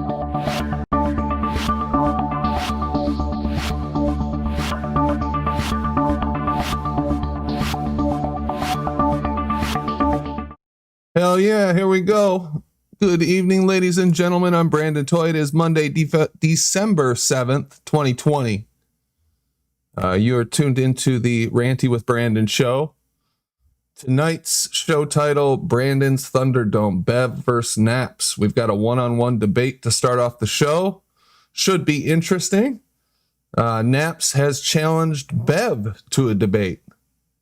Hell yeah, here we go. Good evening, ladies and gentlemen. I'm Brandon Toy. It is Monday, December 7th, 2020. You are tuned into the Ranty with Brandon show. Tonight's show title, Brandon's Thunderdome, Bev versus Naps. We've got a one-on-one debate to start off the show. Should be interesting. Naps has challenged Bev to a debate.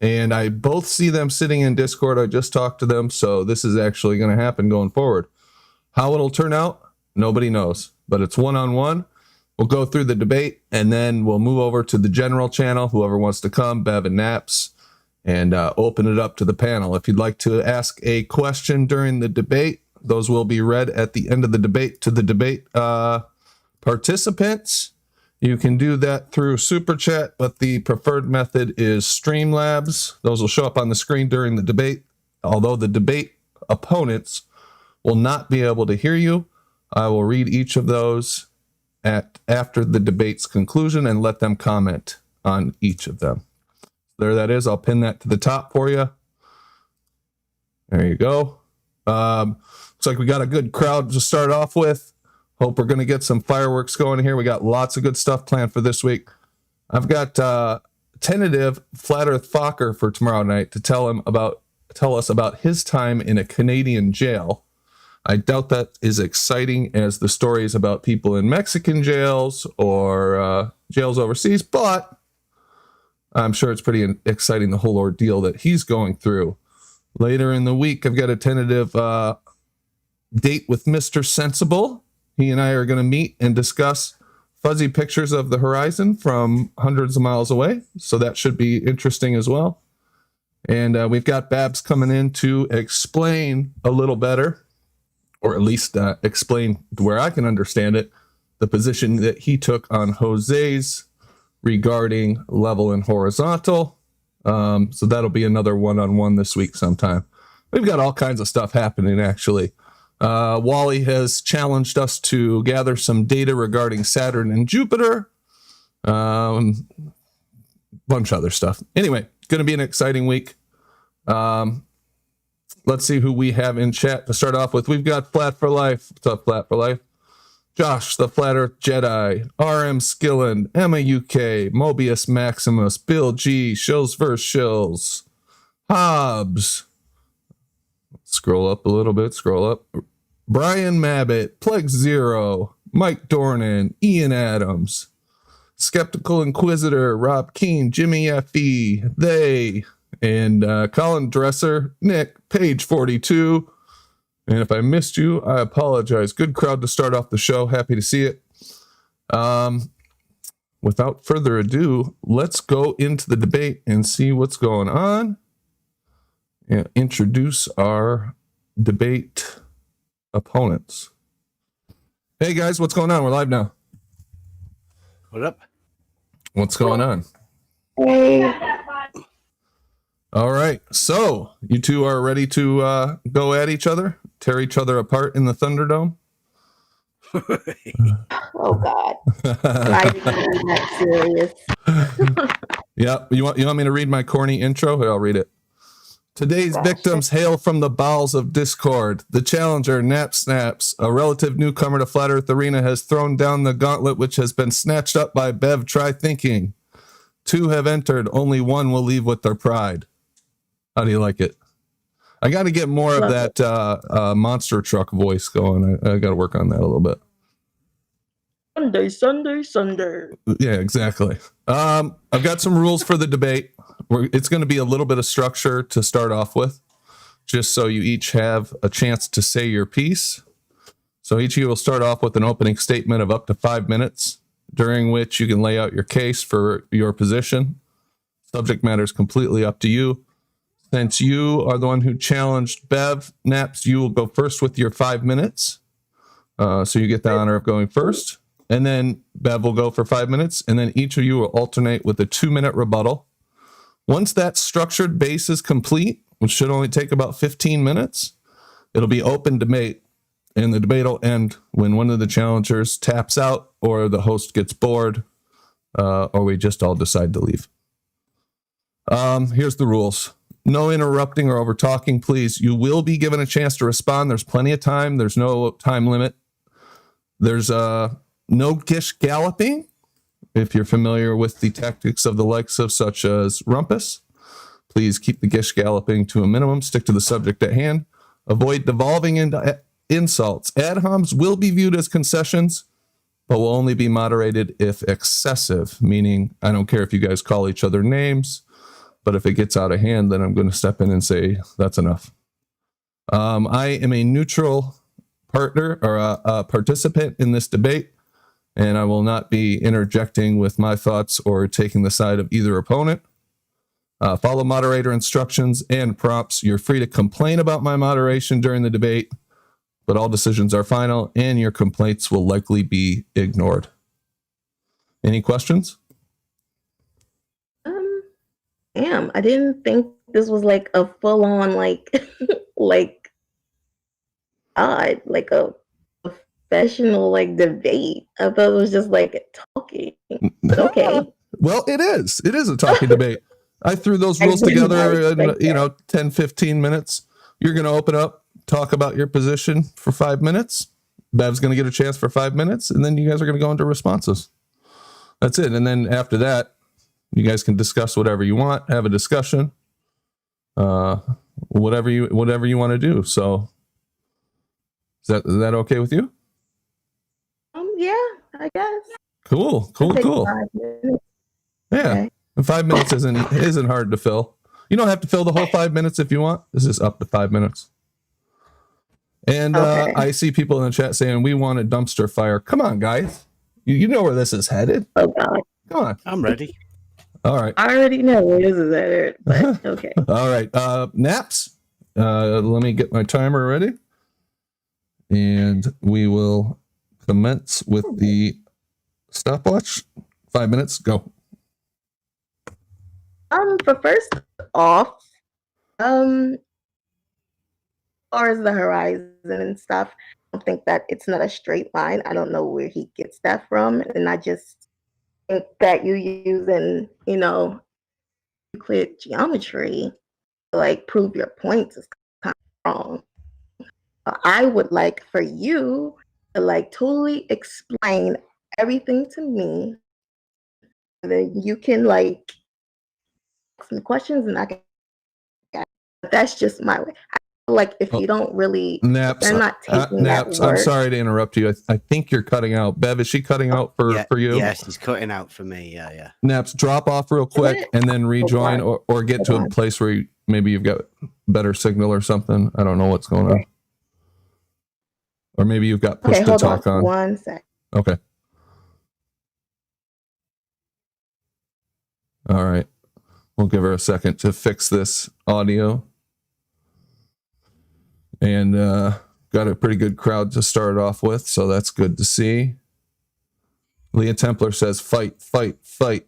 And I both see them sitting in Discord. I just talked to them, so this is actually going to happen going forward. How it'll turn out, nobody knows. But it's one-on-one. We'll go through the debate, and then we'll move over to the general channel, whoever wants to come, Bev and Naps, and open it up to the panel. If you'd like to ask a question during the debate, those will be read at the end of the debate to the debate participants. You can do that through Super Chat, but the preferred method is Streamlabs. Those will show up on the screen during the debate. Although the debate opponents will not be able to hear you, I will read each of those after the debate's conclusion and let them comment on each of them. There that is. I'll pin that to the top for you. There you go. Looks like we got a good crowd to start off with. Hope we're going to get some fireworks going here. We got lots of good stuff planned for this week. I've got tentative Flat Earth Fokker for tomorrow night to tell us about his time in a Canadian jail. I doubt that is exciting as the stories about people in Mexican jails or jails overseas, but I'm sure it's pretty exciting, the whole ordeal that he's going through. Later in the week, I've got a tentative date with Mr. Sensible. He and I are going to meet and discuss fuzzy pictures of the horizon from hundreds of miles away. So that should be interesting as well. And we've got Babs coming in to explain a little better, or at least explain where I can understand it, the position that he took on Jose's regarding level and horizontal. So that'll be another one-on-one this week sometime. We've got all kinds of stuff happening, actually. Wally has challenged us to gather some data regarding Saturn and Jupiter. Bunch of other stuff. Anyway, going to be an exciting week. Let's see who we have in chat to start off with. We've got Flat for Life. What's up, Flat for Life? Josh, the Flat Earth Jedi, RM Skillen, Emma UK, Mobius Maximus, Bill G, Shills vs. Shills, Hobbs. Scroll up a little bit, scroll up. Brian Mabbott, Plague Zero, Mike Dornan, Ian Adams, Skeptical Inquisitor, Rob Keane, Jimmy F.E., they, and Colin Dresser, Nick, Page 42. And if I missed you, I apologize. Good crowd to start off the show. Happy to see it. Without further ado, let's go into the debate and see what's going on. And introduce our debate opponents. Hey guys, what's going on? We're live now. What up? What's going on? Hey. All right, so you two are ready to go at each other, tear each other apart in the Thunderdome? Oh God! Why are you being that serious? Yeah, you want me to read my corny intro? Here, I'll read it. Today's victims hail from the bowels of Discord. The challenger, Nap Snaps, a relative newcomer to Flat Earth Arena, has thrown down the gauntlet which has been snatched up by Bev Try Thinking. 2 have entered. Only 1 will leave with their pride. How do you like it? I got to get more of that monster truck voice going. I got to work on that a little bit. Sunday. Yeah, exactly. I've got some rules for the debate. It's going to be a little bit of structure to start off with, just so you each have a chance to say your piece. So each of you will start off with an opening statement of up to 5 minutes, during which you can lay out your case for your position. Subject matter is completely up to you. Since you are the one who challenged Bev, Naps, you will go first with your 5 minutes. So you get the honor of going first. And then Bev will go for 5 minutes. And then each of you will alternate with a 2-minute rebuttal. Once that structured base is complete, which should only take about 15 minutes, it'll be open debate. and the debate will end when one of the challengers taps out or the host gets bored, or we just all decide to leave. Here's the rules. No interrupting or over talking, please. You will be given a chance to respond. There's plenty of time. There's no time limit. There's no gish galloping. If you're familiar with the tactics of the likes of such as Rumpus, please keep the gish galloping to a minimum. Stick to the subject at hand. Avoid devolving into insults. Ad homs will be viewed as concessions, but will only be moderated if excessive, meaning I don't care if you guys call each other names, but if it gets out of hand, then I'm going to step in and say, that's enough. I am a neutral partner or a participant in this debate, and I will not be interjecting with my thoughts or taking the side of either opponent. Follow moderator instructions and prompts. You're free to complain about my moderation during the debate, but all decisions are final and your complaints will likely be ignored. Any questions? Damn, I didn't think this was like a full on like like like a professional like debate. I thought it was just like talking. But okay. Well, it is. It is a talking debate. I threw those rules together in 10, 15 minutes. You're going to open up, talk about your position for 5 minutes. Bev's going to get a chance for 5 minutes, and then you guys are going to go into responses. That's it. And then after that, you guys can discuss whatever you want, have a discussion, whatever you want to do. So is that okay with you? Yeah, I guess. Cool. Yeah. Okay. And 5 minutes isn't hard to fill. You don't have to fill the whole 5 minutes if you want. This is up to 5 minutes. And Okay. I see people in the chat saying we want a dumpster fire. Come on, guys. You know where this is headed. Oh God. Come on. I'm ready. All right. I already know where this is at, but okay. All right. Naps. Let me get my timer ready. And we will commence with the stopwatch. 5 minutes. Go. For first off, as far as the horizon and stuff, I think that it's not a straight line. I don't know where he gets that from, and I just think that you using, Euclid geometry to like prove your points is kind of wrong. I would like for you to like totally explain everything to me, and then you can like ask me questions, and I can. But that's just my way. I feel like if you don't really, Naps. they're not taking Naps. that word. I'm sorry to interrupt you. I think you're cutting out. Bev, is she cutting out for you? Yeah, she's cutting out for me. Yeah. Naps, drop off real quick and then rejoin or get to a place where maybe you've got better signal or something. I don't know what's going on. Or maybe you've got push to talk on. 1 sec. Okay. All right. We'll give her a second to fix this audio. And got a pretty good crowd to start off with, so that's good to see. Leah Templar says, fight, fight, fight.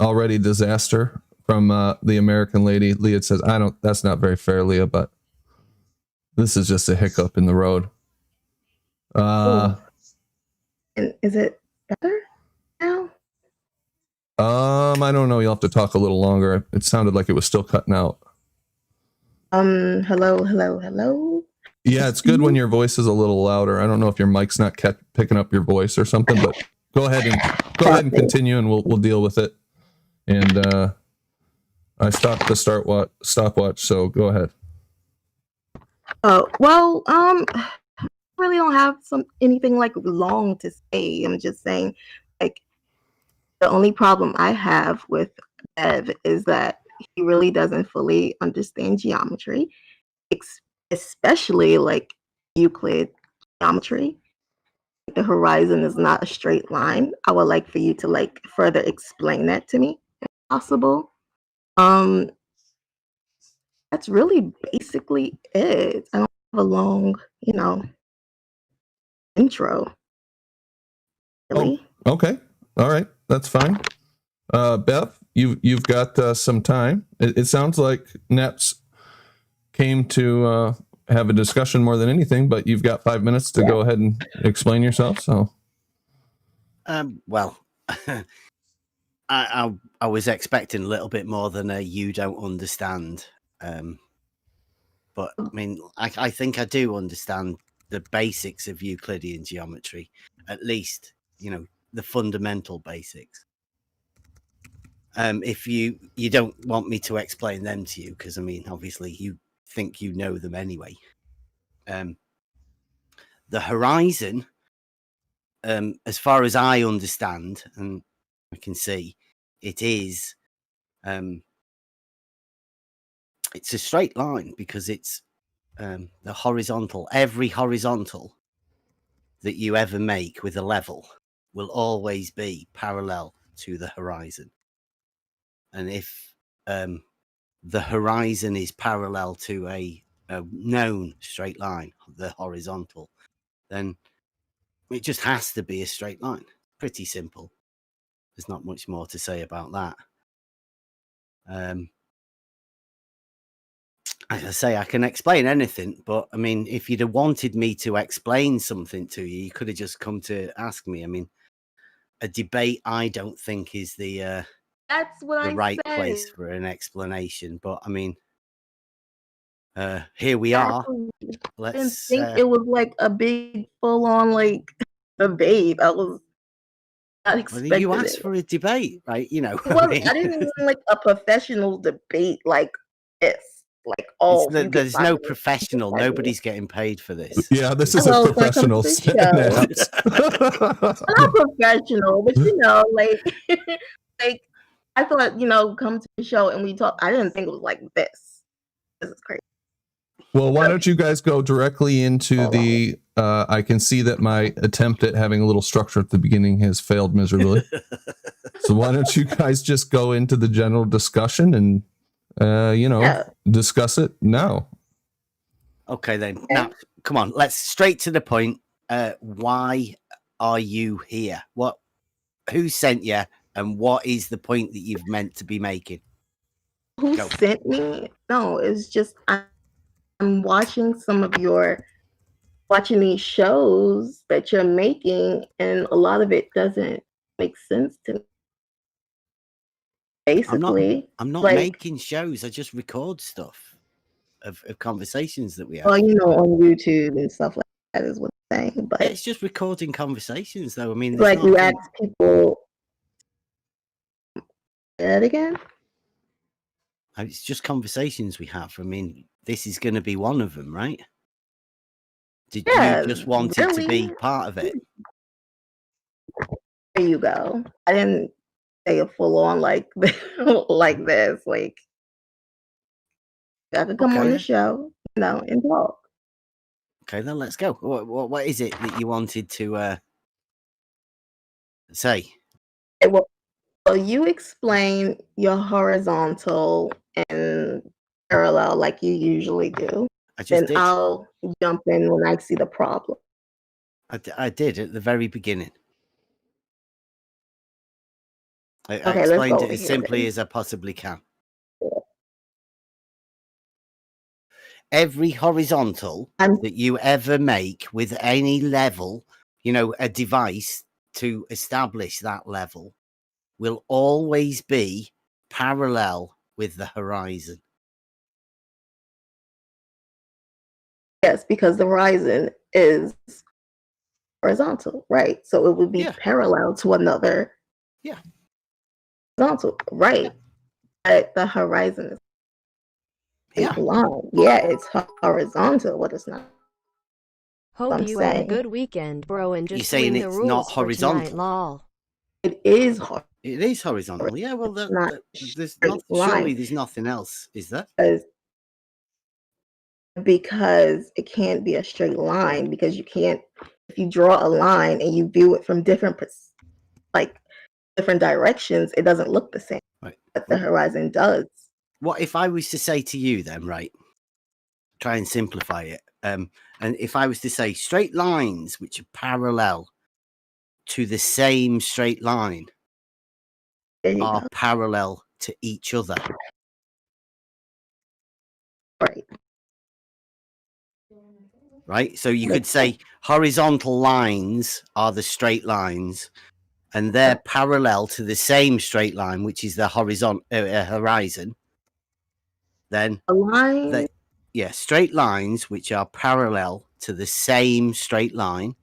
Already disaster from the American lady. Leah says, that's not very fair, Leah, but this is just a hiccup in the road. And is it better now? I don't know. You'll have to talk a little longer. It sounded like it was still cutting out. Hello. Yeah, it's good when your voice is a little louder. I don't know if your mic's not picking up your voice or something, but go ahead and continue, and we'll deal with it. And I stopped the stopwatch, so go ahead. Oh well, I really don't have anything like long to say. I'm just saying, like, the only problem I have with Bev is that he really doesn't fully understand geometry, especially like Euclid geometry. The horizon is not a straight line. I would like for you to like further explain that to me, if possible. That's really basically it. I don't have a long, intro. Really? Oh, okay. All right. That's fine. Bev, you've got some time. It sounds like Naps came to have a discussion more than anything, but you've got 5 minutes to go ahead and explain yourself. So, Well, I was expecting a little bit more than a you don't understand. But I mean, I think I do understand the basics of Euclidean geometry, at least, you know, the fundamental basics. If you don't want me to explain them to you, because I mean, obviously you think you know them anyway. The horizon, as far as I understand and I can see, it is it's a straight line because it's the horizontal. Every horizontal that you ever make with a level will always be parallel to the horizon. And if the horizon is parallel to a known straight line, the horizontal, then it just has to be a straight line. Pretty simple. There's not much more to say about that. As I say, I can explain anything, but I mean, if you'd have wanted me to explain something to you, you could have just come to ask me. I mean, a debate, I don't think is the That's what the I right said. place for an explanation. But I mean, here we are. I didn't Let's. think it was like a big full-on like debate. I was not Well, expecting you asked it. for a debate, right? You know, Well, I didn't mean like a professional debate like this. Like, oh, you get there's 5 no minutes. professional. Nobody's getting paid for this. yeah, this is a Well, when it comes professional to the naps. I'm not professional, but you know, like, like I thought, you know, come to the show and we talk. I didn't think it was like this. This is crazy. Well, why don't you guys go directly into the I can see that my attempt at having a little structure at the beginning has failed miserably. So why don't you guys just go into the general discussion and discuss it now? Okay, then. Now, come on. Let's straight to the point. Why are you here? Who sent you, and what is the point that you've meant to be making? Who Go. sent me? No, it's just I'm watching watching these shows that you're making, and a lot of it doesn't make sense to me. Basically, I'm not like, making shows. I just record stuff of conversations that we have. well, you know, on YouTube and stuff like that is what I'm saying. But Yeah, it's just recording conversations, though. I mean, like you ask people that again. It's just conversations we have. I mean, this is going to be one of them, right? Did you just want it to be part of it? There you go. I didn't say a full on like like this. Like, I could come on the show, you know, and talk. Okay, then let's go. What is it that you wanted to say? Well, you explain your horizontal and parallel like you usually do. Then I'll jump in when I see the problem. I did at the very beginning. I Okay, explained it as simply as I possibly can. Every horizontal that you ever make with any level, you know, a device to establish that level, will always be parallel with the horizon. Yes, because the horizon is horizontal, right? So it would be parallel to another. Yeah. Horizontal, right? But the horizon is line. Yeah, it's horizontal, but it's not. Hope you had a good weekend, bro, and just You're saying the it's rules not for horizontal. tonight, lol. It is horizontal. It is horizontal. Yeah, well, there's surely there's nothing else, is there? Because it can't be a straight line, because you can't, if you draw a line and you view it from different directions, it doesn't look the same. Right. But the horizon does. What if I was to say to you then, right? Try and simplify it. And if I was to say straight lines which are parallel to the same straight line are parallel to each other. Right. right? So you could say horizontal lines are the straight lines, and they're parallel to the same straight line, which is the horizon. Then A line. straight lines which are parallel to the same straight line.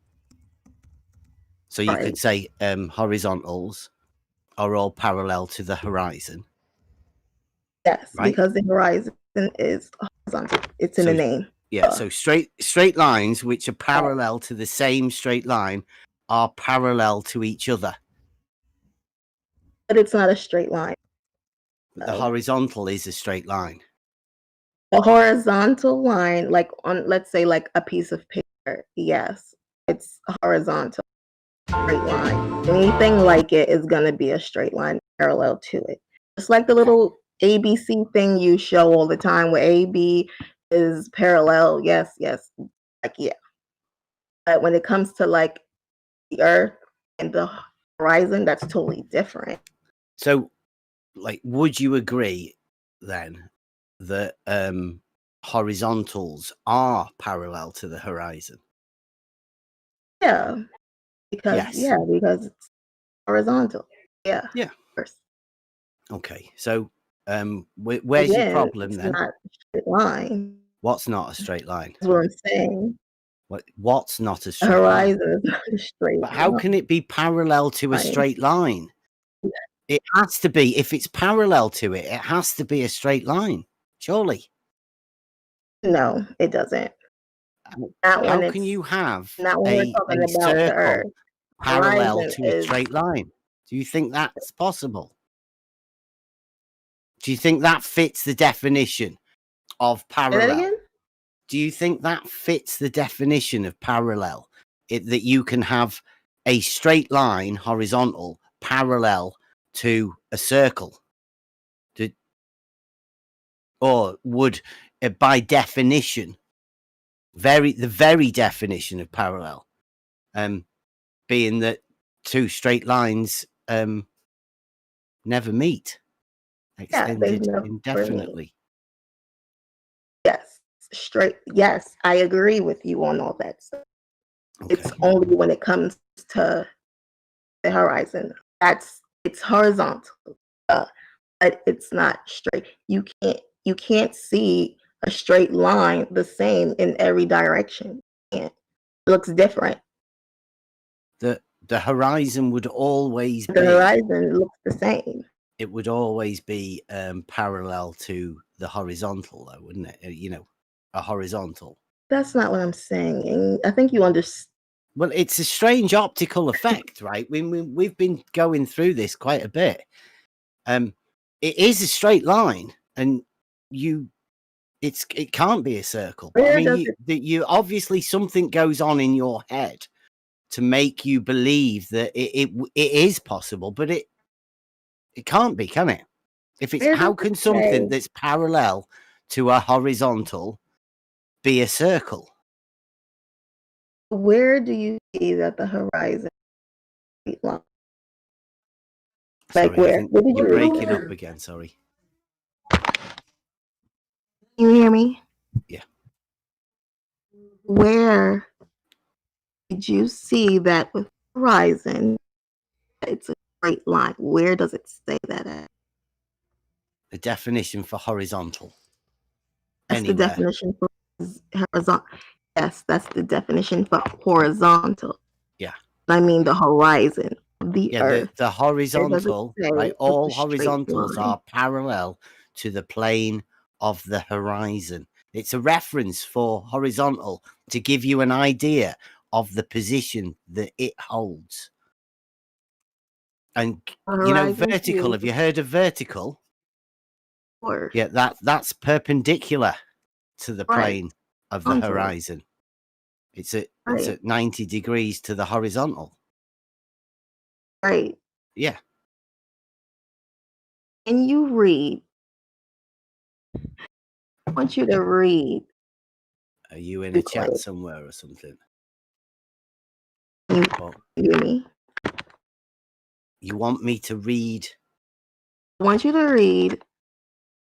So you could say horizontals are all parallel to the horizon. Yes, right? because the horizon is horizontal. It's in the name. Yeah, so straight lines which are parallel to the same straight line are parallel to each other. But it's not a straight line. But the horizontal is a straight line. A horizontal line, like on, let's say, like a piece of paper, yes, it's a horizontal straight line. Anything like it is going to be a straight line parallel to it. Just like the little ABC thing you show all the time where AB is parallel. Yes, like, yeah. But when it comes to like the Earth and the horizon, that's totally different. So, like, would you agree then that horizontals are parallel to the horizon? Yeah, because because it's horizontal. Yeah. Yeah. Of course. Okay. So, where's your problem then? It's not a straight line. What's not a straight line? That's what I'm saying. What's not a straight line? line? Horizon is not a straight But how can it be parallel to a straight line? It has to be. If it's parallel to it, it has to be a straight line, surely. No, it doesn't. How can you have a circle parallel to a straight line? Do you think that's possible? Do you think that fits the definition of parallel? Do you think that fits the definition of parallel? That you can have a straight line, horizontal, parallel to a circle? Or would, by definition, the very definition of parallel, being that two straight lines never meet, extended indefinitely? Yes, yes, I agree with you on all that stuff. Okay. It's only when it comes to the horizon it's horizontal, but it's not straight. You can't see a straight line the same in every direction. It looks different. The horizon would always be. The horizon looks the same. It would always be parallel to the horizontal, though, wouldn't it? A horizontal. That's not what I'm saying. And I think you understand. Well, it's a strange optical effect, right? We've been going through this quite a bit. It is a straight line, and it can't be a circle. I mean, you obviously something goes on in your head to make you believe that it is possible, but it can't be, can it? If it's how can something that's parallel to a horizontal be a circle? Where do you see that the horizon line? Like where? What did you breaking up again? Sorry. You hear me? Yeah. Where did you see that with horizon? It's a straight line. Where does it say that at? The definition for horizontal. That's the definition for horizontal. Yes, that's the definition for horizontal. Yeah. I mean the horizon. The Earth. The horizontal, right? All horizontals are parallel to the plane of the horizon. It's a reference for horizontal to give you an idea of the position that it holds. And vertical. Have you heard of vertical? Yeah, that's perpendicular to the plane of the horizon. It's at 90 degrees to the horizontal. Right. Yeah. Can you read? I want you to read. Are you in a chat somewhere or something? You hear me? You want me to read? I want you to read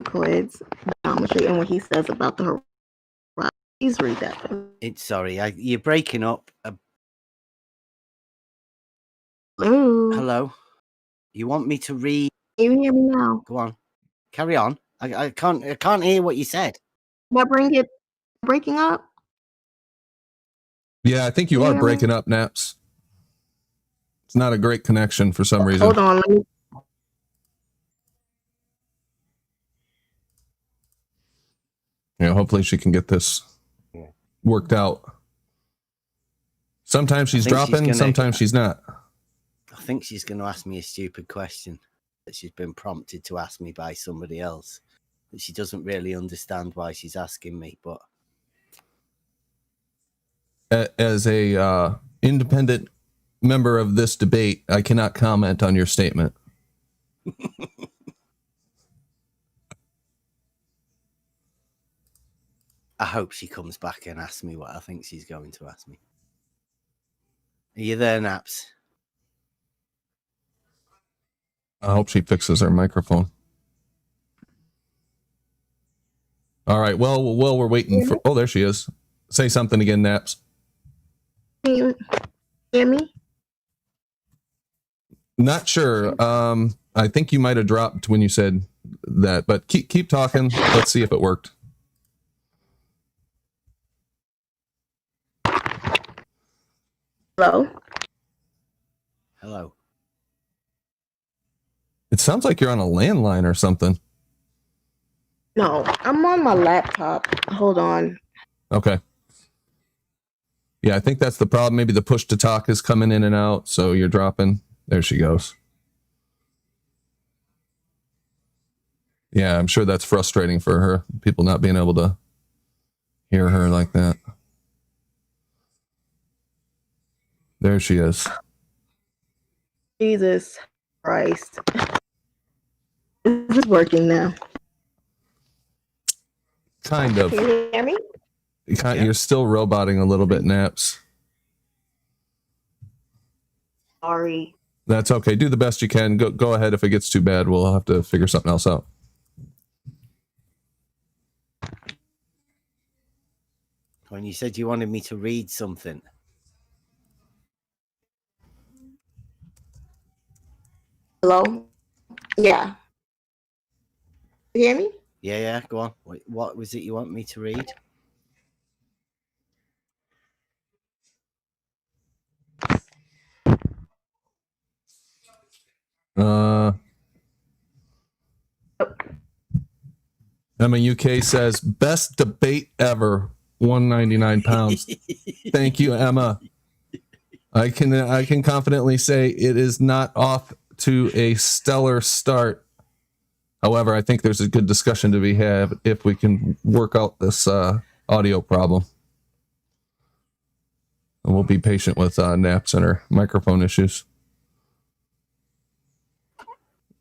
Euclid's geometry and what he says about the horizon. Please read that for me. Sorry, you're breaking up. Hello. Hello? You want me to read? Can you hear me now? Go on. Carry on. I can't hear what you said. Am I breaking up? Yeah, I think you are breaking up, Naps. It's not a great connection for some reason. Hold on. Let me... Yeah, hopefully she can get this worked out. Sometimes she's dropping, sometimes she's not. I think she's going to ask me a stupid question that she's been prompted to ask me by somebody else. That she doesn't really understand why she's asking me, but... As a independent member of this debate, I cannot comment on your statement. I hope she comes back and asks me what I think she's going to ask me. Are you there, Naps? I hope she fixes her microphone. All right. Well, we're waiting for... Oh, there she is. Say something again, Naps. Can you hear me? Not sure. I think you might have dropped when you said that, but keep talking. Let's see if it worked. Hello? Hello. It sounds like you're on a landline or something. No, I'm on my laptop. Hold on. Okay. Yeah, I think that's the problem. Maybe the push to talk is coming in and out, so you're dropping. There she goes. Yeah, I'm sure that's frustrating for her. People not being able to hear her like that. There she is. Jesus Christ. Is this working now? Kind of. Can you hear me? You're still roboting a little bit, Naps. Sorry. That's okay. Do the best you can. Go ahead. If it gets too bad, we'll have to figure something else out. When you said you wanted me to read something. Hello? Yeah. You hear me? Yeah, go on. Wait, what was it you want me to read? Emma UK says, best debate ever, 199 pounds. Thank you, Emma. I can confidently say it is not off to a stellar start. However, I think there's a good discussion to be had if we can work out this audio problem. And we'll be patient with Naps and her microphone issues.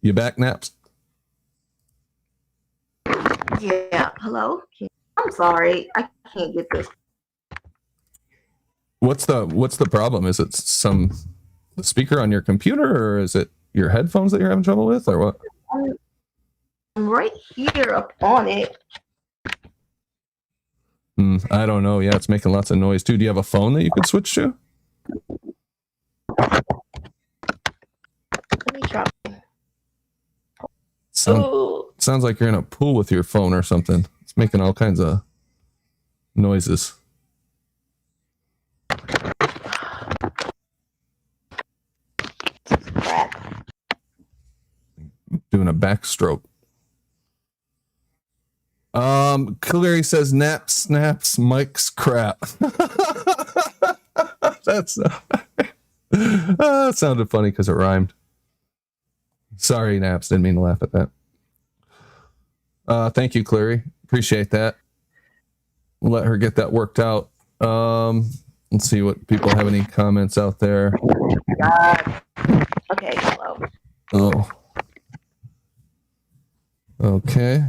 You back, Naps? Yeah. Hello? I'm sorry. I can't get this. What's the problem? Is it the speaker on your computer, or is it your headphones that you're having trouble with, or what? I'm right here up on it. I don't know. Yeah, it's making lots of noise too. Do you have a phone that you could switch to? Let me try. Sounds like you're in a pool with your phone or something. It's making all kinds of noises. Crap. Doing a backstroke. Clary says naps, snaps, Mike's crap. That's that sounded funny because it rhymed. Sorry, Naps. Didn't mean to laugh at that. Thank you, Clary. Appreciate that. We'll let her get that worked out. Let's see what people have any comments out there. Okay, hello. Oh. Okay.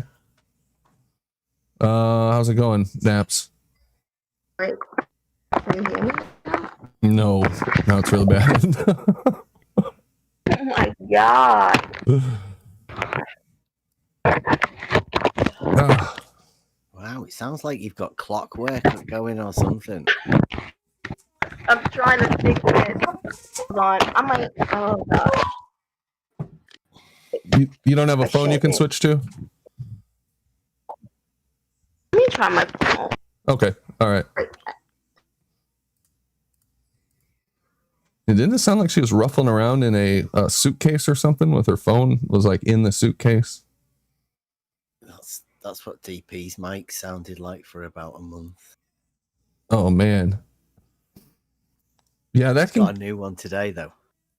How's it going, Naps? Great. Can you hear me? No, it's really bad. Oh my God. Wow, it sounds like you've got clockwork going or something. I'm trying to fix it. Hold on. I might. Oh god. You don't have a I phone you can shouldn't. switch to? Let me try my phone. Okay. All right. Didn't it sound like she was ruffling around in a suitcase or something with her phone was like in the suitcase? That's what DP's mic sounded like for about a month. Oh man. Yeah, that Got a new one today though.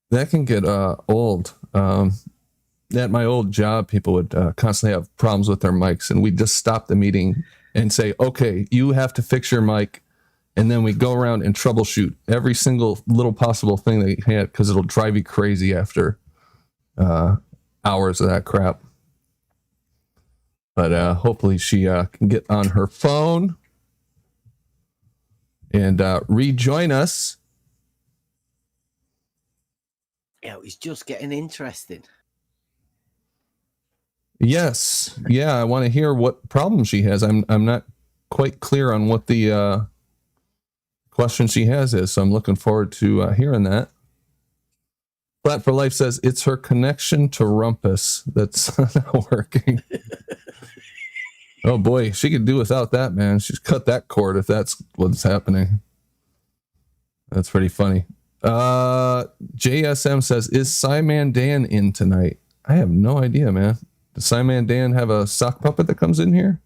That can get old. At my old job, people would constantly have problems with their mics, and we'd just stop the meeting and say, okay, you have to fix your mic. And then we go around and troubleshoot every single little possible thing that you had, because it'll drive you crazy after hours of that crap. But hopefully she can get on her phone and rejoin us. Yeah, it was just getting interesting. Yes. Yeah, I want to hear what problem she has. I'm not quite clear on what the question she has is, so I'm looking forward to hearing that. Flat for Life says it's her connection to Rumpus that's not working. Oh boy, she could do without that, man. She's cut that cord if that's what's happening. That's pretty funny. JSM says, is Simon Dan in tonight? I have no idea, man. Does Simon Dan have a sock puppet that comes in here?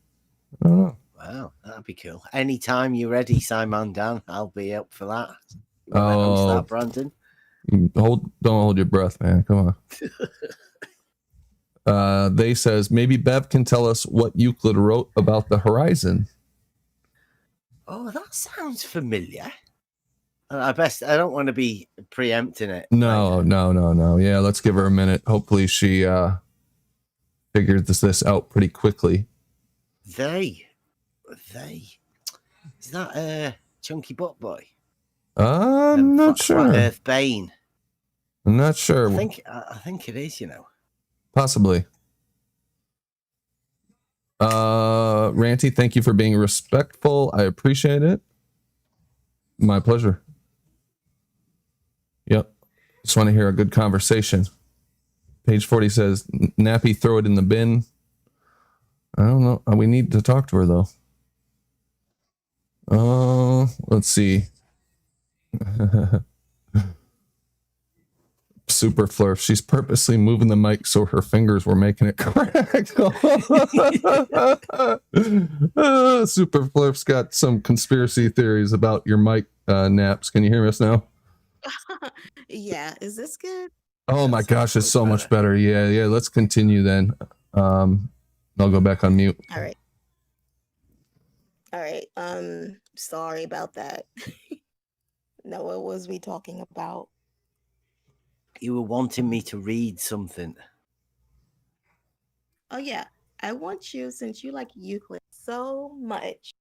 I don't know. Wow, that'd be cool. Anytime you're ready, Simon Dan, I'll be up for that. Oh, Start, Brandon. Don't hold your breath, man. Come on. They says maybe Bev can tell us what Euclid wrote about the horizon. Oh, that sounds familiar. I don't want to be preempting it. No. Yeah, let's give her a minute. Hopefully she figured this out pretty quickly. They. Is that Chunky Butt Boy? I'm not sure. Earth Bane. I'm not sure. I think it is, Possibly. Ranty, thank you for being respectful. I appreciate it. My pleasure. Yep. Just want to hear a good conversation. Page 40 says, Nappy, throw it in the bin. I don't know. We need to talk to her, though. Let's see. Super Flurf. She's purposely moving the mic so her fingers were making it correct. Super Flurf's got some conspiracy theories about your mic naps. Can you hear us now? Yeah, is this good? Oh my gosh, it's so much better. Yeah. Let's continue then. I'll go back on mute. All right. Sorry about that. No, what was we talking about? You were wanting me to read something. Oh yeah, I want you, since you like Euclid so much,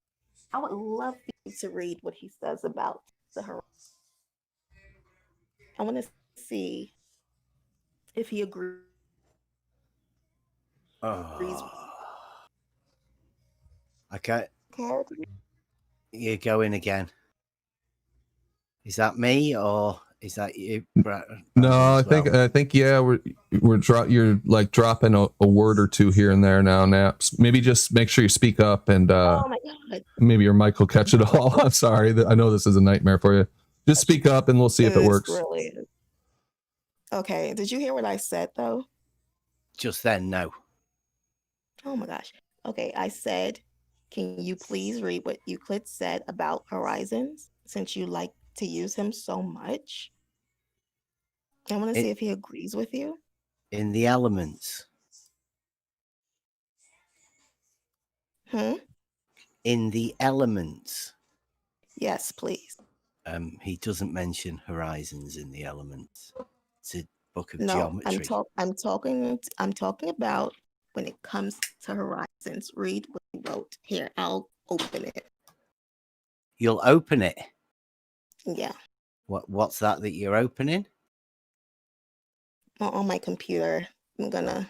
I would love for you to read what he says about the horizon. I want to see if he agrees. Okay. You're going again. Is that me or is that you? No, I think yeah, you're like dropping a word or two here and there now, Naps. Maybe just make sure you speak up and Oh my God. maybe your mic will catch it all. I'm sorry. I know this is a nightmare for you. Just speak up and we'll see if it works. Really is. Okay. Did you hear what I said though? Just then, no. Oh my gosh. Okay, I said, can you please read what Euclid said about horizons, since you like to use him so much? I want to see if he agrees with you. In the elements. In the elements. Yes, please. He doesn't mention horizons in the elements. It's a book of geometry. I'm talking about when it comes to horizons. Read what he wrote. Here, I'll open it. You'll open it? Yeah. What's that you're opening? On my computer. I'm gonna,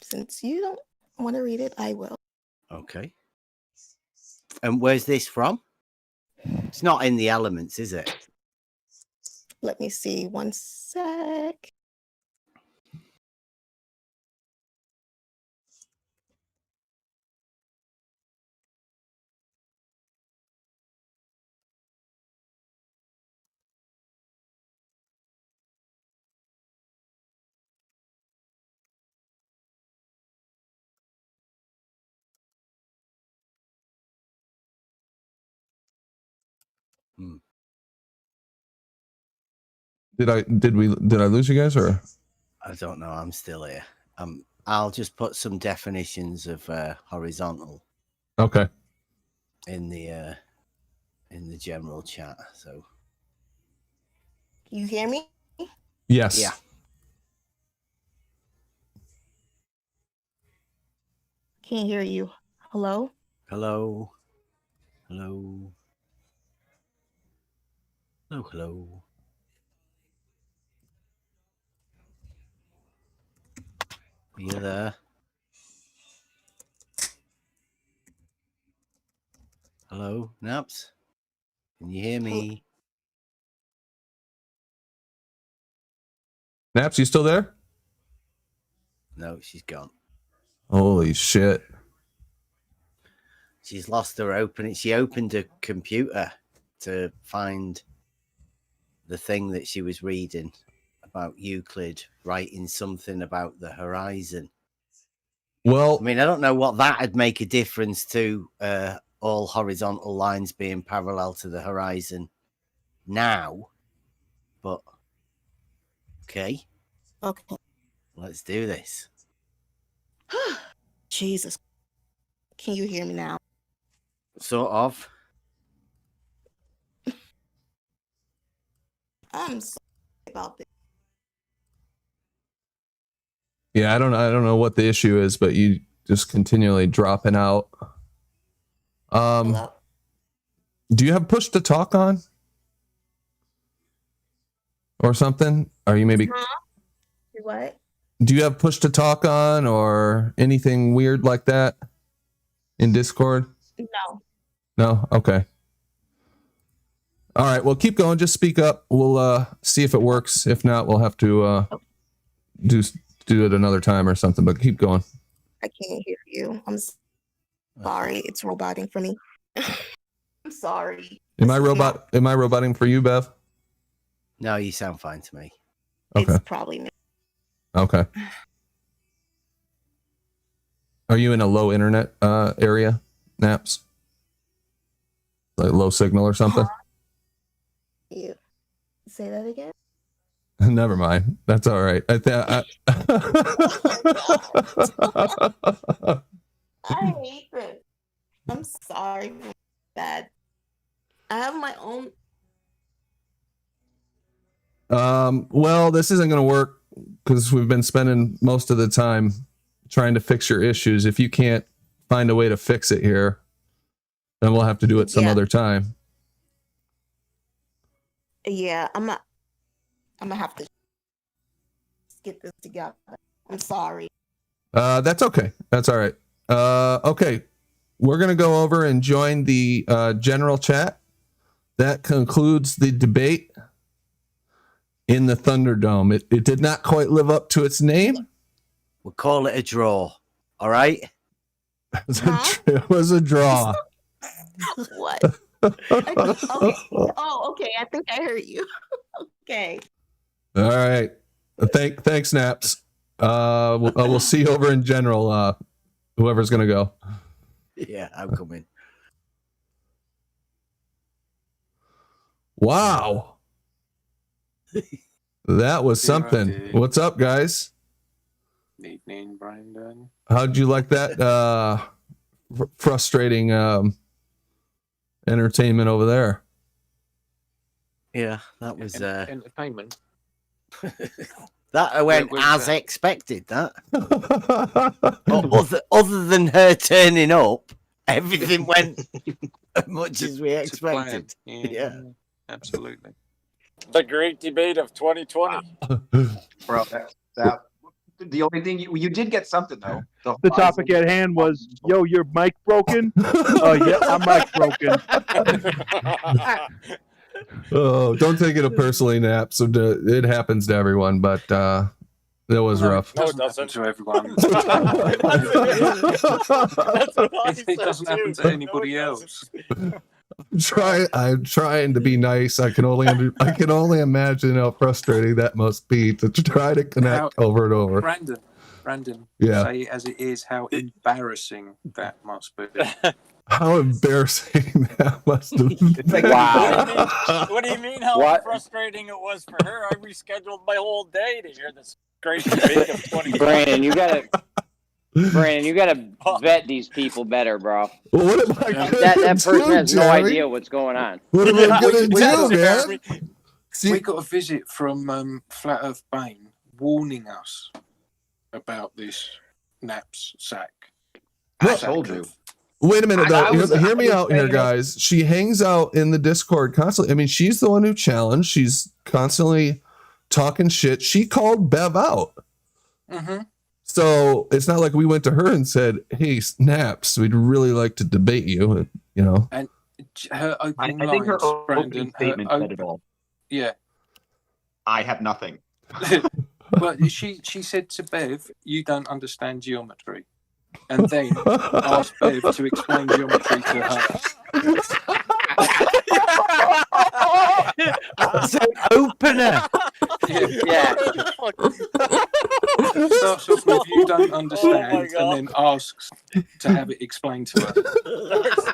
since you don't want to read it, I will. Okay. And where's this from? It's not in the elements, is it? Let me see. One sec. Did I lose you guys or? I don't know. I'm still here. I'll just put some definitions of horizontal Okay. in the general chat. So You hear me? Yes. yeah. Can't hear you. Hello? Hello. Hello. Hello. Hello. Are you there? Hello, Naps? Can you hear me? Naps, you still there? No, she's gone. Holy shit. She's lost her opening. She opened a computer to find the thing that she was reading about Euclid writing something about the horizon. Well, I mean, I don't know what that'd make a difference to all horizontal lines being parallel to the horizon now, but okay. Okay. Let's do this. Jesus. Can you hear me now? Sort of. I'm sorry about this. yeah, I don't know what the issue is, but you just continually dropping out. Hello? Do you have push to talk on? Or something? Are you maybe What? do you have push to talk on or anything weird like that in Discord? No. No? Okay. All right, well keep going, just speak up. We'll see if it works. If not, we'll have to do it another time or something, but keep going. I can't hear you. I'm sorry. It's roboting for me. I'm sorry. Am I roboting for you, Bev? No, you sound fine to me. Okay. It's probably me. Okay. Are you in a low internet area, Naps? Like low signal or something? You say that again? Never mind. That's all right. I hate this. I'm sorry for that. I have my own. Well, this isn't going to work because we've been spending most of the time trying to fix your issues. If you can't find a way to fix it here, then we'll have to do it some other time. Yeah, I'm gonna have to get this together. I'm sorry. That's okay. That's all right. Okay. We're going to go over and join the general chat. That concludes the debate in the Thunderdome. It did not quite live up to its name. We'll call it a draw. All right? It was a draw. What? Okay. Oh, okay. I think I heard you. Okay. All right. Thanks, Naps. We'll see you over in general. Whoever's going to go. Yeah, I'm coming. Wow. That was something. What's up, guys? Evening, Brandon. How'd you like that frustrating entertainment over there? Yeah, that was entertainment. That went as expected. That other than her turning up, everything went as much as we expected. Yeah, absolutely. The great debate of 2020. Bro, that The only thing you did get something though. The topic at hand was, yo, your mic broken? Yeah, my mic broken. Oh, don't take it personally, Nap. So it happens to everyone, but it was rough. No, it doesn't to everyone. It doesn't happen to anybody else. I'm trying to be nice. I can only imagine how frustrating that must be to try to connect over and over. Brandon, yeah. Say it as it is, how embarrassing that must be. How embarrassing that must have been. Like, wow. What do you mean how frustrating it was for her? I rescheduled my whole day to hear this crazy debate of 20. Brandon, you gotta vet these people better, bro. Well, what am I gonna that person do, has no Jerry? idea what's going on. What am I gonna do, man? We got a visit from Flat Earth Bane warning us about this Naps sack. I told you. Wait a minute, though. Hear me out here, guys. She hangs out in the Discord constantly. I mean, she's the one who challenged. She's constantly talking shit. She called Bev out. Mm-hmm. So it's not like we went to her and said, "Hey, Snaps, we'd really like to debate you." You know. And her opening I think her lines, opening Brandon, statement said it all. Yeah. I have nothing. But she said to Bev, "You don't understand geometry," and then asked Bev to explain geometry to her. That's an opener. Yeah. Starts off with "You don't understand," and then asks to have it explained to her.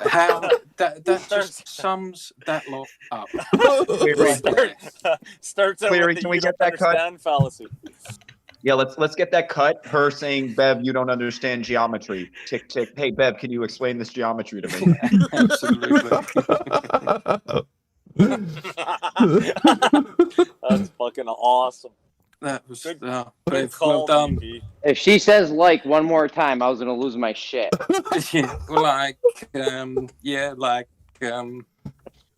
How that just sums that lot up. Starts out Cleary, with the can we "you get don't that cut? understand" fallacy. Yeah, let's get that cut. Her saying, "Bev, you don't understand geometry." Tick tick. Hey, Bev, can you explain this geometry to me? Absolutely. That's fucking awesome. That was Good Bev, call, well done. VP. If she says like one more time, I was gonna lose my shit. Yeah,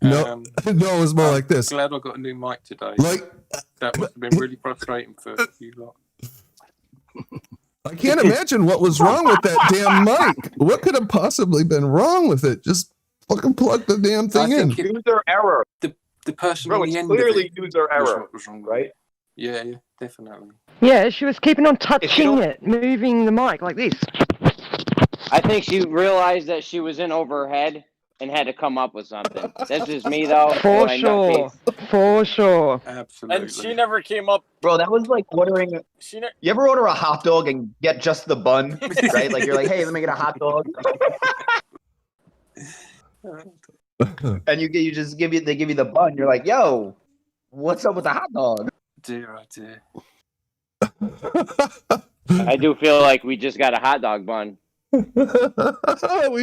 No, it was more like this. Glad I got a new mic today. Like, that must have been really frustrating for you lot. I can't imagine what was wrong with that damn mic. What could have possibly been wrong with it? Just fucking plug the damn thing in. User error. The person Bro, on the it's end clearly of it user error, was wrong with right? it. Yeah, definitely. Yeah, she was keeping on touching it, moving the mic like this. I think she realized that she was in over her head and had to come up with something. That's just me, though. For sure. For sure. Absolutely. And she never came up. Bro, that was like ordering. You ever order a hot dog and get just the bun, right? Like you're like, "Hey, let me get a hot dog," and they give you the bun. You're like, "Yo, what's up with the hot dog?" Dear, oh dear. I do feel like we just got a hot dog bun. We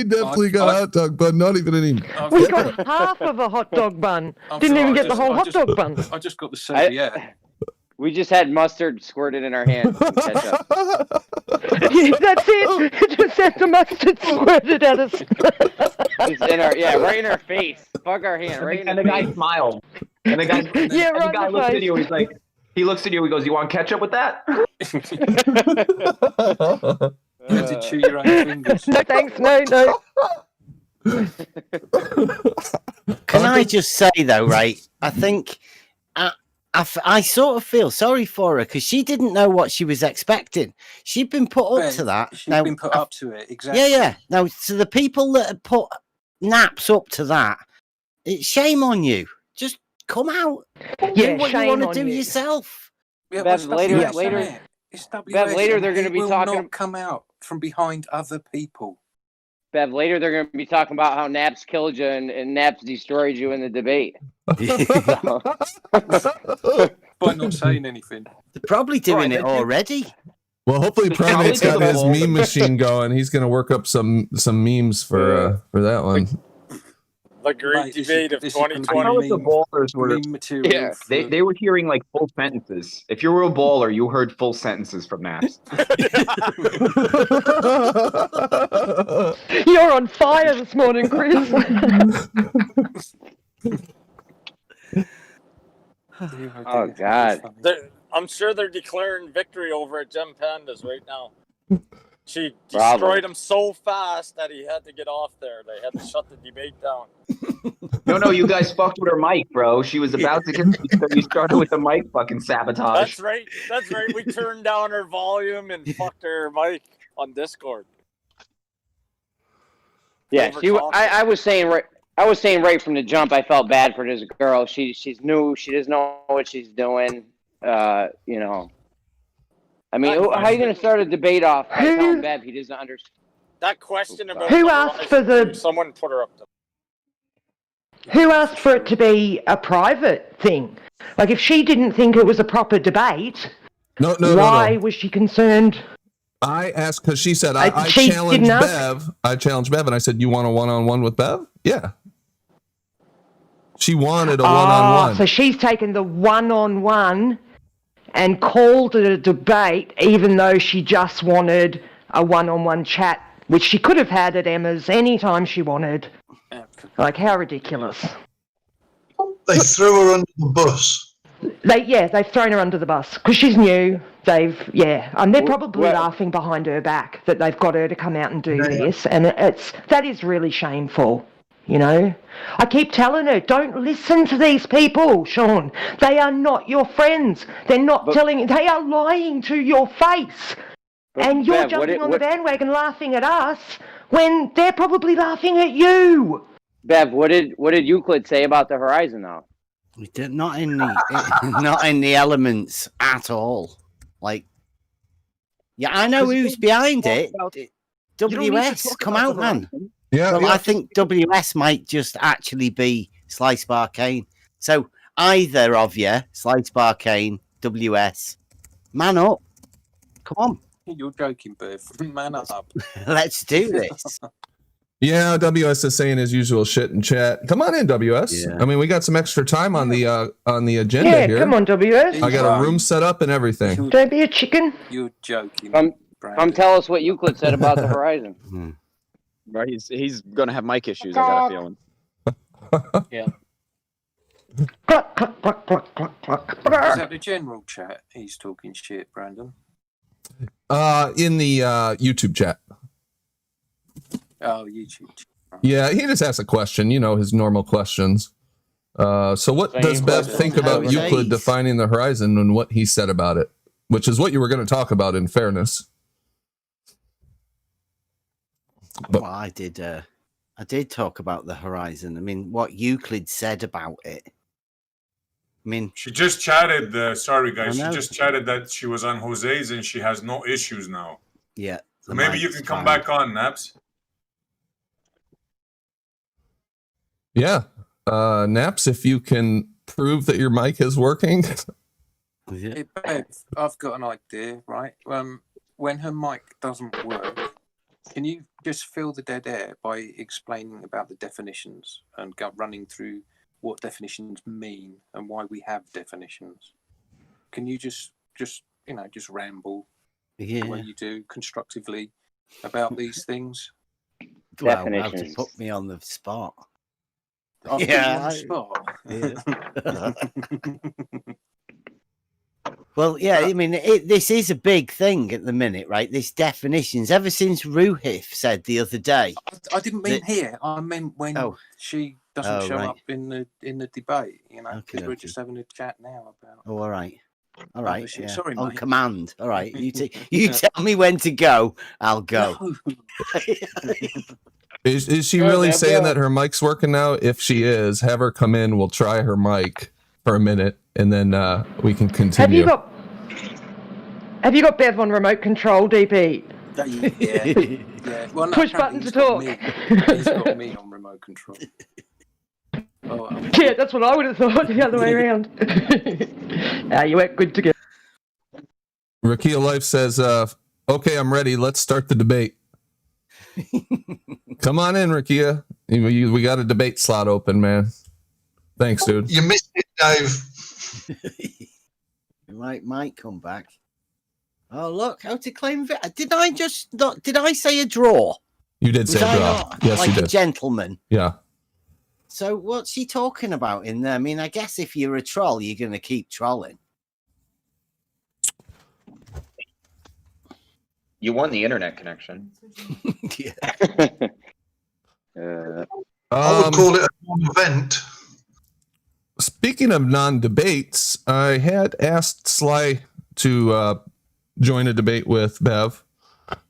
definitely got a hot dog bun, not even any. We got half of a hot dog bun. Didn't even get the whole hot dog bun. I just got the serviette. We just had mustard squirted in our hands. And ketchup. That's it. Just had the mustard squirted at us. Just in our, right in our face. Fuck our hand, right in And the the guy face. smiled. And the guy, Yeah, and the right guy in the looks face. at you. He's like, he looks at you. He goes, "You want ketchup with that?" You had to chew your own fingers. No thanks, no. Can I just say though, right? I think I sort of feel sorry for her because she didn't know what she was expecting. She'd been put up to that. She's been put up to it, exactly. Yeah. Now, to the people that have put Naps up to that, it's shame on you. Just come out. Yeah, do what shame you want on to do you. yourself. Yeah, Bev, well, later, it's WS, later they're going to it be will talking. not come out from behind other people. Bev, later they're going to be talking about how Naps killed you and Naps destroyed you in the debate. By not saying anything. They're probably doing it already. Well, hopefully Primate's got his meme machine going. He's going to work up some memes for that one. The great debate of 2020. I know the ballers were. Yeah, they were hearing like full sentences. If you were a baller, you heard full sentences from Naps. You're on fire this morning, Chris. Oh God! I'm sure they're declaring victory over at Gem Pandas right now. She Bravo. destroyed him so fast that he had to get off there. They had to shut the debate down. No, you guys fucked with her mic, bro. She was about to get. You started with the mic fucking sabotage. That's right. That's right. We turned down her volume and fucked her mic on Discord. Yeah, I was saying right from the jump. I felt bad for this girl. She's new. She doesn't know what she's doing. You know. I mean, how are you going to start a debate off by telling Bev he doesn't understand? That question about Who asked for the? Someone put her up there. Who asked for it to be a private thing? Like, if she didn't think it was a proper debate, why was she concerned? I asked because she said I challenged Bev. I challenged Bev, and I said, "You want a one-on-one with Bev?" Yeah. She wanted a one-on-one. So she's taken the one-on-one and called it a debate, even though she just wanted a one-on-one chat, which she could have had at Emma's anytime she wanted. Like, how ridiculous. They threw her under the bus. They've thrown her under the bus because she's new. And they're probably laughing behind her back that they've got her to come out and do this, and that is really shameful. You know, I keep telling her, don't listen to these people, Sean. They are not your friends. They're not they are lying to your face. And you're jumping on the bandwagon laughing at us when they're probably laughing at you. Bev, what did Euclid say about the Horizon though? Not in the elements at all. Like, yeah, I know who's behind it. WS, come out, man. Yeah, I think WS might just actually be Slice Barcane. So either of you, Slice Barcane, WS, man up. Come on. You're joking, Bev. Man up. Let's do this. Yeah, WS is saying his usual shit in chat. Come on in, WS. Yeah. I mean, we got some extra time on the agenda here. Yeah, come on, WS. I got a room set up and everything. Don't be a chicken. You're joking. Come tell us what Euclid said about the Horizon. Right, he's gonna have mic issues. I got a feeling. Yeah. Is that the general chat? He's talking shit, Brandon. In the YouTube chat. Oh, YouTube. Yeah, he just asked a question. You know, his normal questions. So what does Bev think about Euclid defining the horizon and what he said about it? Which is what you were going to talk about, in fairness. But I did talk about the horizon. I mean, what Euclid said about it. I mean, she just chatted. Sorry, guys. She just chatted that she was on Jose's and she has no issues now. Yeah. So maybe you can come back on, Naps. Yeah. Naps, if you can prove that your mic is working. Hey, Bev, I've got an idea, right? When her mic doesn't work, can you just fill the dead air by explaining about the definitions and running through what definitions mean and why we have definitions? Can you just ramble the way you do constructively about these things? Well, how to put me on the spot. I'll put you on the spot. Well, yeah, I mean, this is a big thing at the minute, right? This definitions, ever since Ruhif said the other day. I didn't mean here. I meant when she doesn't show up in the debate. You know, because we're just having a chat now about. Oh, all right. All right. Yeah. Sorry, on mate. Command. All right. You tell me when to go. I'll go. No. Is she really saying that her mic's working now? If she is, have her come in. We'll try her mic for a minute, and then we can continue. Have you got Bev on remote control, DP? Yeah. Well, no, push button to talk. He's got me on remote control. Yeah, that's what I would have thought the other way around. You went good to go. Rakia Life says, okay, I'm ready. Let's start the debate. Come on in, Rakia. We got a debate slot open, man. Thanks, dude. You missed it, Dave. It might come back. Oh, look, how to claim it. Did I say a draw? You did say a draw. Yes, like you did. A gentleman. Yeah. So what's she talking about in there? I mean, I guess if you're a troll, you're going to keep trolling. You won the internet connection. I would call it a non-event. Speaking of non-debates, I had asked Sly to join a debate with Bev,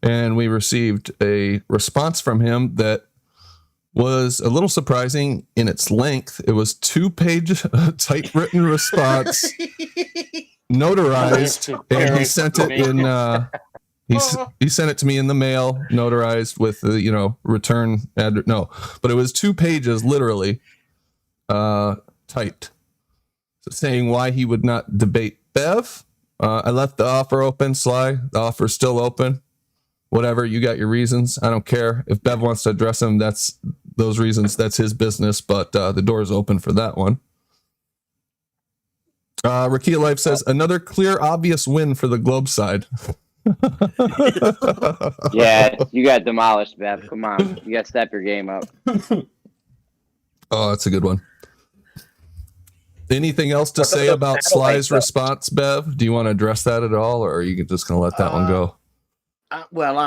and we received a response from him that was a little surprising in its length. It was 2-page typewritten response, notarized, and he sent it in. He sent it to me in the mail, notarized with the return address. No, but it was 2 pages, literally, typed, saying why he would not debate Bev. I left the offer open, Sly. The offer's still open. Whatever, you got your reasons. I don't care if Bev wants to address them. That's those reasons. That's his business. But the door is open for that one. Rakia Life says another clear, obvious win for the Globe side. Yeah, you got demolished, Bev. Come on, you got to step your game up. Oh, that's a good one. Anything else to say about Sly's response, Bev? Do you want to address that at all, or are you just going to let that one go? Well,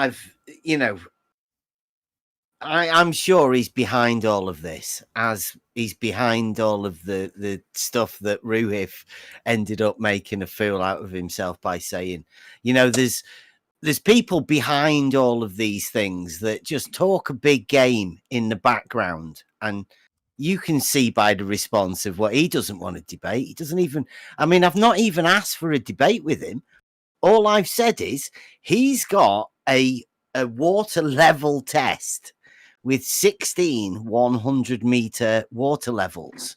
I'm sure he's behind all of this, as he's behind all of the stuff that Ruhif ended up making a fool out of himself by saying. There's people behind all of these things that just talk a big game in the background, and you can see by the response of what he doesn't want to debate. He doesn't even. I've not even asked for a debate with him. All I've said is he's got a water level test with 16 100-meter water levels,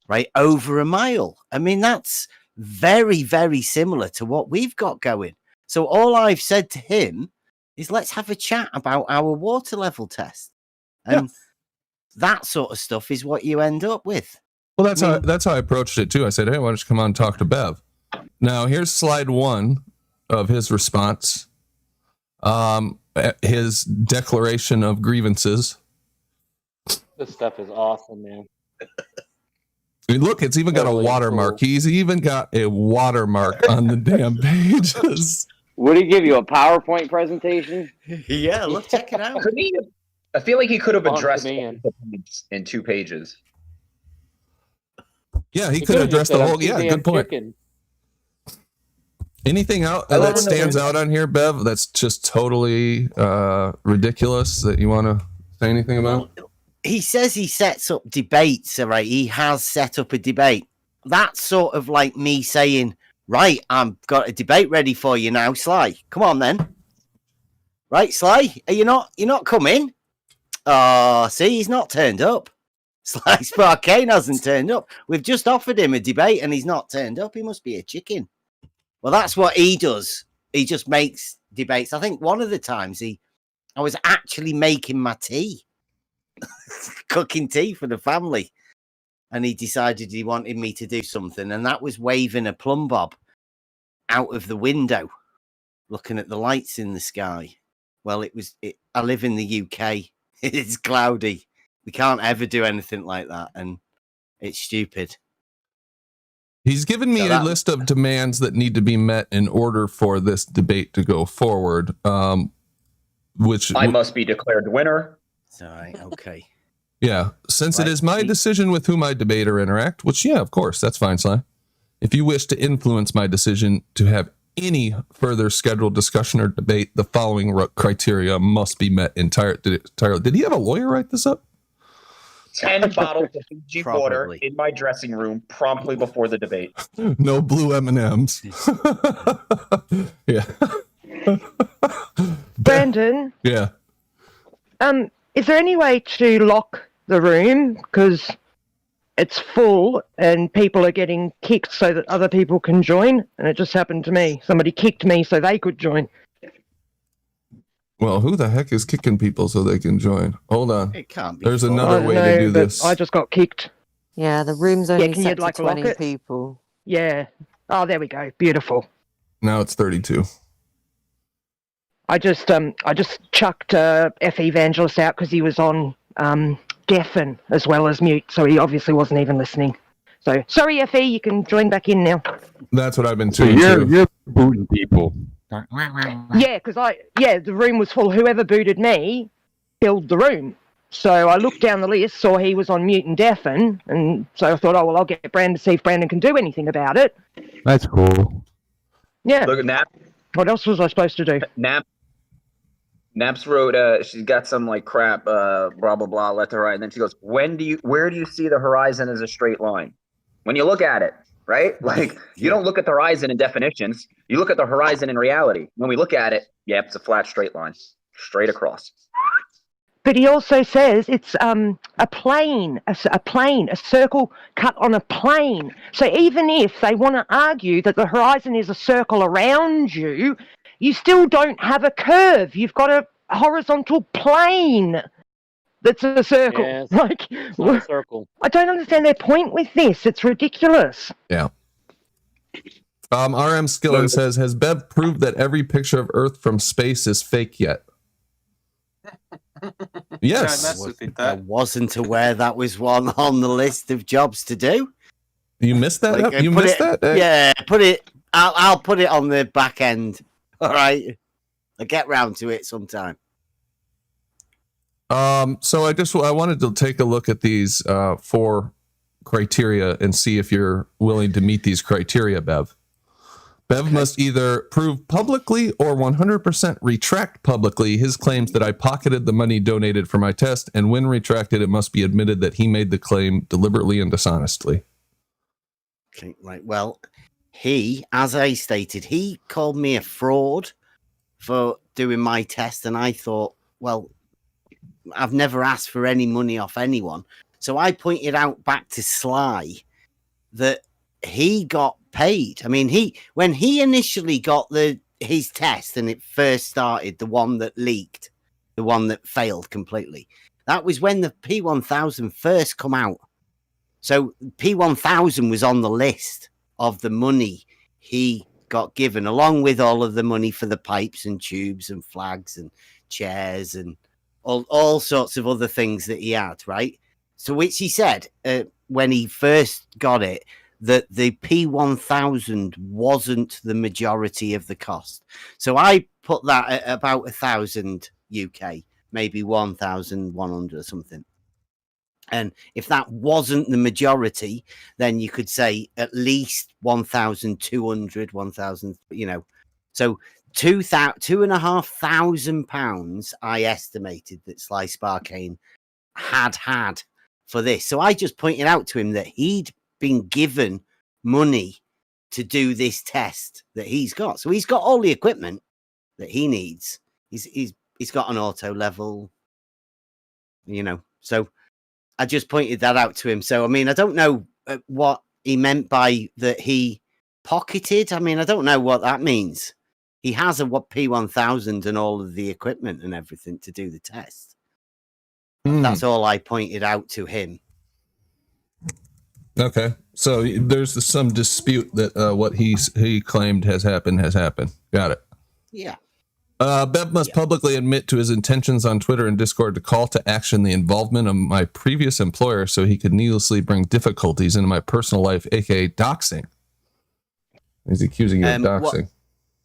right, over a mile. That's very, very similar to what we've got going. So all I've said to him is let's have a chat about our water level test. And that sort of stuff is what you end up with. Well, that's how I approached it too. I said, hey, why don't you come on and talk to Bev? Now, here's slide 1 of his response. His declaration of grievances. This stuff is awesome, man. Look, it's even got a watermark. Cool. He's even got a watermark on the damn pages. Would he give you a PowerPoint presentation? Yeah, look, check it out. I feel like he could have addressed in 2 pages. Yeah, he could have addressed the whole. Yeah, good point. Chicken. Anything out that stands out on here, Bev? That's just totally ridiculous. That you want to say anything about? He says he sets up debates. All right, he has set up a debate. That's sort of like me saying, "Right, I've got a debate ready for you now, Sly. Come on, then." Right, Sly, are you not? You're not coming. Oh, see, he's not turned up. Sly Sparkane hasn't turned up. We've just offered him a debate, and he's not turned up. He must be a chicken. Well, that's what he does. He just makes debates. I think one of the times I was actually making my tea, cooking tea for the family, and he decided he wanted me to do something, and that was waving a plumb bob out of the window, looking at the lights in the sky. Well, I live in the UK. It's cloudy. We can't ever do anything like that, and it's stupid. He's given me a list of demands that need to be met in order for this debate to go forward, which I must be declared winner. All right, okay. Yeah, since it is my decision with whom I debate or interact, which, yeah, of course, that's fine, Sly. If you wish to influence my decision to have any further scheduled discussion or debate, the following criteria must be met entirely. Did he have a lawyer write this up? 10 bottles of Fiji water in my dressing room promptly before the debate. No blue M&Ms. Yeah. Brandon? Yeah. Is there any way to lock the room? Because it's full and people are getting kicked so that other people can join. And it just happened to me. Somebody kicked me so they could join. Well, who the heck is kicking people so they can join? Hold on. It can't be. There's another way to do this. I just got kicked. Yeah, the room's only can set you, to 20 people. Yeah. Oh, there we go. Beautiful. Now it's 32. I just chucked F. Evangelist out because he was on deafen as well as mute, so he obviously wasn't even listening. So sorry, Fe, you can join back in now. That's what I've been So doing. you're booting people. Yeah, because the room was full. Whoever booted me killed the room. So I looked down the list, saw he was on mute and deafen, and so I thought, oh, well, I'll get Brandon to see if Brandon can do anything about it. That's cool. Yeah. Look at Nap. What else was I supposed to do? Naps wrote, she's got some like crap, blah, blah, blah, left to right. And then she goes, where do you see the horizon as a straight line? When you look at it, right? Like, you don't look at the horizon in definitions. You look at the horizon in reality. When we look at it, yeah, it's a flat straight line, straight across. But he also says it's a plane, a circle cut on a plane. So even if they want to argue that the horizon is a circle around you, you still don't have a curve. You've got a horizontal plane that's a circle. Yeah, it's like, not a circle. I don't understand their point with this. It's ridiculous. Yeah. RM Skillen says, has Bev proved that every picture of Earth from space is fake yet? Yes. I wasn't aware that was one on the list of jobs to do. You missed that? Like, you missed that? Yeah, put it. I'll put it on the back end. All right, I'll get round to it sometime. So I wanted to take a look at these 4 criteria and see if you're willing to meet these criteria, Bev. Bev must either prove publicly or 100% retract publicly his claims that I pocketed the money donated for my test, and when retracted, it must be admitted that he made the claim deliberately and dishonestly. Okay, right. Well, as I stated, he called me a fraud for doing my test, and I thought, well, I've never asked for any money off anyone. So I pointed out back to Sly that he got paid. I mean, when he initially got his test and it first started, the one that leaked, the one that failed completely, that was when the P1000 first come out. So P1000 was on the list of the money he got given, along with all of the money for the pipes and tubes and flags and chairs and all sorts of other things that he had, right? So which he said when he first got it, that the P1000 wasn't the majority of the cost. So I put that at about 1,000 UK, maybe 1,100 or something. And if that wasn't the majority, then you could say at least 1,200, 1,000, So £2,500 I estimated that Sly Sparkane had for this. So I just pointed out to him that he'd been given money to do this test that he's got. So he's got all the equipment that he needs. He's got an auto level, So I just pointed that out to him. So, I mean, I don't know what he meant by that he pocketed. I mean, I don't know what that means. He has a P1000 and all of the equipment and everything to do the test. That's all I pointed out to him. Okay, so there's some dispute that what he claimed has happened. Got it. Yeah. Bev must publicly admit to his intentions on Twitter and Discord to call to action the involvement of my previous employer so he could needlessly bring difficulties into my personal life, aka doxing. He's accusing you of doxing.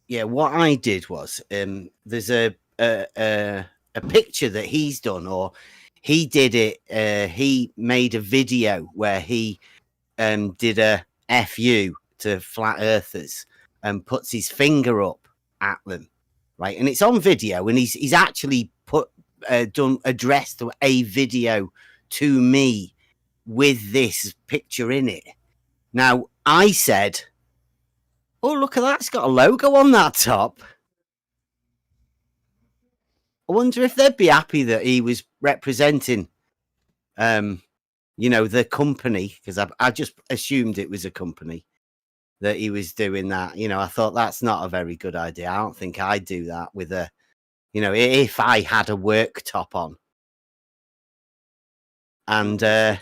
What I did was there's a picture that he's done, or he did it. He made a video where he did a FU to flat earthers and puts his finger up at them, right? And it's on video, and he's actually addressed a video to me with this picture in it. Now I said, "Oh, look at that! It's got a logo on that top." I wonder if they'd be happy that he was representing, the company, because I just assumed it was a company that he was doing that. I thought that's not a very good idea. I don't think I'd do that with if I had a work top on. And I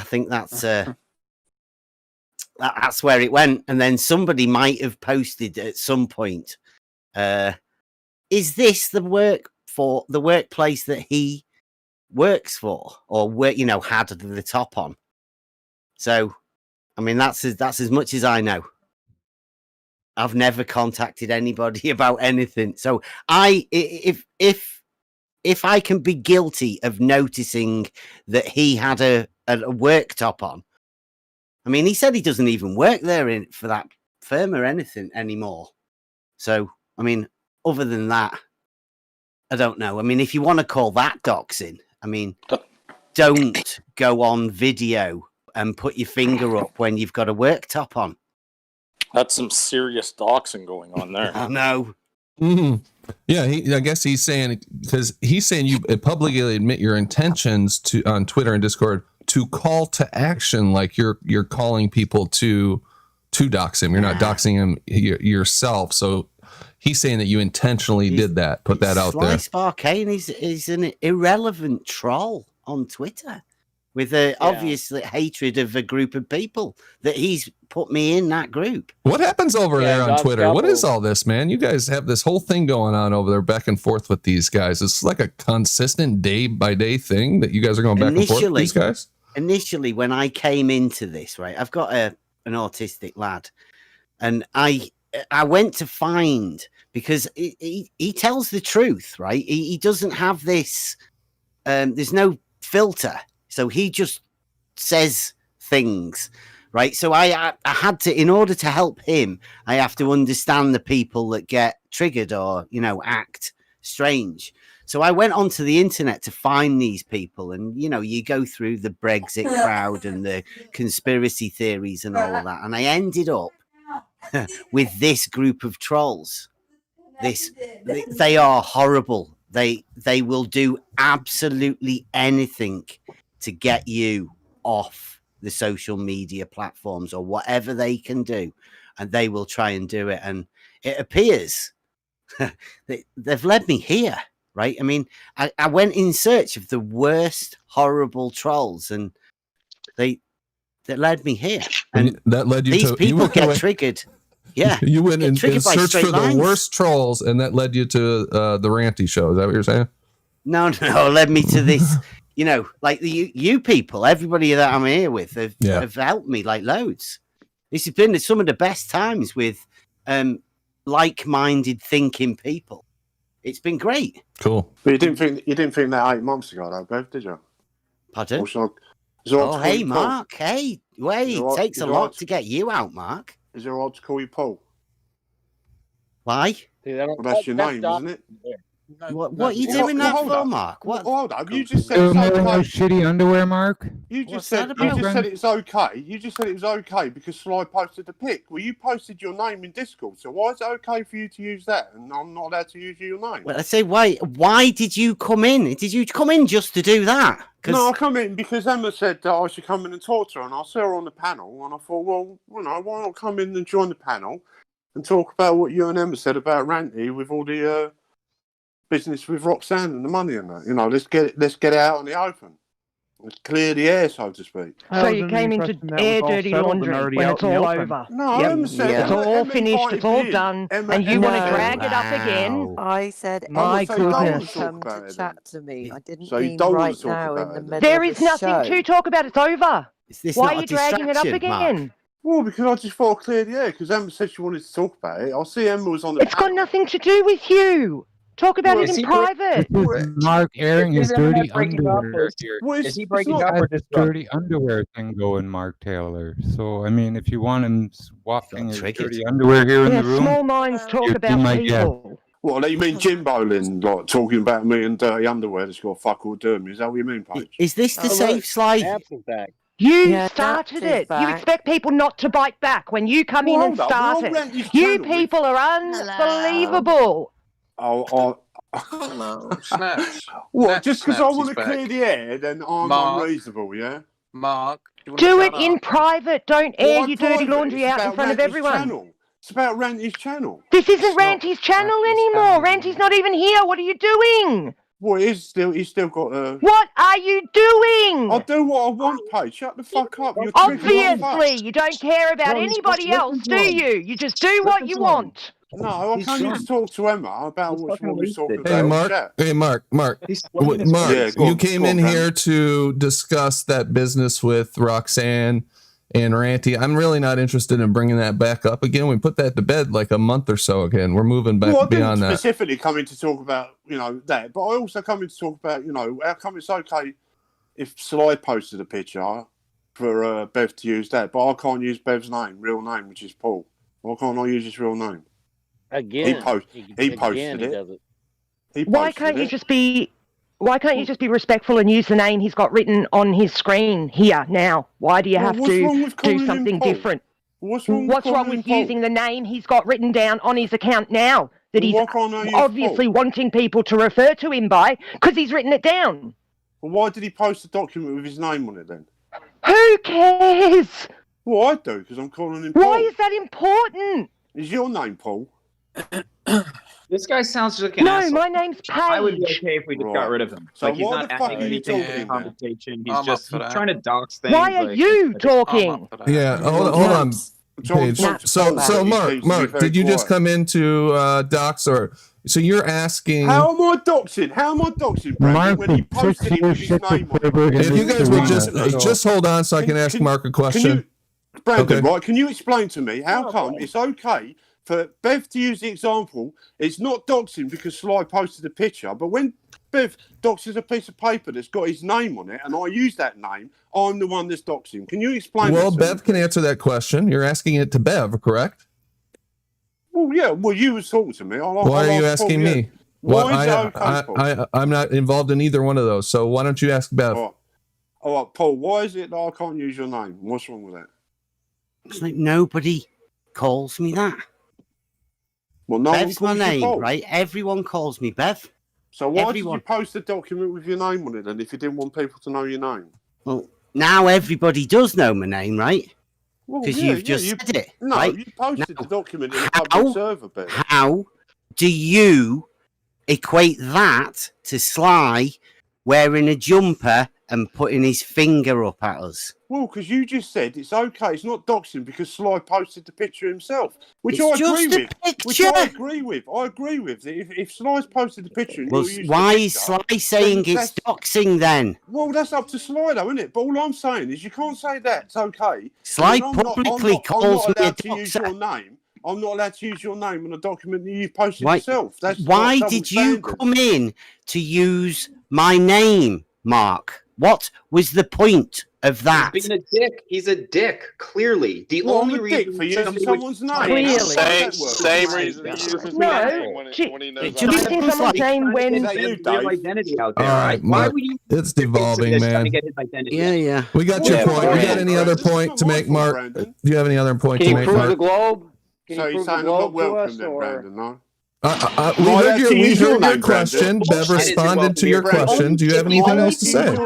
think that's that's where it went. And then somebody might have posted at some point, is this the workplace that he works for, or had the top on? So, I mean, that's as much as I know. I've never contacted anybody about anything. So if I can be guilty of noticing that he had a work top on, I mean, he said he doesn't even work there for that firm or anything anymore. So, I mean, other than that, I don't know. I mean, if you want to call that doxing, I mean, don't go on video and put your finger up when you've got a work top on. That's some serious doxing going on there. I know. Mm-hmm. Yeah, I guess he's saying, because he's saying you publicly admit your intentions to on Twitter and Discord to call to action, like you're calling people to dox him. You're not doxing him yourself. So he's saying that you intentionally did that. Put that out there. Sly Sparkane is an irrelevant troll on Twitter with obviously hatred of a group of people that he's put me in that group. What happens over there on Twitter? What is all this, man? You guys have this whole thing going on over there, back and forth with these guys. It's like a consistent day by day thing that you guys are going back and forth with these guys. Initially, when I came into this, right, I've got an autistic lad, and I went to find, because he tells the truth, right? He doesn't have this. There's no filter, so he just says things, right? So I had to, in order to help him, I have to understand the people that get triggered or act strange. So I went onto the internet to find these people, and you go through the Brexit crowd and the conspiracy theories and all of that, and I ended up with this group of trolls. They are horrible. They will do absolutely anything to get you off the social media platforms or whatever they can do, and they will try and do it. And it appears they've led me here. Right. I mean, I went in search of the worst, horrible trolls, and that led me here. And that led you these to people get triggered. Yeah. You went and searched for lines. the worst trolls, and that led you to the Ranty show. Is that what you're saying? No, it led me to this, like you people, everybody that I'm here with have helped me like loads. This has been some of the best times with like-minded thinking people. It's been great. Cool. But you didn't think that 8 months ago, though, Bev, did you? Pardon? Hey, Mark. Hey, wait. It takes a lot to get you out, Mark. Is it all right to call you Paul? Why? Well, that's your name, isn't it? What are you doing that for, Mark? What? Hold on. You just said it's okay. Shitty underwear, Mark. You just said it's okay. You just said it was okay because Sly posted the pic. Well, you posted your name in Discord, so why is it okay for you to use that and I'm not allowed to use your name? Well, I say, why did you come in? Did you come in just to do that? No, I come in because Emma said that I should come in and talk to her, and I saw her on the panel, and I thought, well, why not come in and join the panel and talk about what you and Emma said about Ranty with all the business with Roxanne and the money and that. Let's get it out in the open. Let's clear the air, so to speak. So you came in to air dirty laundry when it's all over. No, Emma said it's all finished, it's all done, and you want to drag it up again? I said, my goodness. come to chat to me. I didn't so mean right now in the middle There of is the nothing show. to talk about. It's over. Why are you dragging it up again? Mark? Well, because I just thought I'd clear the air, because Emma said she wanted to talk about it. I'll see Emma was on the It's got nothing to do with you. Talk about it in private. Mark airing his dirty underwear. Is he breaking up or this dirty underwear thing going, Mark Taylor? So, I mean, if you want him swapping his dirty underwear here in the room. Small minds talk about people. What, you mean Jim Bolin, like, talking about me and dirty underwear that's got fuck all doing me? Is that what you mean, Paige? Is this the safe slide? You started it. You expect people not to bite back when you come in and start it. You people are unbelievable. Snaps. What, just because I want to clear the air, then I'm unreasonable, yeah? Mark. Do it in private. Don't air your dirty laundry out in front of everyone. It's about Ranty's channel. This isn't Ranty's channel anymore. Ranty's not even here. What are you doing? Well, he's still got a... What are you doing? I'll do what I want, Paige. Shut the fuck up. You're obviously, you don't care about anybody else, do you? You just do what you want. No, I can't just talk to Emma about what she wants to talk about. Hey, Mark. You came in here to discuss that business with Roxanne and ranty. I'm really not interested in bringing that back up again. We put that to bed like a month or so again. We're moving back Well, I beyond didn't that. specifically come in to talk about, that, but I also come in to talk about, how come it's okay if Sly posted a picture for Bev to use that, but I can't use Bev's real name, which is Paul. Why can't I use his real name? Again, he posted it. does it. Why can't you just be respectful and use the name he's got written on his screen here now? Why do you have to do something different? What's wrong with using the name he's got written down on his account now that he's obviously wanting people to refer to him by because he's written it down? Well, why did he post a document with his name on it then? Who cares? Well, I do because I'm calling him Paul. Why is that important? Is your name Paul? This guy sounds like an asshole. No, my name's Paige. I would be okay if we just got rid of him. So Like, he's why not the fuck adding are you anything to talking the about? conversation. I'm He's trying to dox things. Why are you talking? Yeah, hold on, Paige. So Mark, did you just come into docs, or so you're asking? How am I doxing, Brandon, when he posted it with his name on it? If you guys would just hold on, so I can ask Mark a question. Brandon, right? Can you explain to me how come it's okay for Bev to use the example? It's not doxing because Sly posted a picture, but when Bev doxes a piece of paper that's got his name on it, and I use that name, I'm the one that's doxing. Can you explain? Well, Bev can answer that question. You're asking it to Bev, correct? Well, yeah. Well, you was talking to me. Why are you asking me? Why is it okay, Paul? I'm not involved in either one of those. So why don't you ask Bev? All right, Paul. Why is it that I can't use your name? What's wrong with that? It's like nobody calls me that. Well, no Bev's my one calls you name, Paul. right? Everyone calls me Bev. So why did you post a document with your name on it then if you didn't want people to know your name? Well, now everybody does know my name, right? Because Well, you've just said it. No, right? you posted the document in a public server, Bev. How do you equate that to Sly wearing a jumper and putting his finger up at us? Well, because you just said it's okay, it's not doxing because Sly posted the picture himself, which It's I agree just a with. Which picture. I agree with. I agree with. If Sly's posted the picture, and Well, you'll use why the is picture, Sly saying then it's doxing then? Well, that's up to Sly, though, isn't it? But all I'm saying is you can't say that's okay. Sly And I'm not- publicly I'm calls not me a allowed to use your name. I'm not allowed to use your name on a document that you posted Why, yourself. That's why not did double you standard. come in to use my name, Mark? What was the point of that? He's being a dick. He's a dick. Clearly, the Well, only I'm a dick reason for using somebody someone's would- name. Clearly. Same reason he uses No, my name when he knows using someone's name when Get his real identity out there. All right, Why Mark. would you? It's devolving, Trying man. to get his identity. Yeah. We got your point. You got any other point to make, Mark? Do you have any other point Can to you make, prove Mark? the globe? Can So you you're prove the saying I'm not globe to welcome us, then, or Brandon, no? We Well, heard actually, use your your name, question. Brandon. Bev responded to your question. Do you have anything else to say?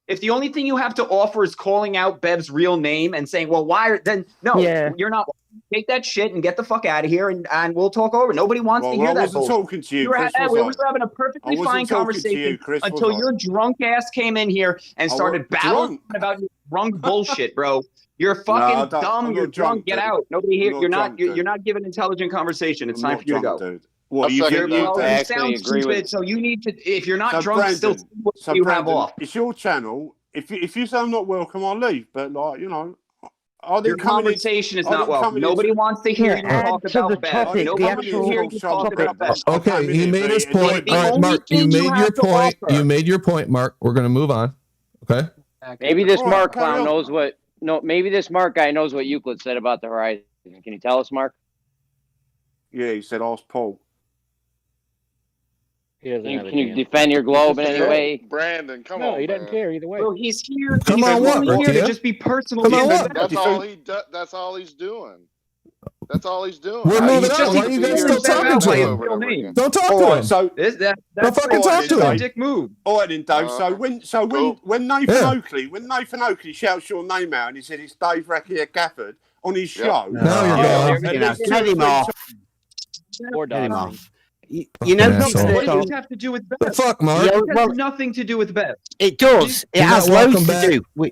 If the only thing you have to offer is calling out Bev's real name and saying, well, why? Then no, you're not. Take that shit and get the fuck out of here, and we'll talk over. Nobody wants to hear I that wasn't bullshit. talking to you, We Chris, were was I? having a I perfectly wasn't fine talking to you, conversation Chris, was until I? your drunk ass came in here and I started was babbling drunk. about your drunk bullshit, bro. You're I fucking don't- dumb. I'm You're not drunk. drunk, Get dude. out. Nobody here. I'm not You're not. drunk, dude. You're not giving intelligent conversation. It's I'm time not for you to drunk, go. dude. What, you You're, think well, you actually sound agree stupid, with- so you need to. If you're not So drunk, still Brandon, what you have Brandon, off. it's your channel. If you say I'm not welcome, I'll leave. But I didn't Your come in conversation is I not didn't welcome. come in Nobody into- wants to hear you Add talk to the about Bev. topic, Nobody the wants to actual hear you talk topic. about Bev. Okay, he made his point. All right, Mark, you made your point. You made your point, Mark. We're going to move on. Okay? maybe this All right, Mark carry clown on. knows what? No, maybe this Mark guy knows what Euclid said about the horizon. Can you tell us, Mark? Yeah, he said, ask Paul. He doesn't have a Can you chance. defend your globe in any Hey, way? Brandon, come No, on, he doesn't man. care either way. Well, he's here. Come he's on, what, only here to Rakia? just be personal. Come on, with what? Bev. That's all he's doing. That's all he's doing. We're moving he's on. just Why are you guys even still figuring talking out to why him? his real name. Don't talk All to right, him. so Don't fucking talk to That's a him. dick move. all right then, Dave. So when Nathan Yeah. Oakley shouts your name out and he said it's Dave Rakia Gafford on his show. Now you're going. You know, tell him off. Or Tell him Dodson. off. You know, Fucking asshole. What the- does this have to do with Bev? The fuck, Mark? Yeah, It well, has nothing to do with Bev. it does. It You're has not welcome loads to back. do.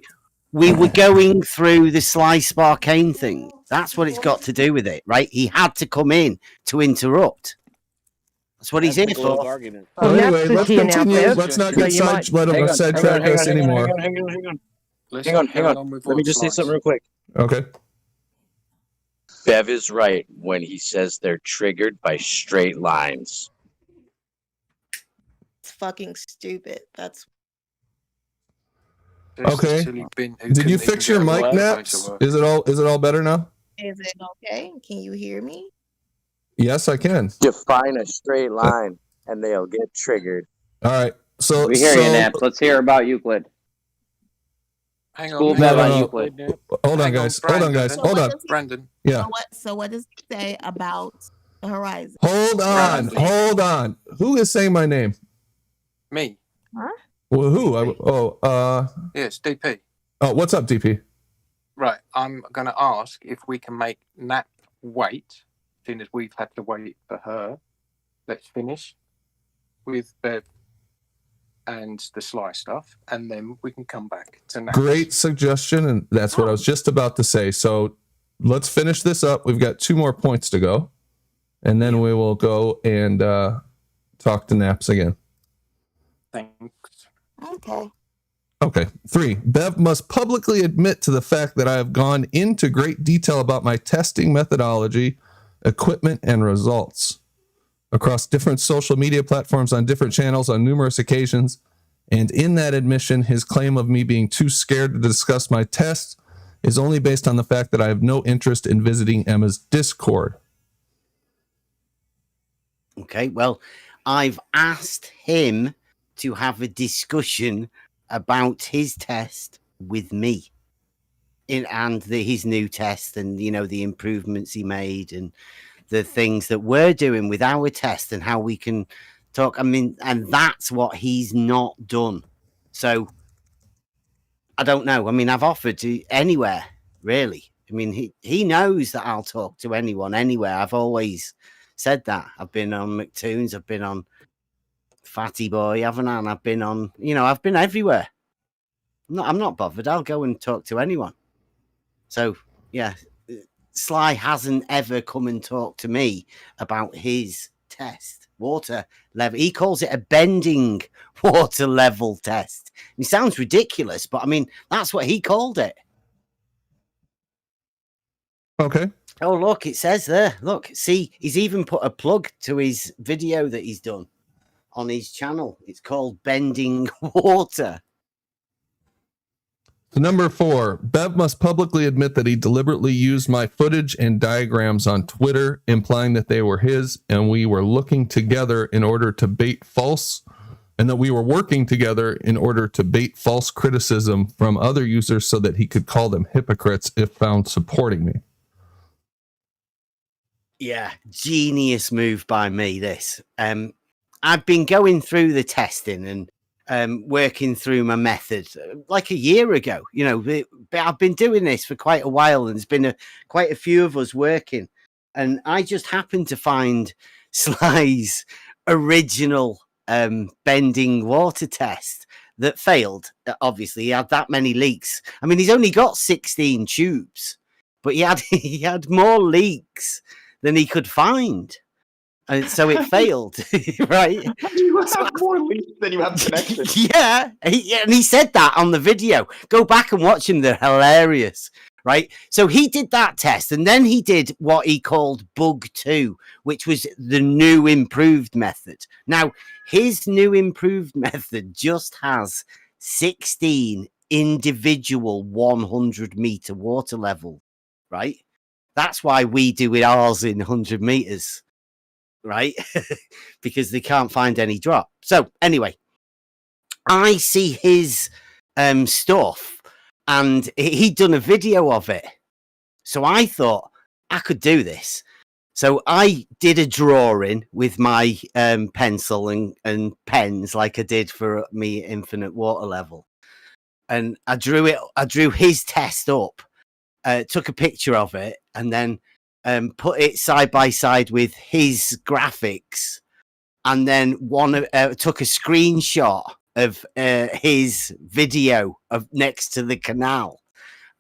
We were going through the Sly Sparkane thing. That's what it's got to do with it, right? He had to come in to interrupt. That's what he's here That's the globe for. argument. Well, Well, anyway, Naps is let's here now, continue. Bev, Let's not so get you might- let him sidetrack us anymore. Hang on. Hang on. Let me just say something real quick. Okay. Bev is right when he says they're triggered by straight lines. It's fucking stupid. That's Okay. Did you fix your mic, Naps? Is it all better now? Is it okay? Can you hear me? Yes, I can. Define a straight line, and they'll get triggered. All right. So We hear you, Naps. Let's hear about Euclid. Hang School on. Bev No, on no. Euclid. Hold on, guys. Hold on, guys. Hold on. Brandon. Yeah. So what does he say about the horizon? Hold on. Hold on. Who is saying my name? Me. Huh? Well, who? Yes, DP. Oh, what's up, DP? Right. I'm going to ask if we can make Nap wait, seeing as we've had to wait for her. Let's finish with Bev and the Sly stuff, and then we can come back to Nap. Great suggestion, and that's what I was just about to say. So let's finish this up. We've got 2 more points to go, and then we will go and talk to Naps again. Thanks. Okay. 3. Bev must publicly admit to the fact that I have gone into great detail about my testing methodology, equipment, and results across different social media platforms on different channels on numerous occasions. And in that admission, his claim of me being too scared to discuss my tests is only based on the fact that I have no interest in visiting Emma's Discord. Okay, well, I've asked him to have a discussion about his test with me his new test, and the improvements he made, and the things that we're doing with our test, and how we can talk. I mean, and that's what he's not done. So I don't know. I mean, I've offered to anywhere, really. I mean, he knows that I'll talk to anyone, anywhere. I've always said that. I've been on McToons, I've been on Fatty Boy, haven't I? And I've been on, I've been everywhere. I'm not bothered. I'll go and talk to anyone. So, yeah, Sly hasn't ever come and talked to me about his test, water level. He calls it a bending water level test. It sounds ridiculous, but I mean, that's what he called it. Okay. Oh, look, it says there. Look, see, he's even put a plug to his video that he's done on his channel. It's called Bending Water. So number 4, Bev must publicly admit that he deliberately used my footage and diagrams on Twitter, implying that they were his, and we were looking together in order to bait false, and that we were working together in order to bait false criticism from other users so that he could call them hypocrites if found supporting me. Yeah, genius move by me, this. I've been going through the testing and working through my method like a year ago. But I've been doing this for quite a while, and there's been quite a few of us working. And I just happened to find Sly's original bending water test that failed. Obviously, he had that many leaks. I mean, he's only got 16 tubes, but he had more leaks than he could find. And so it failed, right? You have more leaks than you have connections. Yeah, and he said that on the video. Go back and watch him; they're hilarious, right? So he did that test, and then he did what he called Bug 2, which was the new improved method. Now, his new improved method just has 16 individual 100-meter water level, right? That's why we do it ours in 100 meters. Right? Because they can't find any drop. So anyway, I see his stuff, and he'd done a video of it. So I thought I could do this. So I did a drawing with my pencil and pens, like I did for me infinite water level. And I drew his test up, took a picture of it, and then put it side by side with his graphics, and then took a screenshot of his video of next to the canal,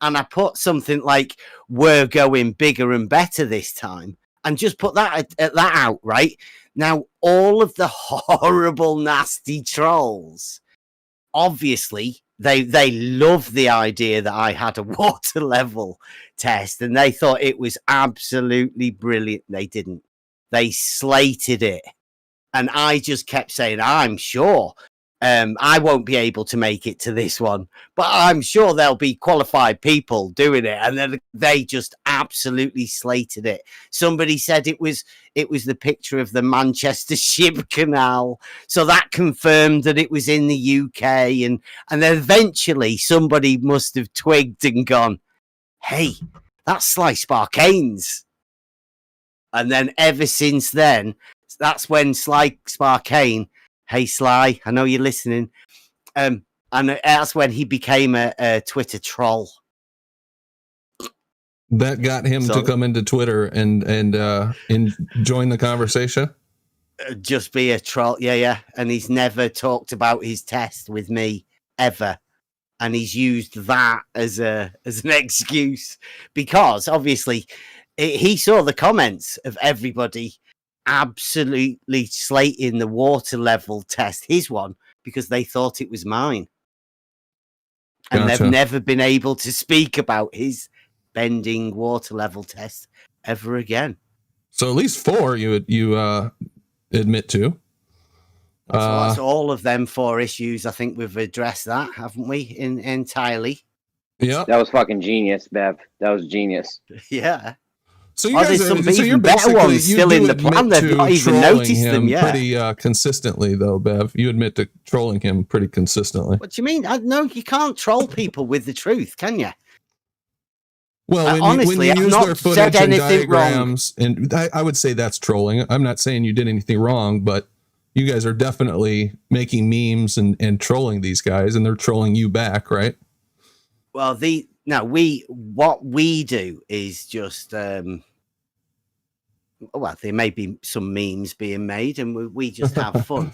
and I put something like "We're going bigger and better this time," and just put that out. Right now, all of the horrible, nasty trolls, obviously, they loved the idea that I had a water level test, and they thought it was absolutely brilliant. They didn't. They slated it, and I just kept saying, "I'm sure I won't be able to make it to this one, but I'm sure there'll be qualified people doing it." And then they just absolutely slated it. Somebody said it was the picture of the Manchester Ship Canal, so that confirmed that it was in the UK. And then eventually somebody must have twigged and gone, "Hey, that's Sly Sparkane's." And then ever since then, that's when Sly Sparkane, hey Sly, I know you're listening, and that's when he became a Twitter troll. That got him to come into Twitter and join the conversation. Just be a troll, yeah. And he's never talked about his test with me ever, and he's used that as an excuse, because obviously he saw the comments of everybody absolutely slating the water level test, his one, because they thought it was mine. And Gotcha. they've never been able to speak about his bending water level test ever again. So at least 4 you admit to. So that's all of them 4 issues. I think we've addressed that, haven't we? Entirely. Yeah. That was fucking genius, Bev. That was genius. Yeah. So you guys there's some so even better ones still in the plan. They've not even noticed them yet. Pretty consistently, though, Bev. You admit to trolling him pretty consistently. What do you mean? No, you can't troll people with the truth, can you? Well, honestly, when you use I've their not footage said and anything diagrams, and I would say that's trolling. I'm not saying you did anything wrong, but you guys are definitely making memes and trolling these guys, and they're trolling you back, right? Well, what we do is just well, there may be some memes being made, and we just have fun.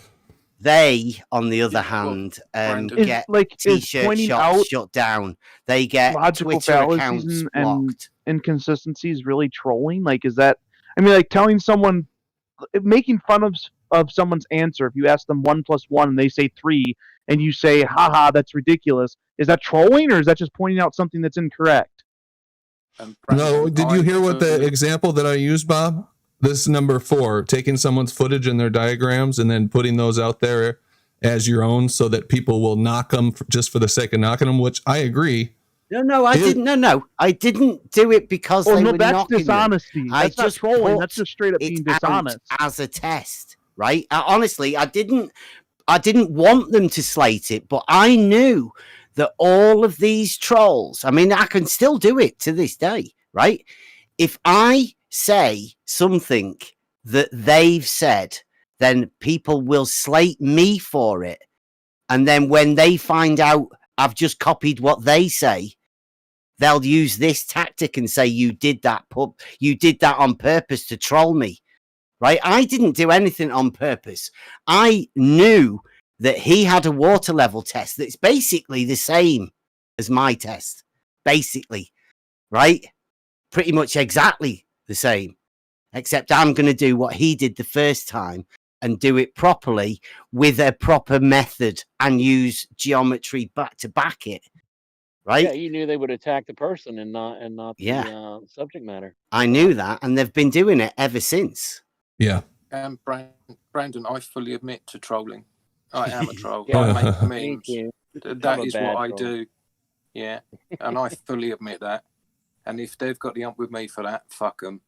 They, on the other hand, get t-shirt shops shut down. They get logical Twitter accounts fallacies blocked. and inconsistencies really trolling. Like, is that? I mean, like telling someone, making fun of someone's answer. If you ask them 1 + 1 and they say 3, and you say, "Haha, that's ridiculous." Is that trolling, or is that just pointing out something that's incorrect? No, did you hear what the example that I used, Bob? This number 4, taking someone's footage and their diagrams and then putting those out there as your own so that people will knock them just for the sake of knocking them, which I agree. No, I didn't. No, I didn't do it because they were knocking dishonesty. them. That's not trolling. That's just straight up being dishonest. As a test, right? Honestly, I didn't want them to slate it, but I knew that all of these trolls, I mean, I can still do it to this day, right? If I say something that they've said, then people will slate me for it. And then when they find out I've just copied what they say, they'll use this tactic and say, you did that on purpose to troll me, right? I didn't do anything on purpose. I knew that he had a water level test that's basically the same as my test, basically, right? Pretty much exactly the same, except I'm going to do what he did the first time and do it properly with a proper method and use geometry to back it, right? Yeah, you knew they would attack the person and not the subject matter. I knew that, and they've been doing it ever since. Yeah. Brandon, I fully admit to trolling. I am a troll. Yeah, I make me memes. too. That is what I do. Yeah, and I fully admit that. And if they've got the ump with me for that, fuck them.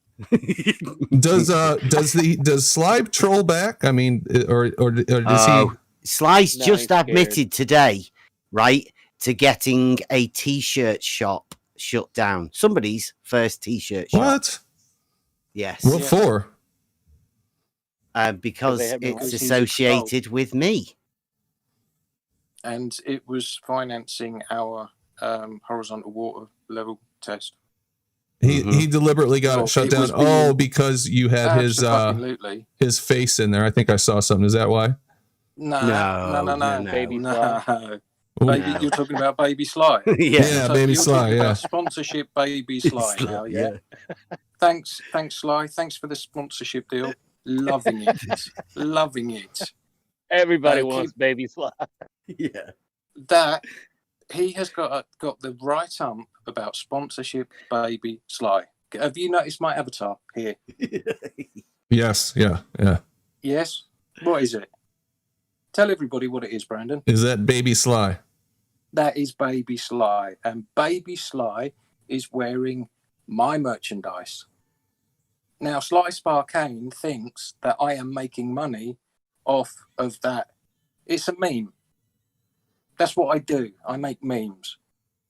Does Sly troll back? I mean, or does he? Sly's just admitted today, right, to getting a t-shirt shop shut down. Somebody's first t-shirt shop. What? Yes. What for? Because it's associated with me. And it was financing our horizontal water level test. He deliberately got it shut down. Because you had his face in there. I think I saw something. Is that why? No. Baby Sly. Baby, you're talking about Baby Sly. Yeah, Baby Sly. Yeah. Sponsorship Baby Sly. Now, yeah. Thanks, Sly. Thanks for the sponsorship deal. Loving it. Everybody wants Baby Sly. Yeah. That he has got the right ump about sponsorship, baby Sly. Have you noticed my avatar here? Yes. Yeah. Yes. What is it? Tell everybody what it is, Brandon. Is that Baby Sly? That is Baby Sly, and Baby Sly is wearing my merchandise. Now, Sly Sparkane thinks that I am making money off of that. It's a meme. That's what I do. I make memes.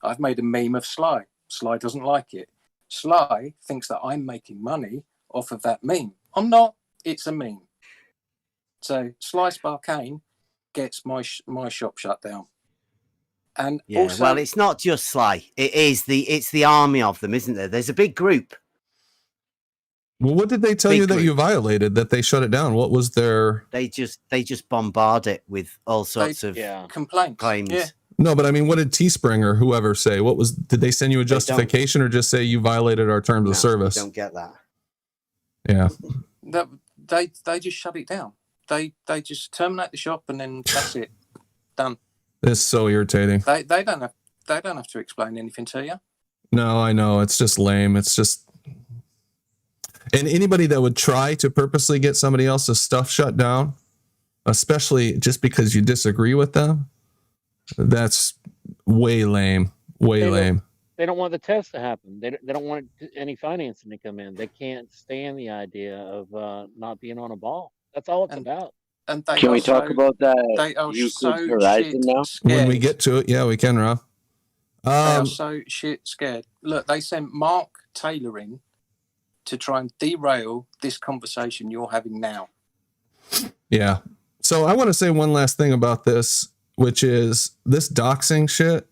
I've made a meme of Sly. Sly doesn't like it. Sly thinks that I'm making money off of that meme. I'm not. It's a meme. So Sly Sparkane gets my shop shut down. And yeah, also, well, it's not just Sly. It's the army of them, isn't there? There's a big group. Well, what did they tell you that you violated? That they shut it down? What was their? They just bombard it with all sorts of complaints. claims. Yeah. No, but I mean, what did Teespring or whoever say? What was? Did they send you a justification or just say you violated our terms of service? Don't get that. Yeah. They just shut it down. They just terminate the shop and then that's it. Done. It's so irritating. They don't have to explain anything to you. No, I know. It's just lame. It's just. And anybody that would try to purposely get somebody else's stuff shut down, especially just because you disagree with them, that's way lame. Way lame. They don't want the test to happen. They don't want any financing to come in. They can't stand the idea of not being on a ball. That's all it's about. And they Can we talk about that? They are so Horizon now? When we get to it, yeah, we can, Rob. They are so shit scared. Look, they sent Mark Taylor in to try and derail this conversation you're having now. Yeah. So I want to say one last thing about this, which is this doxing shit.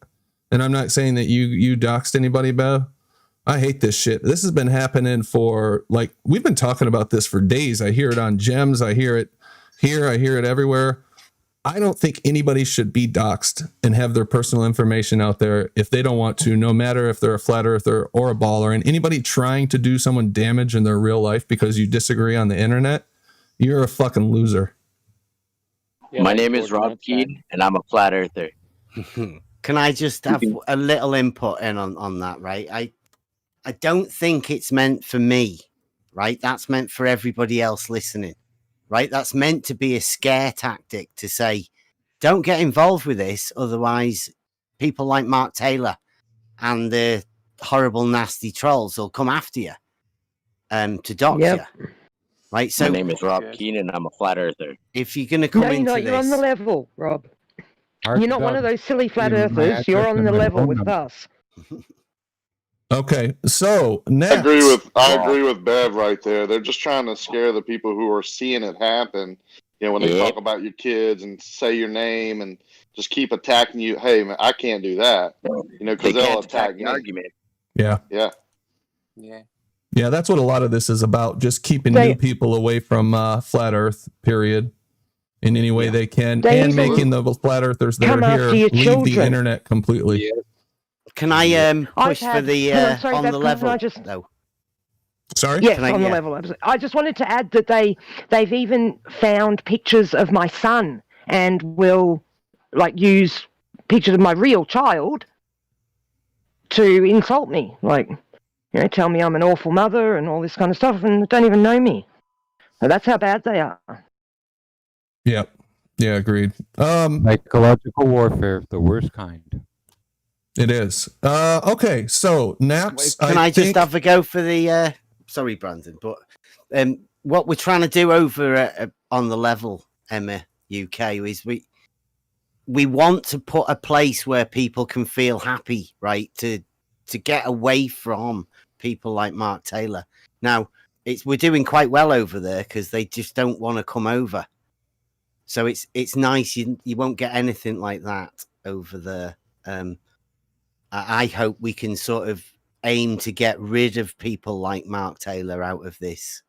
And I'm not saying that you doxed anybody, Bev. I hate this shit. This has been happening for, like, we've been talking about this for days. I hear it on Gems. I hear it here. I hear it everywhere. I don't think anybody should be doxed and have their personal information out there if they don't want to, no matter if they're a flat earther or a baller. And anybody trying to do someone damage in their real life because you disagree on the internet, you're a fucking loser. Yeah, my name is Rob Keane, and I'm a flat earther. Can I just have a little input in on that, right? I don't think it's meant for me, right? That's meant for everybody else listening, right? That's meant to be a scare tactic to say, don't get involved with this. Otherwise, people like Mark Taylor and the horrible, nasty trolls will come after you to dox you. Right? So, my name is Rob Keane, and I'm a flat earther. If you're going to come into this... you're on the level, Rob. You're not one of those silly flat earthers. You're on the level with us. Okay, so next. I agree with Bev right there. They're just trying to scare the people who are seeing it happen. You know, when they talk about your kids and say your name and just keep attacking you. Hey, man, I can't do that. You know, because they'll attack the argument. Yeah. Yeah. Yeah, that's what a lot of this is about. Just keeping new people away from flat Earth, period, in any way they can, and making the flat Earthers that are here leave the internet completely. Yeah. Can I push for the on the level? No. Sorry? Yes, on the level. I just wanted to add that they've even found pictures of my son and will use pictures of my real child to insult me, tell me I'm an awful mother and all this kind of stuff, and don't even know me. So that's how bad they are. Yep. Yeah, agreed. Psychological warfare of the worst kind. It is. Okay, so Naps. Can I just have a go for the... sorry, Brandon, but what we're trying to do over on the level, Emma, UK, is we want to put a place where people can feel happy, right? To get away from people like Mark Taylor. Now, we're doing quite well over there because they just don't want to come over. So it's nice. You won't get anything like that over there. I hope we can sort of aim to get rid of people like Mark Taylor out of this.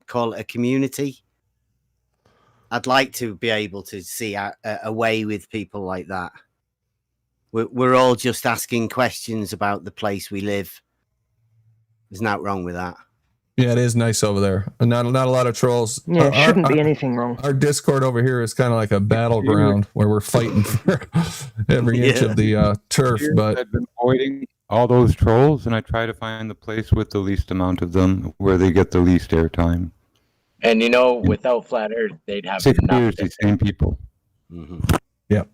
Call it a community. I'd like to be able to see a way with people like that. We're all just asking questions about the place we live. There's nothing wrong with that. Yeah, it is nice over there. Not a lot of trolls. Yeah, shouldn't be anything wrong. Our Discord over here is kind of like a battleground where we're fighting for every inch of the turf. But I've been avoiding all those trolls, and I try to find the place with the least amount of them, where they get the least airtime. And without flat Earth, they'd have 6 nothing. years, the same people. Yeah.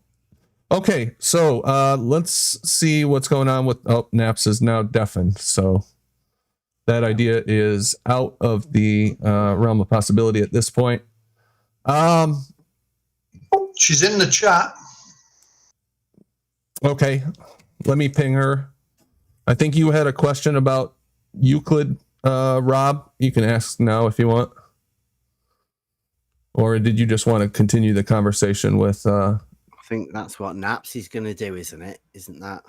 Okay, so let's see what's going on with. Oh, Naps is now deafened, so that idea is out of the realm of possibility at this point. She's in the chat. Okay, let me ping her. I think you had a question about Euclid, Rob. You can ask now if you want. Or did you just want to continue the conversation with... I think that's what Naps is going to do, isn't it? Isn't that?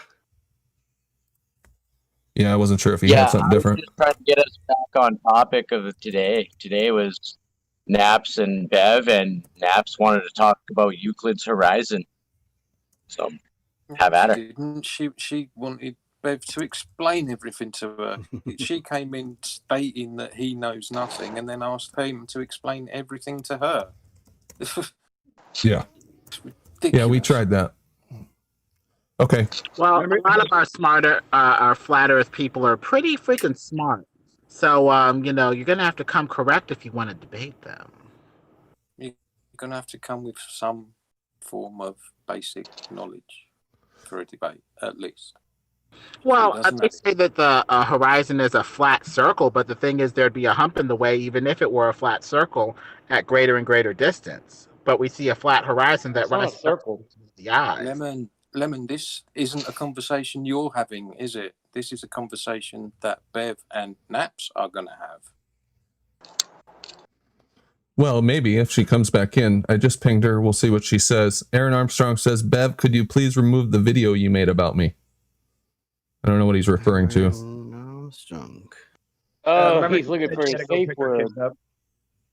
Yeah, I wasn't sure if he had something different. Just trying to get us back on topic of today. Today was Naps and Bev, and Naps wanted to talk about Euclid's Horizon. So, have at her. Didn't she wanted Bev to explain everything to her. She came in stating that he knows nothing, and then asked him to explain everything to her. Yeah. Yeah, we tried that. Okay. Well, a lot of our flat Earth people are pretty freaking smart. So, you're gonna have to come correct if you want to debate them. You're gonna have to come with some form of basic knowledge for a debate, at least. Well, they say that the horizon is a flat circle, but the thing is, there'd be a hump in the way, even if it were a flat circle at greater and greater distance. But we see a flat horizon that runs circle. The eyes. Lemon, this isn't a conversation you're having, is it? This is a conversation that Bev and Naps are going to have. Well, maybe if she comes back in. I just pinged her. We'll see what she says. Aaron Armstrong says, Bev, could you please remove the video you made about me? I don't know what he's referring to. Armstrong. Oh, he's looking for a safe word.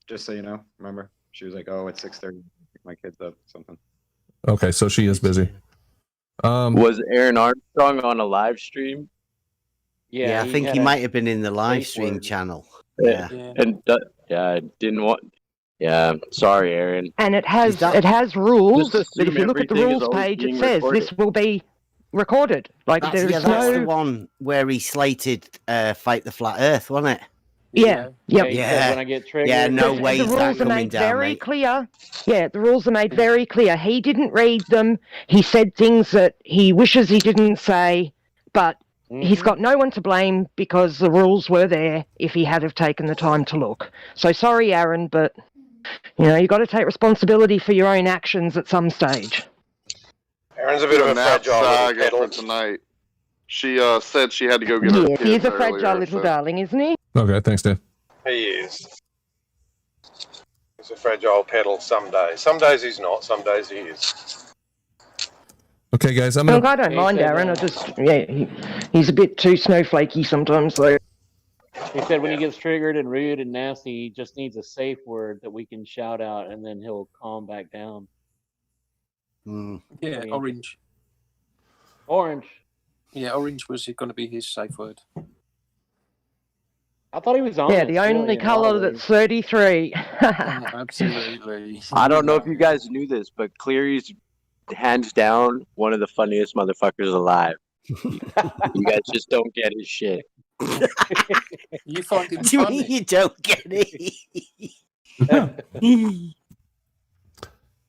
Just so you know, remember? She was like, oh, it's 6:30. My kid's up, something. Okay, so she is busy. Was Aaron Armstrong on a live stream? Yeah, I think he might have been in the live stream channel. Yeah. And I didn't want. Yeah, sorry, Aaron. And it has rules. Just That if you assume look at the everything is rules always page, it being says recorded. this will be recorded. Like That's there's the one where he slated Fight the Flat Earth, wasn't it? Yeah. Yep. He said when I get triggered. Yeah, no The way rules that are coming made down, very mate. clear. Yeah, the rules are made very clear. He didn't read them. He said things that he wishes he didn't say, but he's got no one to blame because the rules were there if he had have taken the time to look. So sorry, Aaron, but you got to take responsibility for your own actions at some stage. Aaron's a bit of a fragile little pedal for tonight. She said she had to go get her Yes, kids he is a earlier, fragile little so- darling, isn't he? Okay, thanks, Dave. He is. He's a fragile pedal some days. Some days he's not, some days he is. Okay, guys, I'm Look, gonna... I don't mind Aaron. He's a bit too snowflakey sometimes, though. He said when he gets triggered and rude and nasty, he just needs a safe word that we can shout out, and then he'll calm back down. Yeah, orange. Orange. Yeah, orange was going to be his safe word. I thought he was on. Yeah, the only colour that's 33. Absolutely. I don't know if you guys knew this, but Cleary's hands down one of the funniest motherfuckers alive. You guys just don't get his shit. You find him Do you funny? mean you don't get it?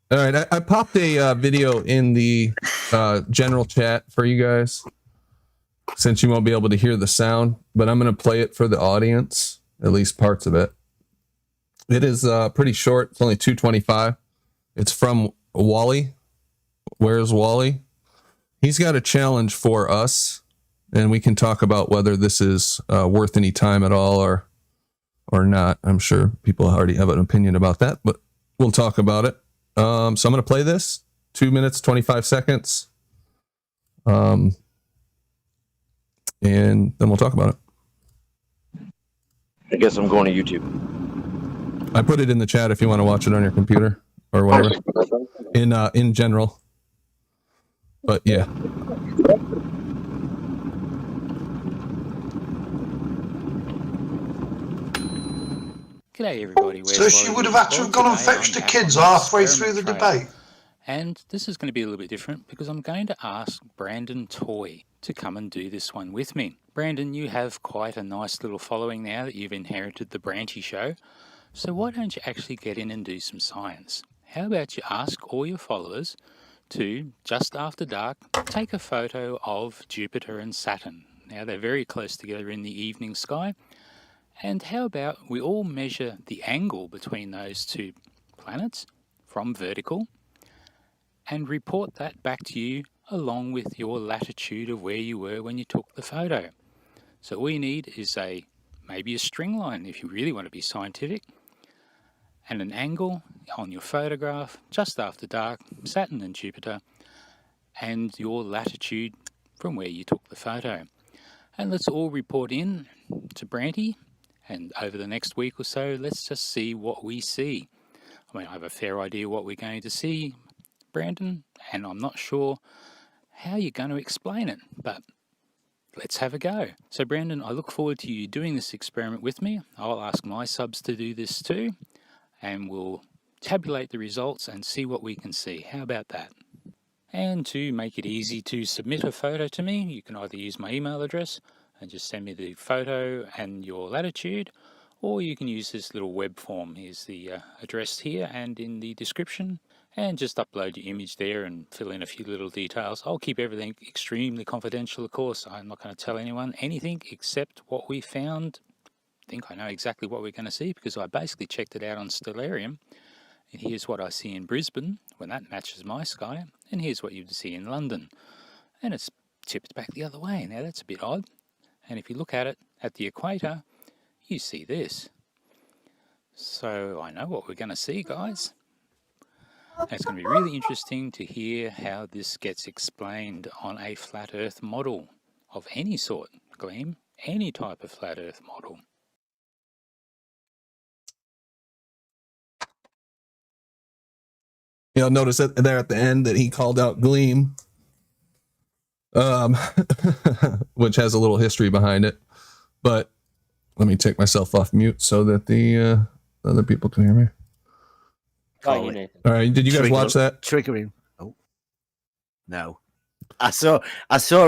All right, I popped a video in the general chat for you guys, since you won't be able to hear the sound, but I'm going to play it for the audience, at least parts of it. It is pretty short. It's only 2:25. It's from Wally. Where's Wally? He's got a challenge for us, and we can talk about whether this is worth any time at all or not. I'm sure people already have an opinion about that, but we'll talk about it. So I'm going to play this. 2 minutes, 25 seconds. And then we'll talk about it. I guess I'm going to YouTube. I put it in the chat if you want to watch it on your computer or whatever. In general. But yeah. G'day everybody. So she would have had to have gone and fetched the kids halfway through the debate. And this is going to be a little bit different because I'm going to ask Brandon Toy to come and do this one with me. Brandon, you have quite a nice little following now that you've inherited the RANTY show. So why don't you actually get in and do some science? How about you ask all your followers to, just after dark, take a photo of Jupiter and Saturn. Now they're very close together in the evening sky. And how about we all measure the angle between those two planets from vertical and report that back to you along with your latitude of where you were when you took the photo. So all you need is maybe a string line if you really want to be scientific, and an angle on your photograph just after dark, Saturn and Jupiter, and your latitude from where you took the photo. And let's all report in to RANTY, and over the next week or so, let's just see what we see. I mean, I have a fair idea what we're going to see, Brandon, and I'm not sure how you're going to explain it, but let's have a go. So Brandon, I look forward to you doing this experiment with me. I'll ask my subs to do this too, and we'll tabulate the results and see what we can see. How about that? And to make it easy to submit a photo to me, you can either use my email address and just send me the photo and your latitude, or you can use this little web form. Here's the address here and in the description, and just upload your image there and fill in a few little details. I'll keep everything extremely confidential, of course. I'm not going to tell anyone anything except what we found. I think I know exactly what we're going to see because I basically checked it out on Stellarium. And here's what I see in Brisbane when that matches my sky, and here's what you'd see in London. And it's tipped back the other way. Now that's a bit odd. And if you look at it at the equator, you see this. So I know what we're going to see, guys. And it's going to be really interesting to hear how this gets explained on a flat Earth model of any sort, Gleam, any type of flat Earth model. You'll notice that there at the end that he called out Gleam, which has a little history behind it. But let me take myself off mute so that the other people can hear me. Call it. All right, did you guys watch that? Triggering. Oh, no. I saw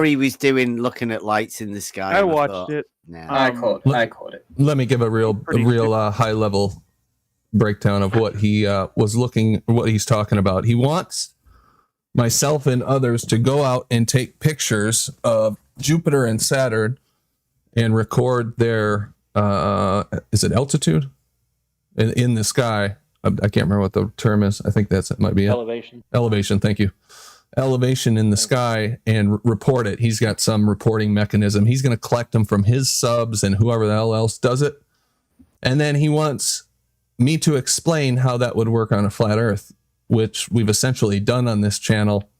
he was looking at lights in the sky. I watched it. No. I caught it. Let me give a real high level breakdown of what he what he's talking about. He wants myself and others to go out and take pictures of Jupiter and Saturn and record their is it altitude in the sky? I can't remember what the term is. I think it might be it. Elevation. Thank you. Elevation in the sky, and report it. He's got some reporting mechanism. He's going to collect them from his subs and whoever the hell else does it. And then he wants me to explain how that would work on a flat Earth, which we've essentially done on this channel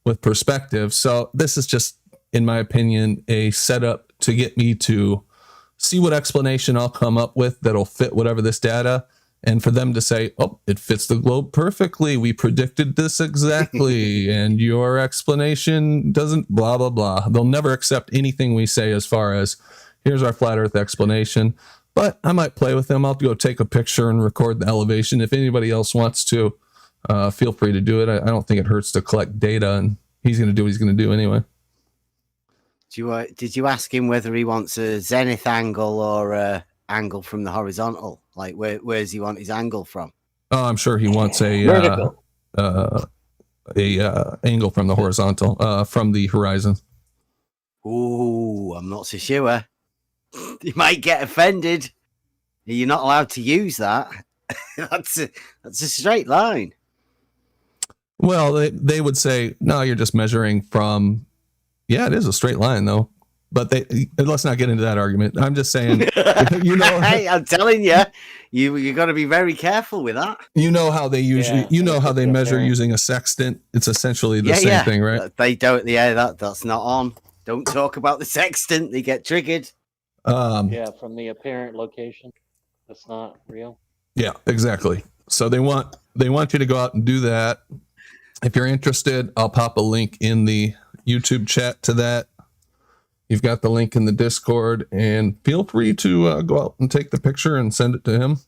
with perspective. So this is just, in my opinion, a setup to get me to see what explanation I'll come up with that'll fit whatever this data, and for them to say, oh, it fits the globe perfectly. We predicted this exactly. And your explanation doesn't blah, blah, blah. They'll never accept anything we say as far as here's our flat Earth explanation. But I might play with them. I'll go take a picture and record the elevation. If anybody else wants to, feel free to do it. I don't think it hurts to collect data, and he's going to do what he's going to do anyway. Did you ask him whether he wants a zenith angle or a angle from the horizontal? Like, where's he want his angle from? Oh, I'm sure he wants a angle from the horizontal, from the horizon. Ooh, I'm not so sure. You might get offended. You're not allowed to use that. That's a straight line. Well, they would say, no, you're just measuring from. Yeah, it is a straight line, though. But let's not get into that argument. I'm just saying, Hey, I'm telling you, you got to be very careful with that. You know how they usually, how they measure using a sextant. It's essentially the same thing, right? They don't. Yeah, that's not on. Don't talk about the sextant. They get triggered. From the apparent location. That's not real. Yeah, exactly. So they want you to go out and do that. If you're interested, I'll pop a link in the YouTube chat to that. You've got the link in the Discord, and feel free to go out and take the picture and send it to him.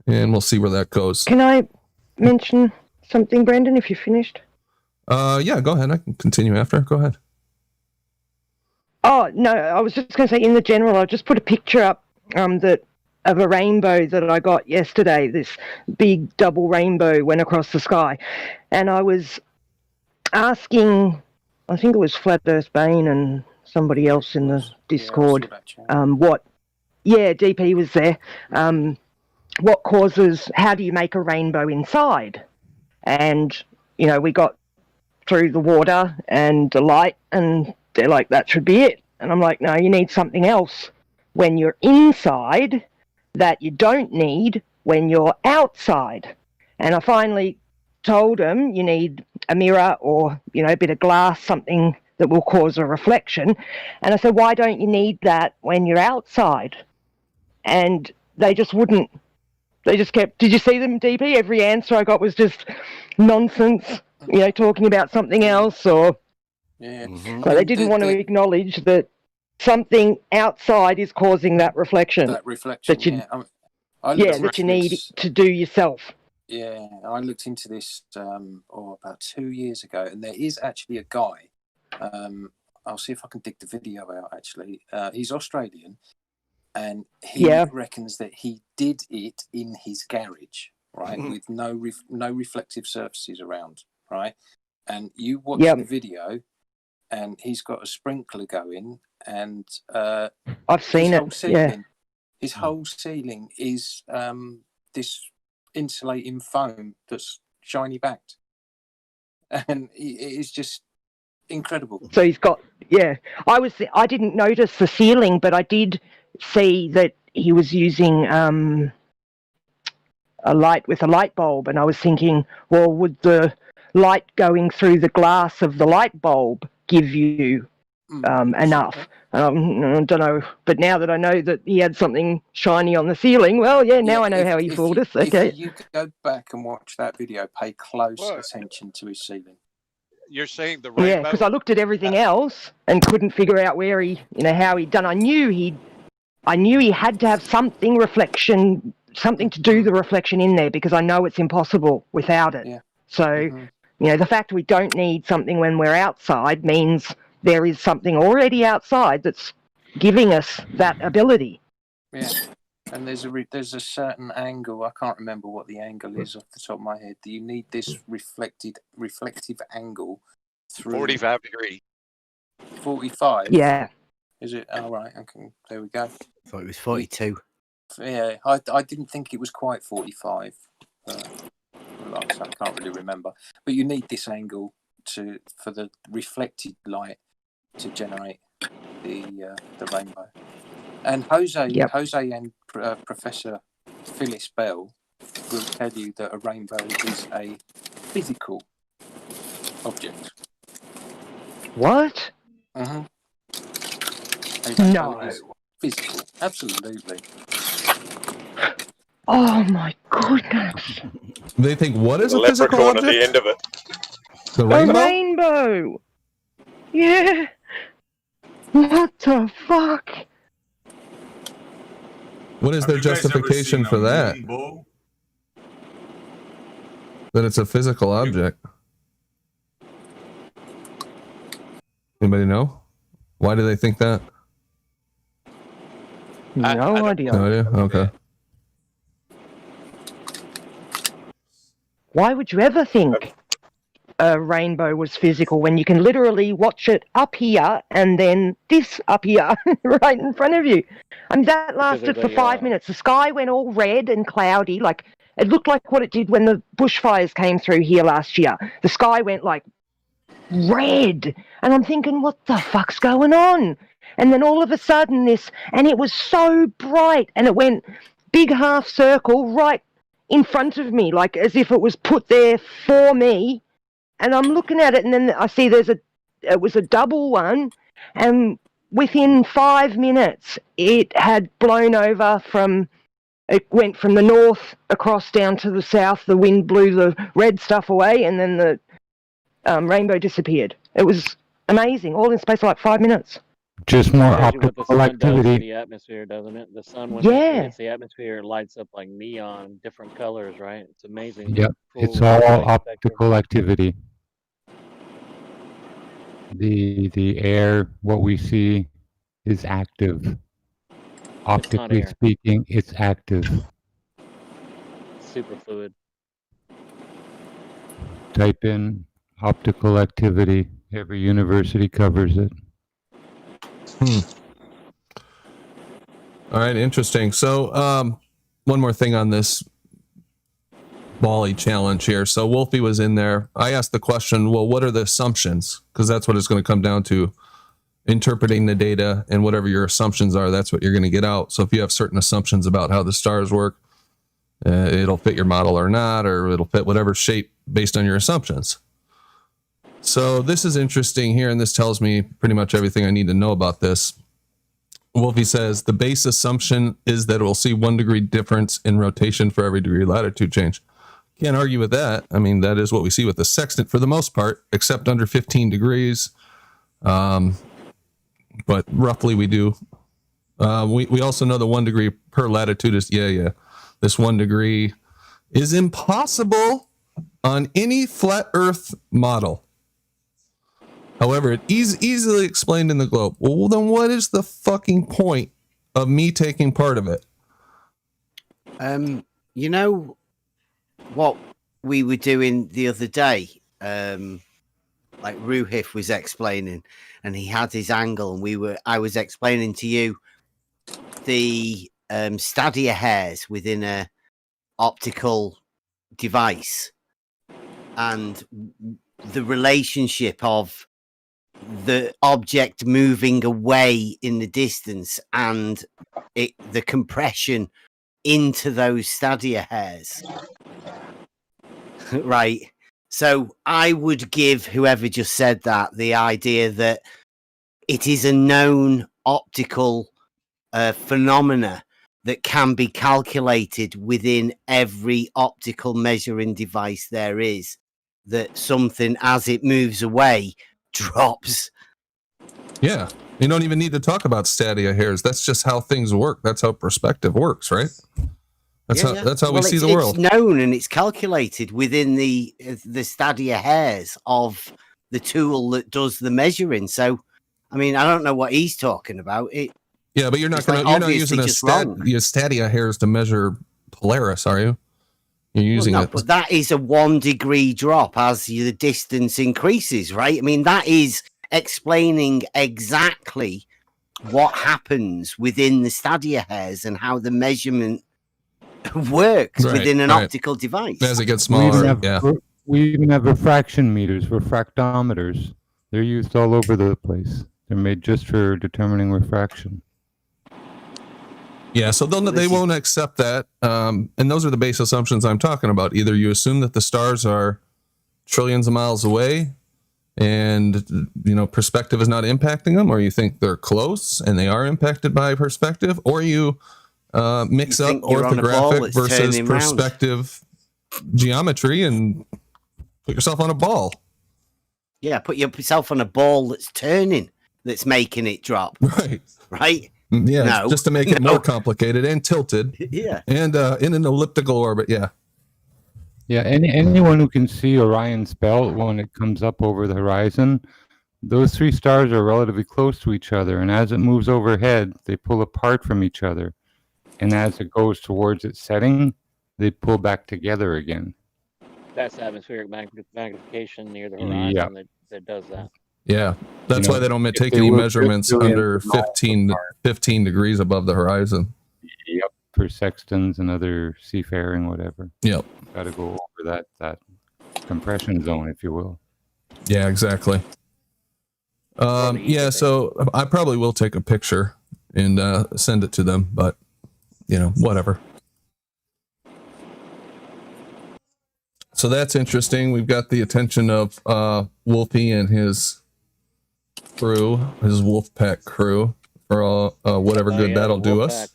and we'll see where that goes. Can I mention something, Brandon, if you're finished? Yeah, go ahead. I can continue after. Go ahead. Oh, no, I was just going to say, in the general, I just put a picture up of a rainbow that I got yesterday. This big double rainbow went across the sky. And I was asking, I think it was Flat Earth Bane and somebody else in the Discord, DP was there. What causes, how do you make a rainbow inside? And, you know, we got through the water and the light, and they're like, that should be it. And I'm like, no, you need something else when you're inside that you don't need when you're outside. And I finally told them you need a mirror or, you know, a bit of glass, something that will cause a reflection. And I said, why don't you need that when you're outside? And they just wouldn't. They just kept, did you see them, DP? Every answer I got was just nonsense, you know, talking about something else, or like they didn't want to acknowledge that something outside is causing that reflection. That reflection, that you, that you need to do yourself. Yeah, I looked into this about 2 years ago, and there is actually a guy. I'll see if I can dig the video out. Actually, he's Australian, and he reckons that he did it in his garage, right, with no reflective surfaces around, right. And you watch the video, and he's got a sprinkler going, and I've seen it. His whole ceiling is this insulating foam that's shiny backed, and it is just incredible. So he's got I didn't notice the ceiling, but I did see that he was using a light with a light bulb, and I was thinking, well, would the light going through the glass of the light bulb give you enough? I don't know, but now that I know that he had something shiny on the ceiling, well, now I know how he fooled us. Okay. If you go back and watch that video, pay close attention to his ceiling. You're saying the rainbow? Yeah, because I looked at everything else and couldn't figure out where how he'd done. I knew he had to have something to do the reflection in there, because I know it's impossible without it. Yeah. So, the fact we don't need something when we're outside means there is something already outside that's giving us that ability. Yeah, and there's a certain angle. I can't remember what the angle is off the top of my head. You need this reflective angle through 45 degrees. 45. Yeah. Is it? Oh, right. Okay. There we go. I thought it was 42. Yeah, I didn't think it was quite 45. Like I said, I can't really remember. But you need this angle for the reflected light to generate the rainbow. And Jose and Professor Phyllis Bell will tell you that a rainbow is a physical object. What? No. Physical, absolutely. Oh my goodness. They think what is a physical leprechaun object? at the end of it. The rainbow? A rainbow. Yeah. What the fuck? What is their justification for that? That it's a physical object. Anybody know? Why do they think that? No idea. No idea? Okay. Why would you ever think a rainbow was physical when you can literally watch it up here and then this up here right in front of you? I mean, that lasted for 5 minutes. The sky went all red and cloudy. Like, it looked like what it did when the bushfires came through here last year. The sky went like red. And I'm thinking, what the fuck's going on? And then all of a sudden and it was so bright, and it went big half circle right in front of me, like as if it was put there for me. And I'm looking at it, and then I see it was a double one, and within 5 minutes it had blown over it went from the north across down to the south. The wind blew the red stuff away, and then the rainbow disappeared. It was amazing, all in space of like 5 minutes. Just more Tells you what the optical sun does to activity. the atmosphere, doesn't it? The sun, when Yeah. it hits the atmosphere, it lights up like neon, different colors, right? It's amazing. Yep, it's Full all light spectrum. optical activity. The air, what we see, is active. Optically air. speaking, it's active. Super fluid. Type in optical activity. Every university covers it. All right, interesting. So, one more thing on this Wally challenge here. So Wolfie was in there. I asked the question, well, what are the assumptions? Because that's what it's going to come down to. Interpreting the data, and whatever your assumptions are, that's what you're going to get out. So if you have certain assumptions about how the stars work, it'll fit your model or not, or it'll fit whatever shape based on your assumptions. So this is interesting here, and this tells me pretty much everything I need to know about this. Wolfie says the base assumption is that it will see 1 degree difference in rotation for every degree latitude change. Can't argue with that. I mean, that is what we see with the sextant for the most part, except under 15 degrees. But roughly we do. We also know the 1 degree per latitude is, this 1 degree is impossible on any flat Earth model. However, it is easily explained in the globe. Well, then what is the fucking point of me taking part of it? You know what we were doing the other day? Like Ruhif was explaining, and he had his angle, and I was explaining to you the stadia hairs within a optical device and the relationship of the object moving away in the distance and the compression into those stadia hairs. Right. So I would give whoever just said that the idea that it is a known optical phenomena that can be calculated within every optical measuring device there is, that something as it moves away drops. Yeah. You don't even need to talk about stadia hairs. That's just how things work. That's how perspective works, right? That's how we see the world. It's known and it's calculated within the stadia hairs of the tool that does the measuring. So, I mean, I don't know what he's talking about. Yeah, but you're not using your stadia hairs to measure Polaris, are you? You're using it. But that is a 1 degree drop as the distance increases, right? I mean, that is explaining exactly what happens within the stadia hairs and how the measurement works within an optical device. As it gets smaller, we even have refraction meters, refractometers. They're used all over the place. They're made just for determining refraction. Yeah, so they won't accept that. And those are the base assumptions I'm talking about. Either you assume that the stars are trillions of miles away and, perspective is not impacting them, or you think they're close and they are impacted by perspective, or you mix up orthographic versus perspective geometry and put yourself on a ball. Yeah, put yourself on a ball that's turning, that's making it drop. Right? Yeah, just to make it more complicated and tilted. Yeah. And in an elliptical orbit, yeah. Yeah, anyone who can see Orion's belt when it comes up over the horizon, those 3 stars are relatively close to each other, and as it moves overhead, they pull apart from each other. And as it goes towards its setting, they pull back together again. That's atmospheric magnification near the horizon that does that. Yeah, that's why they don't take any measurements under 15 degrees above the horizon. Yep, for sextants and other seafaring, whatever. Yep. Got to go over that compression zone, if you will. Yeah, exactly. So I probably will take a picture and send it to them, but whatever. So that's interesting. We've got the attention of Wolfie and his crew, his Wolfpack crew, for all whatever good that'll do us.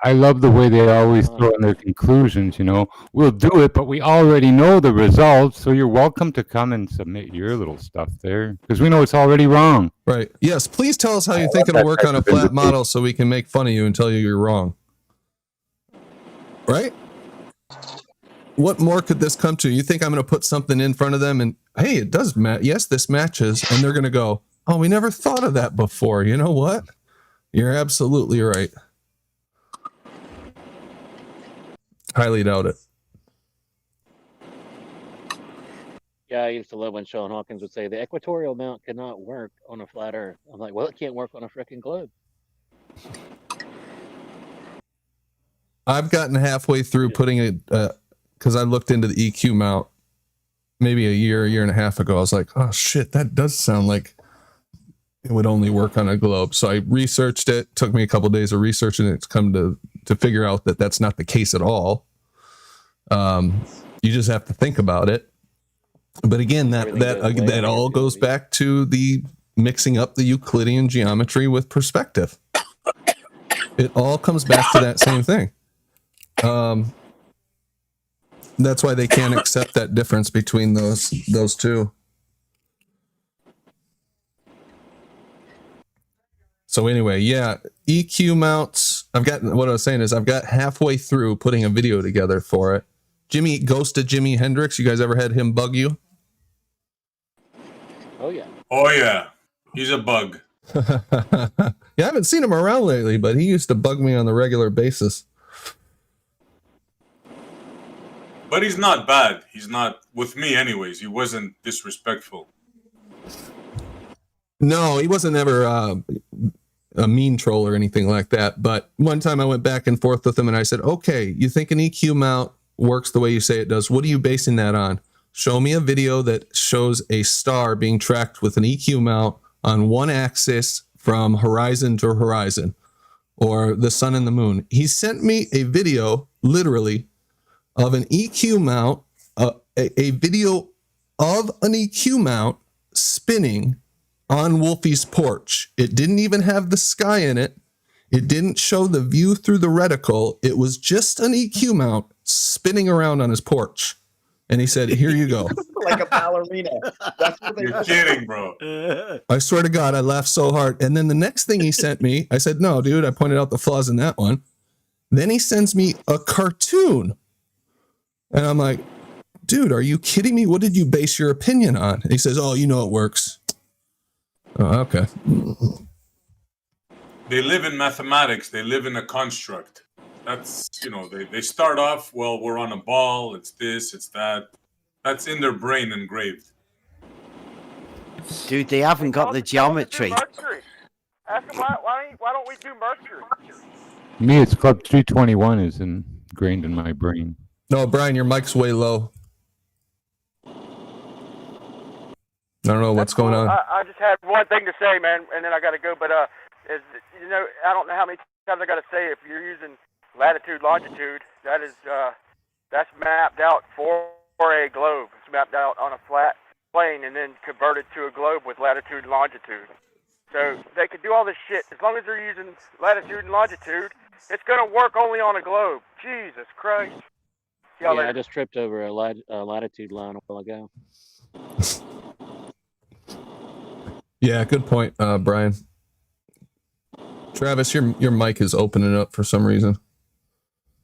I love the way they always throw in their conclusions, you know. We'll do it, but we already know the results, so you're welcome to come and submit your little stuff there, because we know it's already wrong. Right. Yes, please tell us how you think it'll work on a flat model so we can make fun of you and tell you you're wrong. Right? What more could this come to? You think I'm going to put something in front of them and, hey, it does match. Yes, this matches. And they're going to go, oh, we never thought of that before. You know what? You're absolutely right. Highly doubt it. Yeah, I used to love when Sean Hawkins would say the equatorial mount cannot work on a flat Earth. I'm like, well, it can't work on a freaking globe. I've gotten halfway through putting it, because I looked into the EQ mount maybe a year and a half ago. I was like, oh shit, that does sound like it would only work on a globe. So I researched it. Took me a couple of days of researching it to come to figure out that that's not the case at all. You just have to think about it. But again, that all goes back to the mixing up the Euclidean geometry with perspective. It all comes back to that same thing. That's why they can't accept that difference between those two. So anyway, yeah, EQ mounts. What I was saying is I've got halfway through putting a video together for it. Ghost of Jimi Hendrix. You guys ever had him bug you? Oh yeah. Oh yeah. He's a bug. Yeah, I haven't seen him around lately, but he used to bug me on a regular basis. But he's not bad. He's not, with me anyways. He wasn't disrespectful. No, he wasn't ever a mean troll or anything like that. But one time I went back and forth with him and I said, okay, you think an EQ mount works the way you say it does. What are you basing that on? Show me a video that shows a star being tracked with an EQ mount on one axis from horizon to horizon, or the sun and the moon. He sent me a video, literally, of an EQ mount, a video of an EQ mount spinning on Wolfie's porch. It didn't even have the sky in it. It didn't show the view through the reticle. It was just an EQ mount spinning around on his porch. And he said, here you go. Like a ballerina. That's what You're kidding, bro. I swear to God, I laughed so hard. And then the next thing he sent me, I said, no, dude, I pointed out the flaws in that one. Then he sends me a cartoon. And I'm like, dude, are you kidding me? What did you base your opinion on? And he says, oh, you know it works. Oh, okay. They live in mathematics. They live in a construct. That's, they start off, well, we're on a ball. It's this, it's that. That's in their brain engraved. Dude, they haven't got the geometry. Mercury. Ask them why don't we do Mercury? Me, it's Club 321 is ingrained in my brain. No, Brian, your mic's way low. I don't know what's going on. I just had one thing to say, man, and then I got to go. But I don't know how many times I got to say if you're using latitude, longitude, that's mapped out for a globe. It's mapped out on a flat plane and then converted to a globe with latitude and longitude. So they could do all this shit as long as they're using latitude and longitude. It's gonna work only on a globe. Jesus Christ. Yeah, I just tripped over a latitude line a while ago. Yeah, good point, Brian. Travis, your mic is opening up for some reason.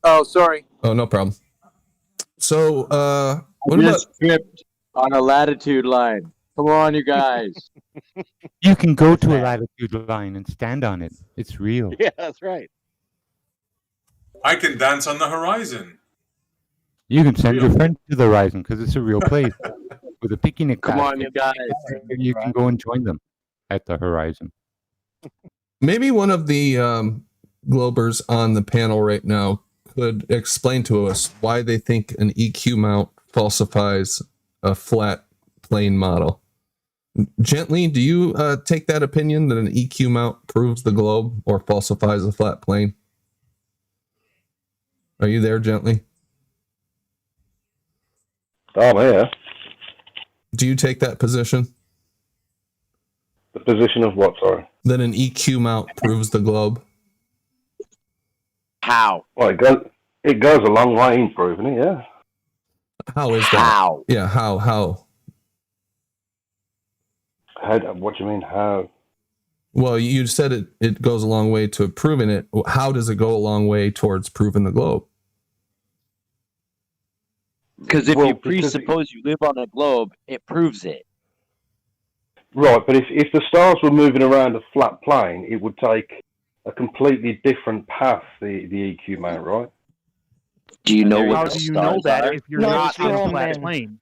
Oh, sorry. Oh, no problem. So, what just tripped on a latitude line. Come on, you guys. You can go to a latitude line and stand on it. It's real. Yeah, that's right. I can dance on the horizon. You can send your friend to the horizon because it's a real place. With a picnic Come on, basket, you guys. you can go and join them at the horizon. Maybe one of the Globers on the panel right now could explain to us why they think an EQ mount falsifies a flat plane model. Gently, do you take that opinion that an EQ mount proves the globe or falsifies a flat plane? Are you there, Gently? Oh, yeah. Do you take that position? The position of what, sorry? That an EQ mount proves the globe? How? Well, it goes a long way in proving it, yeah. How is that? How? Yeah, how? What do you mean, how? Well, you said it goes a long way to proving it. How does it go a long way towards proving the globe? Because if you presuppose you live on a globe, it proves it. Right, but if the stars were moving around a flat plane, it would take a completely different path, the EQ mount, right? Do you know How what do the you know stars that are? if you're not on a flat plane?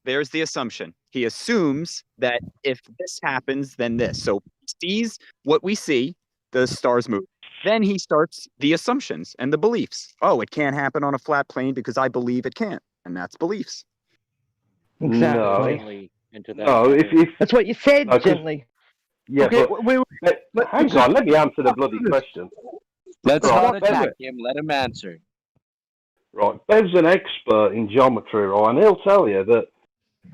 There's the assumption. He assumes that if this happens, then this. So he sees what we see, the stars move. Then he starts the assumptions and the beliefs. Oh, it can't happen on a flat plane because I believe it can't. And that's beliefs. Exactly. No, if That's what you said, no, 'cause- gently. Yeah, Okay, but hang on, let me answer the bloody question. Let's Right, not attack Bev- him. Let him answer. Right, Bev's an expert in geometry, right, and he'll tell you that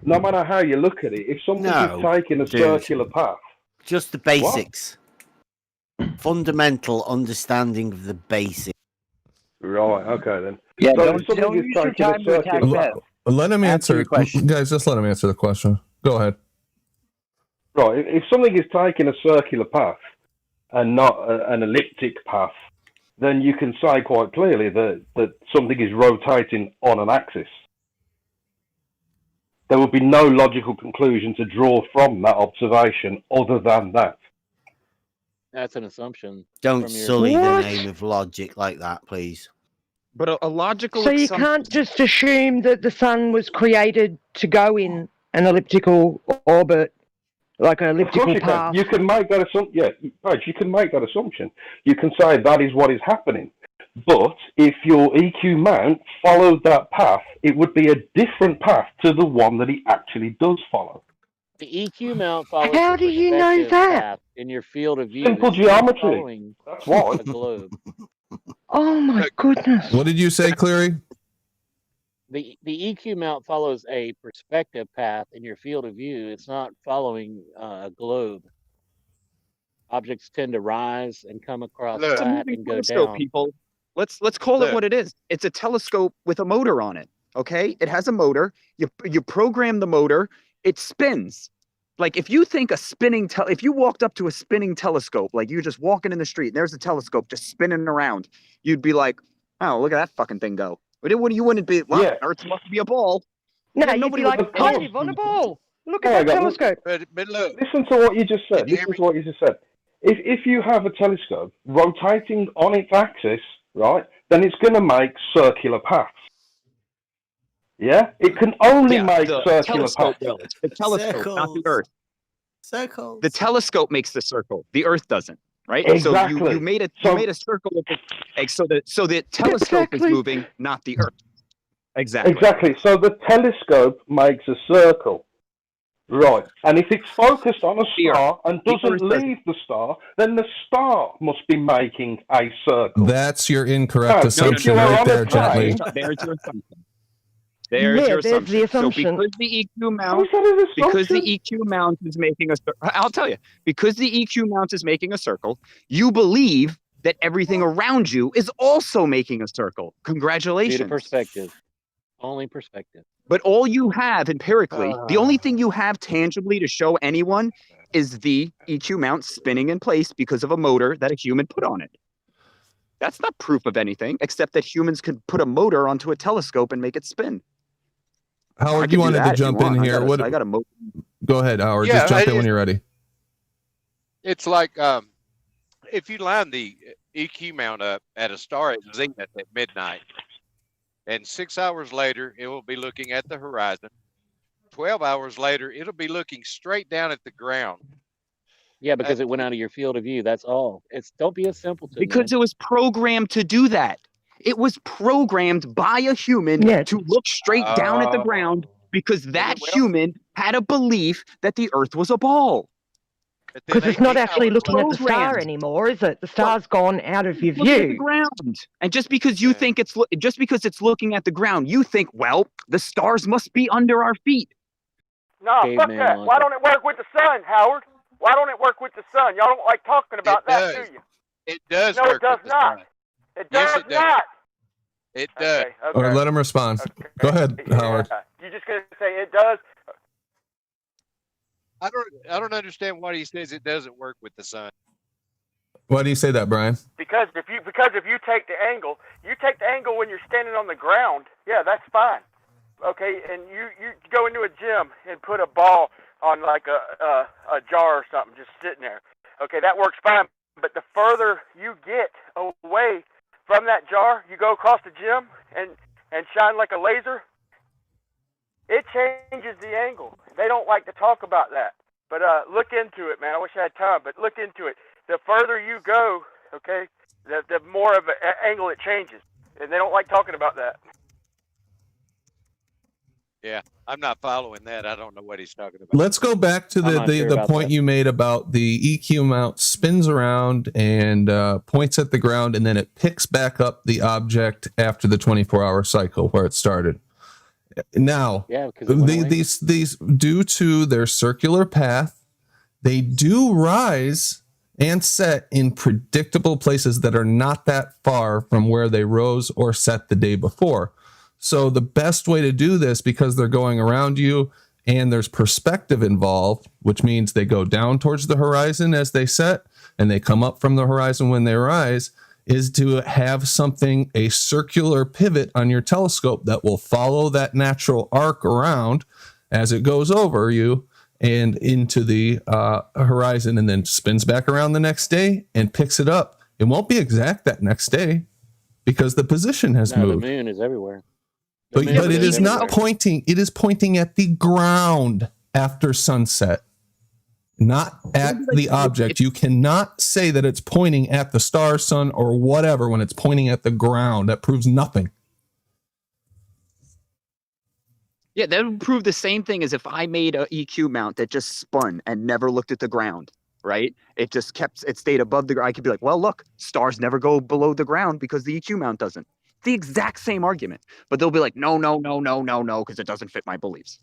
no matter how you look at it, if something No, is taking a dude. circular path, Just the basics. Fundamental understanding of the basics. right? Okay then. Yeah, So don't if something is use your taking a time to attack circular Bev. path, Let him Answer answer. your question. Guys, just let him answer the question. Go ahead. right? If something is taking a circular path and not an elliptic path, then you can say quite clearly that something is rotating on an axis. There would be no logical conclusion to draw from that observation other than that. That's an assumption. Don't from your- sully the What? name of logic like that, please. But a logical So you assumption. can't just assume that the sun was created to go in an elliptical orbit, like an Of course elliptical you path. can. You can make that assumption. Yeah, right. You can make that assumption. You can say that is what is happening. But if your EQ mount followed that path, it would be a different path to the one that he actually does follow. The EQ mount follows How the do you know perspective that? path in your field of view. Simple It's not geometry. following That's why. a globe. Oh my goodness. What did you say, Cleary? The EQ mount follows a perspective path in your field of view. It's not following a globe. Objects tend to rise and come across It's a flat moving and go telescope, down. people. Let's call it Look. what it is. It's a telescope with a motor on it. Okay, it has a motor. You program the motor. It spins. Like if you think if you walked up to a spinning telescope, like you're just walking in the street and there's a telescope just spinning around, you'd be like, oh, look at that fucking thing go. But you wouldn't be, well, Yeah. Earth must be a ball. No, Yeah, you'd nobody be would like, do I that. live on a ball. Look Oh, at that hang on. telescope. But look, Listen to what you just said. Can you hear Listen to what you just said. If you have a telescope rotating on its axis, right, then it's going to make circular paths. Yeah, it can only make the circular telescope paths. will. The telescope, not the Circles. Earth. Circles. The telescope makes the circle. The Earth doesn't, right? Exactly. So you made a circle with the, so the telescope is Exactly. moving, not the Earth. Exactly. Exactly. So the telescope makes a circle. Right. And if it's focused on a star and The doesn't Earth doesn't. leave the star, then the star must be making a circle. That's your incorrect No, assumption if you are right on a there, plane- gently. There's your assumption. Yeah, There's your there's assumption. the assumption. So because the EQ How mount, is that an because the assumption? EQ mount is making a, I'll tell you, because the EQ mount is making a circle, you believe that everything around you is also making a circle. Due to Congratulations. perspective. Only perspective. But all you have empirically, the only thing you have tangibly to show anyone is the EQ mount spinning in place because of a motor that a human put on it. That's not proof of anything, except that humans could put a motor onto a telescope and make it spin. I Howard, could you do wanted that to if you jump in want. here. I got a motor. Go ahead, Howard. Yeah, Just jump it in when is- you're ready. it's like if you line the EQ mount up at a star at zenith at midnight, and 6 hours later it will be looking at the horizon. 12 hours later it'll be looking straight down at the ground. Yeah, because it went out of your field of view. That's all. Don't be a simpleton. Because it was programmed to do that. It was programmed by a human to look straight down at the ground because that human had a belief that the Earth was a ball. Because it's not actually looking at the star Programmed. anymore, is it? The star's gone out of your Look at the view. ground. And just because you think just because it's looking at the ground, you think, well, the stars must be under our feet. No, fuck Caveman that. logic. Why don't it work with the sun, Howard? Why don't it work with the sun? Y'all don't like talking about that, does. do you? It does No, work it does with the not. sun. It Yes, does it does. not. It does. Okay. All right, let him respond. Go ahead, Howard. Yeah. You just gonna say it does? I don't understand why he says it doesn't work with the sun. Why do you say that, Brian? Because if you take the angle, when you're standing on the ground. Yeah, that's fine. Okay, and you go into a gym and put a ball on like a jar or something, just sitting there. Okay, that works fine. But the further you get away from that jar, you go across the gym and shine like a laser. It changes the angle. They don't like to talk about that. But look into it, man. I wish I had time, but look into it. The further you go, okay, the more of an angle it changes. And they don't like talking about that. Yeah, I'm not following that. I don't know what he's talking about. Let's go back to the point you made about the EQ mount spins around and points at the ground, and then it picks back up the object after the 24-hour cycle where it started. Now, these due to their circular path, they do rise and set in predictable places that are not that far from where they rose or set the day before. So the best way to do this, because they're going around you and there's perspective involved, which means they go down towards the horizon as they set and they come up from the horizon when they rise, is to have something, a circular pivot on your telescope that will follow that natural arc around as it goes over you and into the horizon, and then spins back around the next day and picks it up. It won't be exact that next day because the position has moved. The moon is everywhere. But it is not pointing. It is pointing at the ground after sunset, not at the object. You cannot say that it's pointing at the star, sun, or whatever when it's pointing at the ground. That proves nothing. Yeah, that would prove the same thing as if I made an EQ mount that just spun and never looked at the ground, right? It just stayed above the ground. I could be like, well, look, stars never go below the ground because the EQ mount doesn't. The exact same argument, but they'll be like, no, because it doesn't fit my beliefs.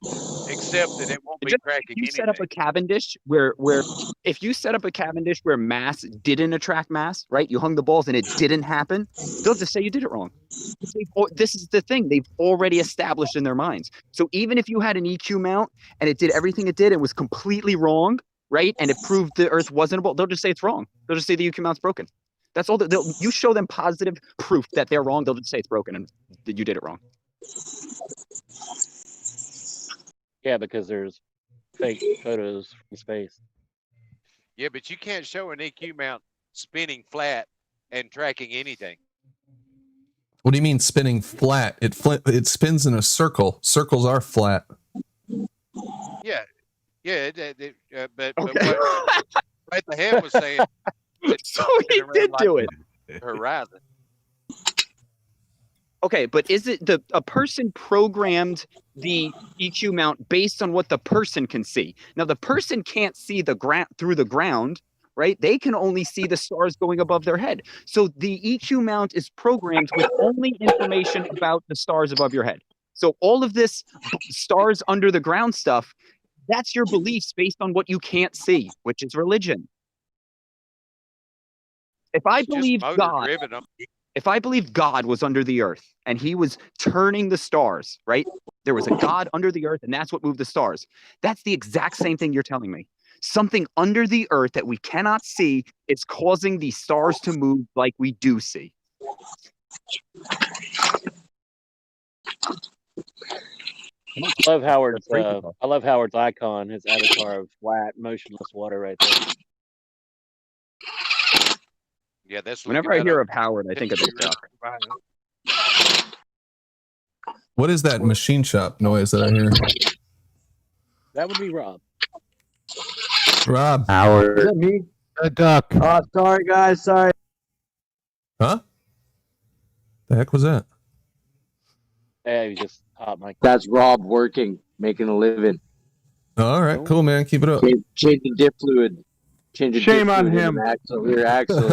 Except that it won't be tracking If you set up a Cavendish where if you set up a Cavendish where mass didn't attract mass, right? You hung the balls and it didn't happen, they'll just say you did it wrong. This is the thing they've already established in their minds. So even if you had an EQ mount and it did everything it did and was completely wrong, right? And it proved the Earth wasn't able, they'll just say it's wrong. They'll just say the EQ mount's broken. That's all. You show them positive proof that they're wrong, they'll just say it's broken and that you did it wrong. Yeah, because there's fake photos from space. Yeah, but you can't show an EQ mount spinning flat and tracking anything. What do you mean spinning flat? It spins in a circle. Circles are flat. Yeah, but what the head was saying. So he did do it. Horizon. Okay, but is it a person programmed the EQ mount based on what the person can see? Now the person can't see the ground through the ground, right? They can only see the stars going above their head. So the EQ mount is programmed with only information about the stars above your head. So all of this stars under the ground stuff, that's your beliefs based on what you can't see, which is religion. If I believe God was under the earth and he was turning the stars, right? There was a God under the earth and that's what moved the stars. That's the exact same thing you're telling me. Something under the earth that we cannot see is causing the stars to move like we do see. I love Howard's icon, his avatar of flat, motionless water right there. Yeah, that's whenever I hear of Howard, I think of the duck. What is that machine shop noise that I hear? That would be Rob. Rob. Howard. Is that me? A duck. Oh, sorry, guys. Sorry. Huh? The heck was that? Yeah, you just hot mic. That's Rob working, making a living. All right, cool, man. Keep it up. Changing dip fluid. Shame on him. Rear axle.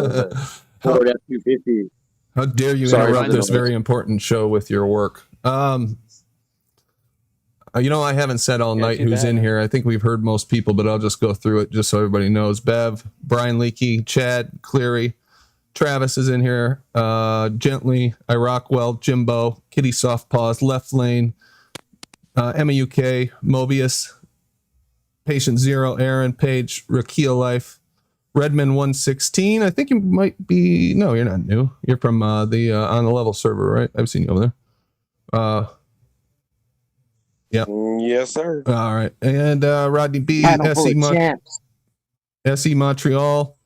Ford F-250. How dare you interrupt this very important show with your work? I haven't said all night who's in here. I think we've heard most people, but I'll just go through it just so everybody knows. Bev, Brian Leakey, Chad, Cleary, Travis is in here. Gently, I rock well, Jimbo, Kitty Soft Paws, Left Lane, MAUK, Mobius, Patient Zero, Aaron, Page, Rakia Life, Redman 116. I think you might be. No, you're not new. You're from the On the Level server, right? I've seen you over there. Yep. Yes, sir. All right. And Rodney B, Panel full of champs. SE Montreal,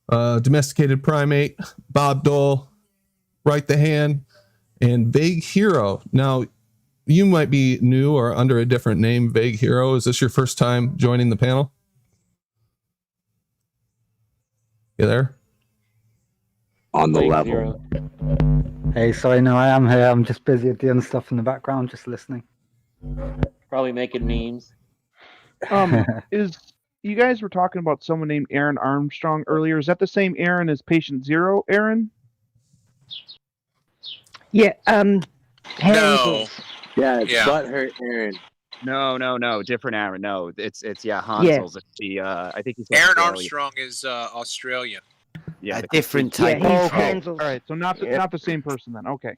Domesticated Primate, Bob Dole, Right the Hand, and Vague Hero. Now, you might be new or under a different name, Vague Hero. Is this your first time joining the panel? You there? On the Vague level. Hero. Hey, sorry, no, I am here. I'm just busy doing stuff in the background, just listening. Probably making memes. Is you guys were talking about someone named Aaron Armstrong earlier? Is that the same Aaron as Patient Zero, Aaron? Yeah, No. Yeah, it's Yeah. butthurt Aaron. No, different Aaron. No, it's Hansel's. It's the I think he's Aaron Australian. Armstrong is Australian. Yeah, A different type of Oh, troll. okay. All right, so not the same person then. Okay.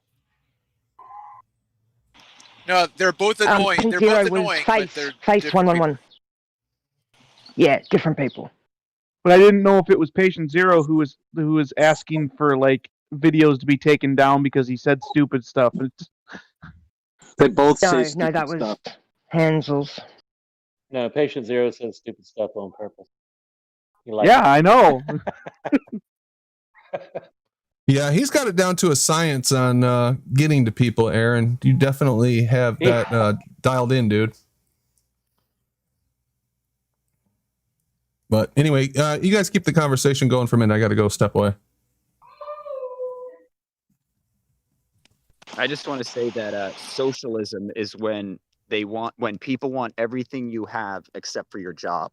No, they're both annoying. Patient They're Zero both was annoying, but Face they're Face different 111. Yeah, different people. But I didn't know if it was Patient Zero who was asking for like videos to be taken down because he said stupid stuff. They both No, say no, stupid that was stuff. Hansel's. No, Patient Zero says stupid stuff on purpose. He likes Yeah, it. I know. Yeah, he's got it down to a science on getting to people, Aaron. You definitely have that dialed in, dude. But anyway, you guys keep the conversation going for a minute. I got to go step away. I just want to say that socialism is when people want everything you have except for your job.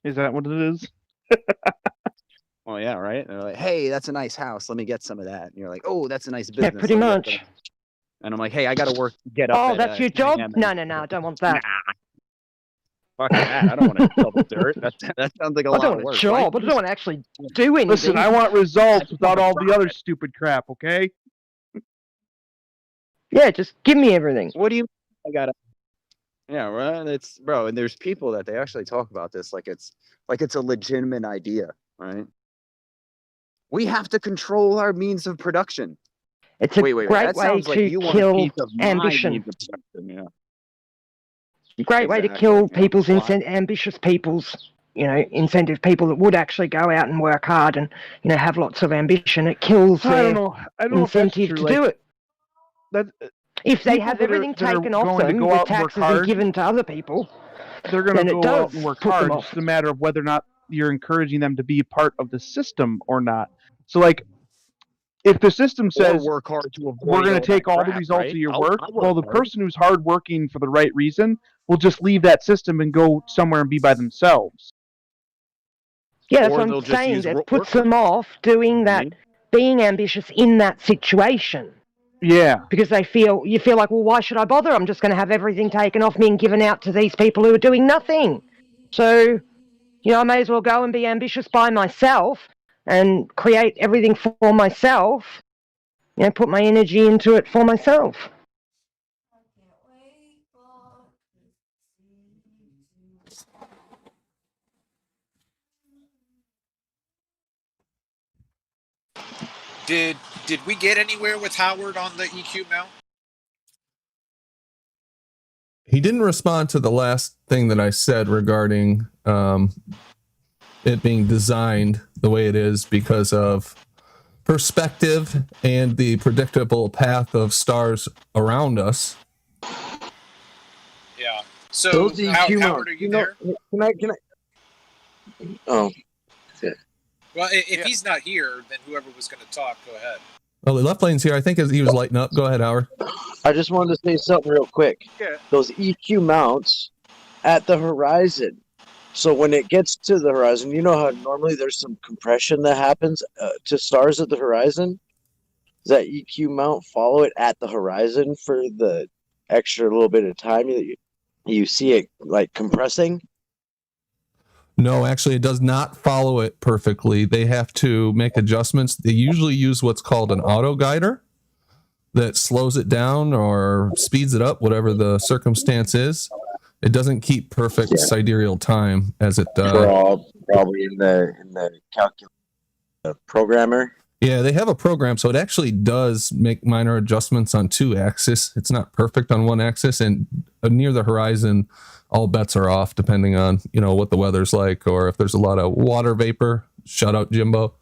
Is that what it is? Well, yeah, right. And they're like, "Hey, that's a nice house. Let me get some of that." And you're like, "Oh, that's a nice business." Yeah, pretty Let me get much. some." And I'm like, "Hey, I got to work. Get up." Oh, at, that's your 10 job? a.m. No, I don't want that. Fuck that. I don't want to shovel dirt. That sounds like a I lot don't of want work. a job. I don't want to actually do anything. Listen, I want results without all the other stupid crap, okay? Yeah, just give me everything. What do you? I gotta. Yeah, right. It's bro, and there's people that they actually talk about this like it's a legitimate idea, right? We have to control our means of production. It's a Wait. great That way sounds like to you want a kill piece of my ambition. means of production, yeah. Great way to Exactly, kill yeah. people's ambitious people's, incentive people that would actually go out and work hard and, have lots of ambition. It kills I their don't know if that's incentive true. to do it. That If they people have that are- everything that are taken off going to them go with out and work taxes and hard, given to other people, they're going then to it go out does and work put them hard. off. It's just a matter of whether or not you're encouraging them to be part of the system or not. So, like, if the system says work hard to avoid we're going all to take that all the crap, results right? of your I'll work, work well, the hard. person who's hardworking for the right reason will just leave that system and go somewhere and be by themselves. Yeah, that's Or what they'll I'm just saying. use That puts work. them off doing that, being ambitious in that situation. Yeah. Because you feel like, well, why should I bother? I'm just going to have everything taken off me and given out to these people who are doing nothing. So, I may as well go and be ambitious by myself and create everything for myself. Put my energy into it for myself. Did we get anywhere with Howard on the EQ mount? He didn't respond to the last thing that I said regarding it being designed the way it is because of perspective and the predictable path of stars around us. Yeah. So Those EQ Howard, are you there? Can I? Oh, okay. Well, if he's not here, then whoever was going to talk, go ahead. Oh, the left lane's here. I think he was lighting up. Go ahead, Howard. I just wanted to say something real quick. Yeah. Those EQ mounts at the horizon. So when it gets to the horizon, you know how normally there's some compression that happens to stars at the horizon? Does that EQ mount follow it at the horizon for the extra little bit of time that you see it like compressing? No, actually, it does not follow it perfectly. They have to make adjustments. They usually use what's called an auto guider that slows it down or speeds it up, whatever the circumstance is. It doesn't keep perfect sidereal time as it Probably in the calculator programmer. Yeah, they have a program, so it actually does make minor adjustments on 2 axes. It's not perfect on 1 axis, and near the horizon, all bets are off depending on, you know, what the weather's like, or if there's a lot of water vapor, shout out Jimbo,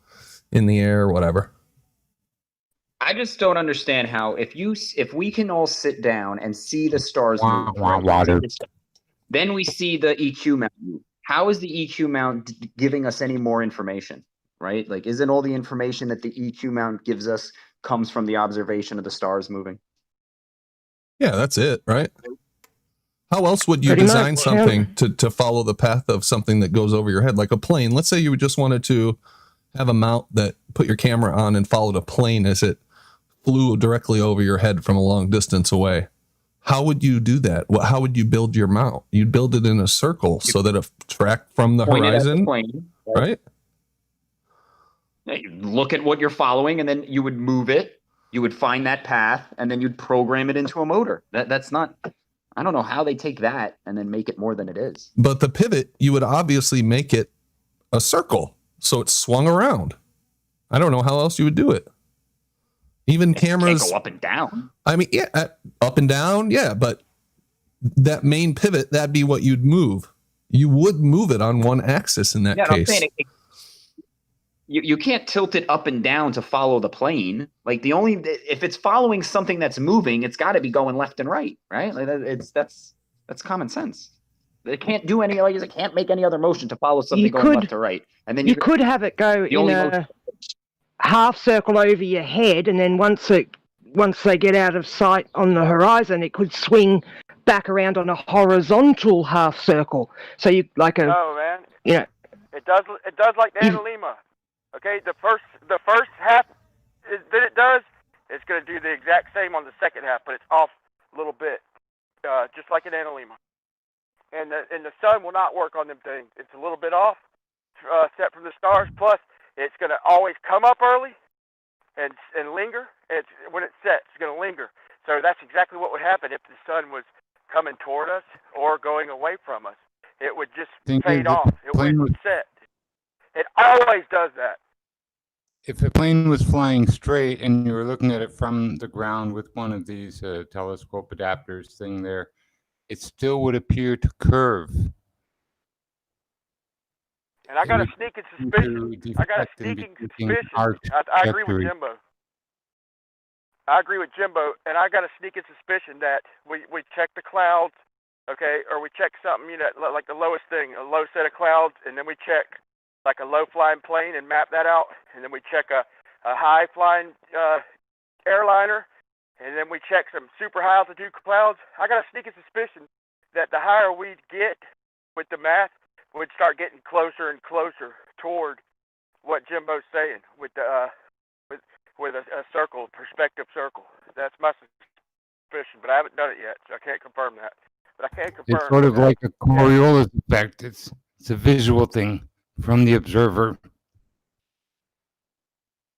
in the air, whatever. I just don't understand how if we can all sit down and see the stars move, water. then we see the EQ mount move. How is the EQ mount giving us any more information? Right? Like, isn't all the information that the EQ mount gives us comes from the observation of the stars moving? Yeah, that's it, right? How else would you Pretty design much, something to follow the path of something that goes over your head, like a plane? Let's say you just wanted to have a mount that put your camera on and followed a plane as it flew directly over your head from a long distance away. How would you do that? How would you build your mount? You'd build it in a circle so that it tracked from the Point it at the horizon, plane, right? You look at what you're following, and then you would move it. You would find that path, and then you'd program it into a motor. That's not. I don't know how they take that and then make it more than it is. But the pivot, you would obviously make it a circle, so it swung around. I don't know how else you would do it. Even cameras can't go up and down. I mean, yeah, up and down, yeah, but that main pivot, that'd be what you'd move. You would move it on 1 axis in that Yeah, case. I'm saying you can't tilt it up and down to follow the plane. Like, if it's following something that's moving, it's got to be going left and right, right? Like that's common sense. It can't do any, like, it can't make any other motion to follow something going left or right. And then you could have it go in a half circle over your head, and then once they get out of sight on the horizon, it could swing back around on a horizontal half circle. So you like a No, man. you know, It does like the analemma. Okay, the first half that it does, it's going to do the exact same on the second half, but it's off a little bit, just like an analemma. And the sun will not work on them things. It's a little bit off, set from the stars. Plus, it's going to always come up early and linger. It's when it sets, it's going to linger. So that's exactly what would happen if the sun was coming toward us or going away from us. It would just fade off. It wouldn't set. It always does that. If a plane was flying straight and you were looking at it from the ground with one of these telescope adapters thing there, it still would appear to curve. And I got a sneaking suspicion. I agree with Jimbo. And I got a sneaking suspicion that we check the clouds, okay, or we check something, you know, like the lowest thing, a low set of clouds, and then we check like a low-flying plane and map that out, and then we check a high-flying airliner, and then we check some super high-altitude clouds. I got a sneaking suspicion that the higher we get with the math, we'd start getting closer and closer toward what Jimbo's saying with the with a circle, perspective circle. That's my suspicion, but I haven't done it yet, so I can't confirm that. But I can confirm. It's sort of like a Coriolis effect. It's a visual thing from the observer.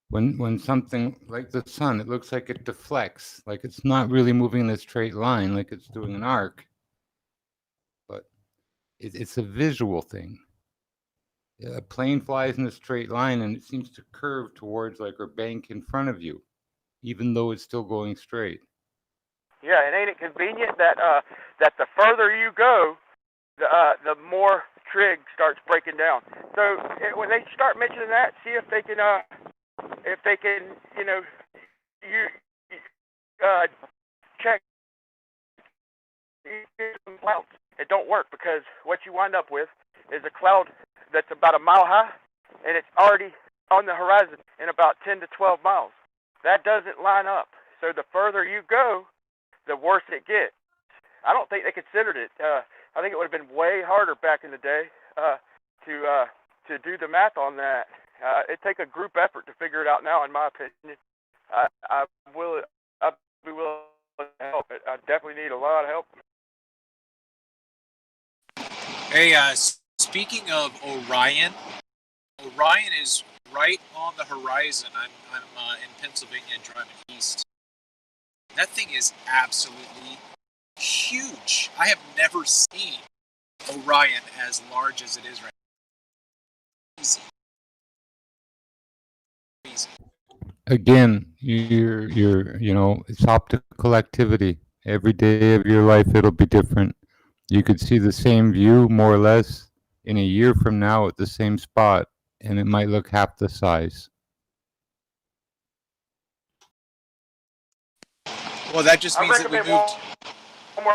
When something like the sun, it looks like it deflects, like it's not really moving in a straight line, like it's doing an arc. But it's a visual thing. A plane flies in a straight line and it seems to curve towards like a bank in front of you, even though it's still going straight. Yeah, and ain't it convenient that that the further you go, the more trig starts breaking down. So when they start mentioning that, see if they can, you know, check clouds. It don't work because what you wind up with is a cloud that's about a mile high, and it's already on the horizon in about 10 to 12 miles. That doesn't line up. So the further you go, the worse it gets. I don't think they considered it. I think it would have been way harder back in the day to do the math on that. It'd take a group effort to figure it out now, in my opinion. I'd be willing to help. I definitely need a lot of help. Hey, speaking of Orion, Orion is right on the horizon. I'm in Pennsylvania driving east. That thing is absolutely huge. I have never seen Orion as large as it is right now. Easy. Easy. Again, it's optical activity. Every day of your life, it'll be different. You could see the same view, more or less, in a year from now at the same spot, and it might look half the size. Well, that just means that we moved. One more.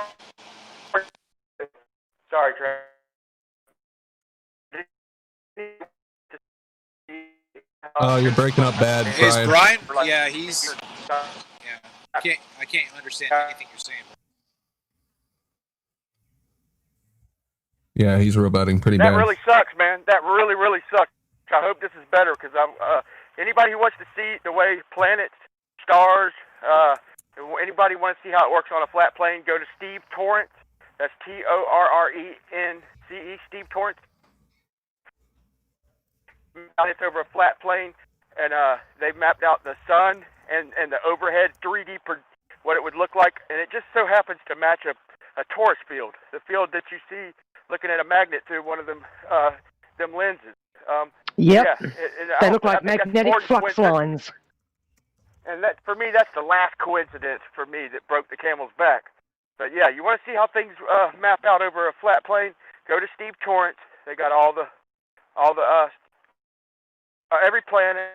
Sorry, Trey. You're breaking up bad, Is Brian. Brian? Yeah, he's. Yeah, I can't understand anything you're saying. Yeah, he's roboting pretty That bad. really sucks, man. That really, really sucks. I hope this is better because anybody who wants to see the way planets, stars, anybody wants to see how it works on a flat plane, go to Steve Torrance. That's Torrence, Steve Torrance. It's over a flat plane, and they've mapped out the sun and the overhead 3D what it would look like, and it just so happens to match a torus field, the field that you see looking at a magnet through one of them lenses. Yep. Yeah, They look like magnetic flux lines. And that, for me, that's the last coincidence for me that broke the camel's back. But yeah, you want to see how things map out over a flat plane? Go to Steve Torrance. They got all the every planet.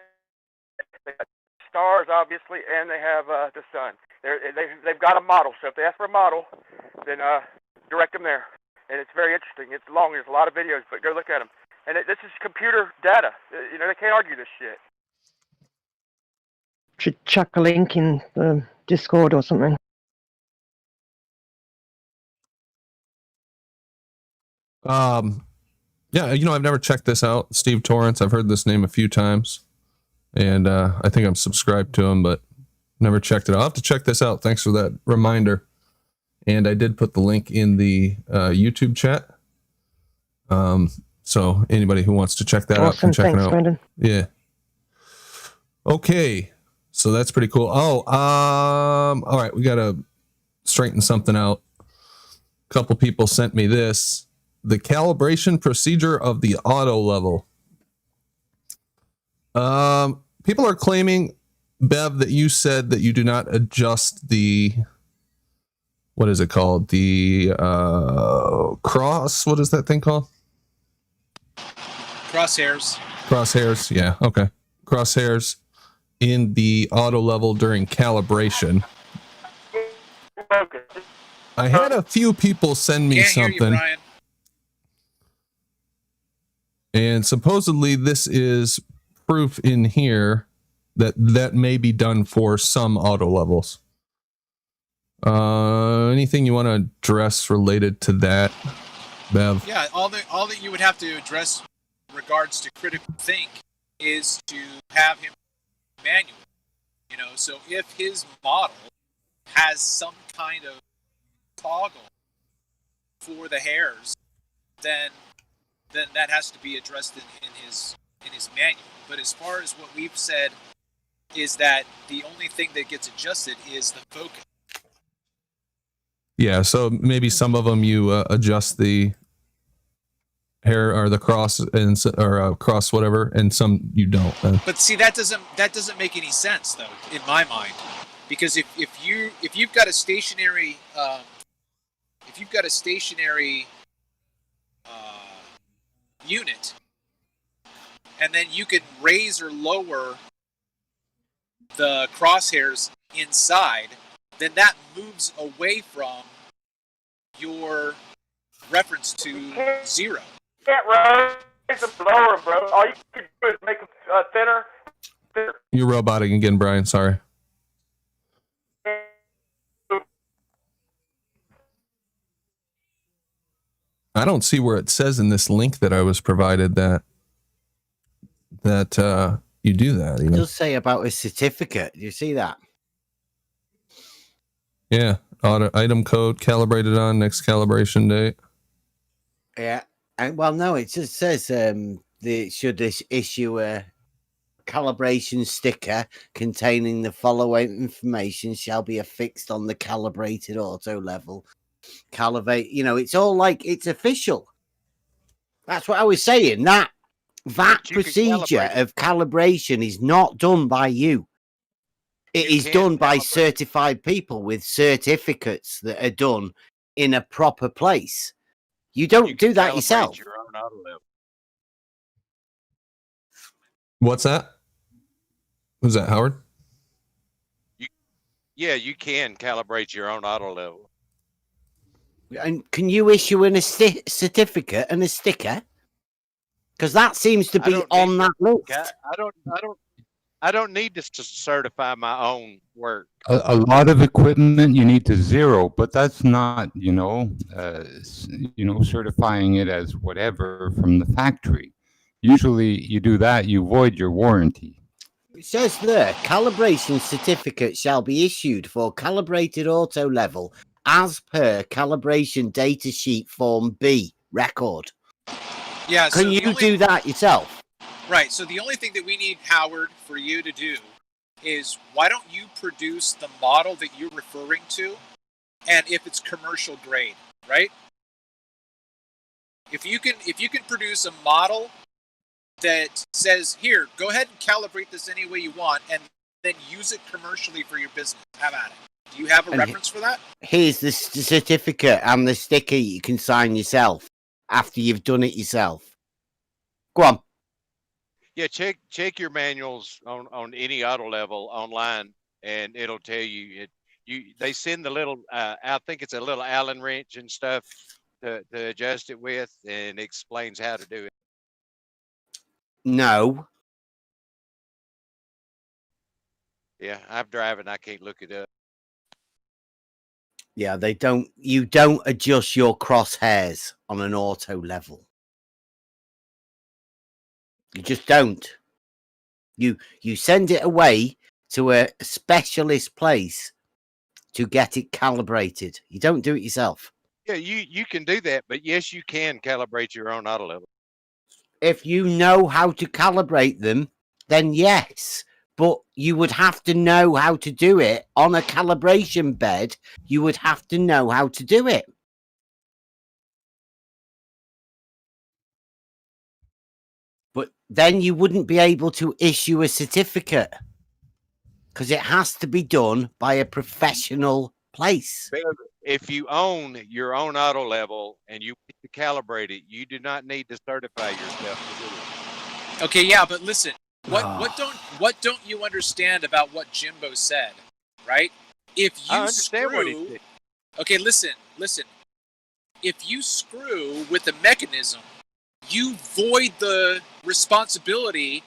They got stars, obviously, and they have the sun. They've got a model. So if they ask for a model, then direct them there. And it's very interesting. It's long. There's a lot of videos, but go look at them. And this is computer data. They can't argue this shit. Should chuck a link in the Discord or something. Yeah, I've never checked this out. Steve Torrance. I've heard this name a few times, and I think I'm subscribed to him, but never checked it out. I'll have to check this out. Thanks for that reminder. And I did put the link in the YouTube chat. So anybody who wants to check that out can check it out. Brandon. Yeah. Okay. So that's pretty cool. Oh, all right. We got to straighten something out. A couple people sent me this. The calibration procedure of the auto level. People are claiming, Bev, that you said that you do not adjust the, what is it called? The cross. What is that thing called? Crosshairs. Crosshairs. Yeah. Okay. Crosshairs in the auto level during calibration. I had a few people send me something. Hear you, Brian. And supposedly this is proof in here that may be done for some auto levels. Anything you want to address related to that, Bev? Yeah, all that you would have to address in regards to critical think is to have him manual. So if his model has some kind of toggle for the hairs, then that has to be addressed in his manual. But as far as what we've said is that the only thing that gets adjusted is the focus. Yeah, so maybe some of them you adjust the hair or the cross or cross whatever, and some you don't. But see, that doesn't make any sense though in my mind, because if you've got a stationary unit, and then you can raise or lower the crosshairs inside, then that moves away from your reference to 0. You can't raise them lower, bro. All you can do is make them thinner. You're roboting again, Brian. Sorry. I don't see where it says in this link that I was provided that you do that. It does say about a certificate. Do you see that? Yeah. Item code calibrated on next calibration date. Yeah. Well, no, it just says they should issue a calibration sticker containing the following information shall be affixed on the calibrated auto level. Calibrate, it's all like it's official. That's what I was saying. That procedure of calibration is not done by you. It is done by certified people with certificates that are done in a proper place. You don't do that yourself. Your own auto level. What's that? Was that Howard? You can calibrate your own auto level. And can you issue a certificate and a sticker? Because that seems to be on that list. I don't need to certify my own work. A lot of equipment you need to zero, but that's not, certifying it as whatever from the factory. Usually you do that, you void your warranty. It says there, calibration certificate shall be issued for calibrated auto level as per calibration data sheet form B record. Yeah. Can you do that yourself? Right. So the only thing that we need, Howard, for you to do is why don't you produce the model that you're referring to, and if it's commercial grade, right? If you can produce a model that says, here, go ahead and calibrate this any way you want, and then use it commercially for your business. Have at it. Do you have a reference for that? Here's the certificate and the sticker you can sign yourself after you've done it yourself. Go on. Yeah, check your manuals on any auto level online, and it'll tell you they send the little I think it's a little Allen wrench and stuff to adjust it with, and explains how to do it. No. Yeah, I'm driving. I can't look it up. Yeah, you don't adjust your crosshairs on an auto level. You just don't. You send it away to a specialist place to get it calibrated. You don't do it yourself. Yeah, you can do that, but yes, you can calibrate your own auto level. If you know how to calibrate them, then yes. But you would have to know how to do it on a calibration bed. You would have to know how to do it. But then you wouldn't be able to issue a certificate because it has to be done by a professional place. If you own your own auto level and you calibrate it, you do not need to certify yourself to do it. Okay, yeah, but listen, what don't you understand about what Jimbo said, right? If you I understand what he said. Okay, listen. If you screw with the mechanism, you void the responsibility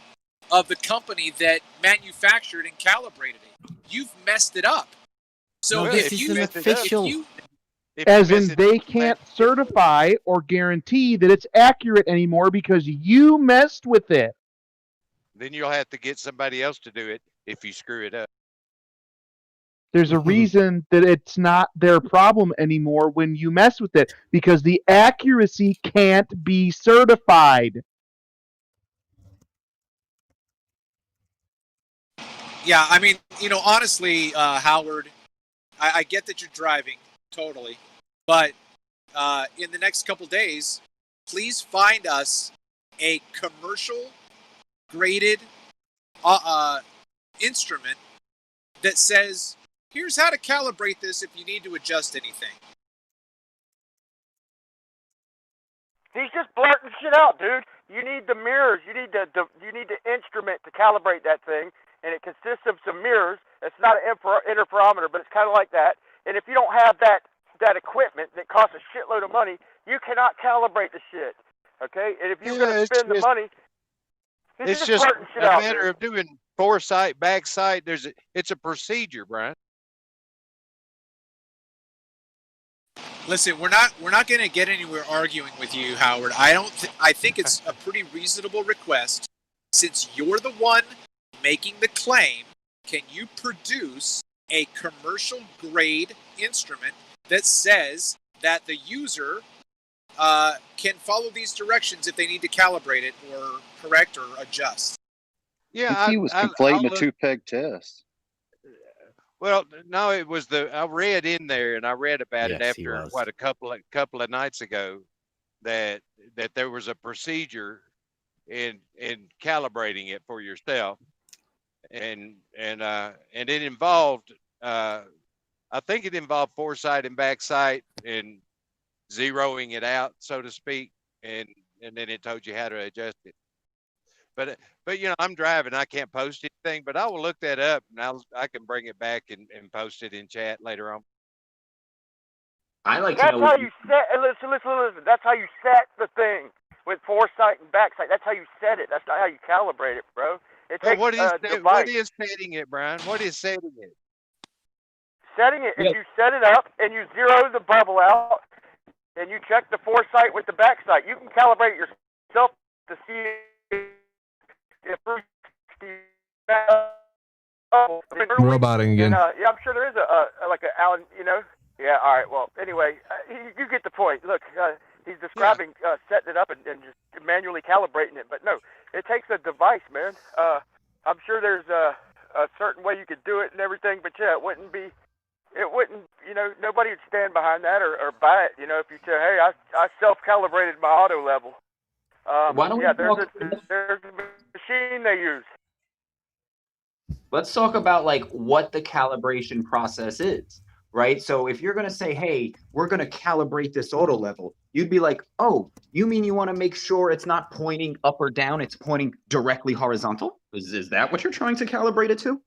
of the company that manufactured and calibrated it. You've messed it up. So this is an official. As in, they can't certify or guarantee that it's accurate anymore because you messed with it. Then you'll have to get somebody else to do it if you screw it up. There's a reason that it's not their problem anymore when you mess with it, because the accuracy can't be certified. Yeah, I mean, honestly, Howard, I get that you're driving, totally. But in the next couple days, please find us a commercial graded instrument that says, here's how to calibrate this if you need to adjust anything. He's just blurting shit out, dude. You need the mirrors. You need the instrument to calibrate that thing, and it consists of some mirrors. It's not an interferometer, but it's kind of like that. And if you don't have that equipment that costs a shitload of money, you cannot calibrate the shit. Okay? And if you're going to spend the money, it's just a matter of doing foresight, backsight. It's a procedure, Brian. Listen, we're not going to get anywhere arguing with you, Howard. I think it's a pretty reasonable request. Since you're the one making the claim, can you produce a commercial grade instrument that says that the user can follow these directions if they need to calibrate it or correct or adjust. Yeah, he was conflating a two-peg test. Well, no, it was I read in there, and I read about it Yes, he after was. a couple of nights ago, that there was a procedure in calibrating it for yourself, and it involved I think it involved foresight and backsight and zeroing it out, so to speak, and then it told you how to adjust it. But you know, I'm driving, I can't post anything, but I will look that up, and I can bring it back and post it in chat later on. I like to That's know. how you set. Listen. That's how you set the thing with foresight and backsight. That's how you set it. That's not how you calibrate it, bro. It takes What is device. what is setting it, Brian? What is setting it? Setting it is you set it up and you zero the bubble out and you check the foresight with the backsight. You can calibrate it yourself to see if Roboting again. yeah, I'm sure there is a like a Alan, you know. Yeah, all right. Well, anyway, you get the point. Look, he's describing setting it up and just manually calibrating it. But no, it takes a device, man. I'm sure there's a certain way you could do it and everything. But yeah, it wouldn't, you know, nobody would stand behind that or buy it. You know, if you say, hey, I self-calibrated my auto level. Why don't we there's a machine they use. Let's talk about like what the calibration process is, right? So if you're going to say, hey, we're going to calibrate this auto level, you'd be like, oh, you mean you want to make sure it's not pointing up or down, it's pointing directly horizontal? Is that what you're trying to calibrate it to?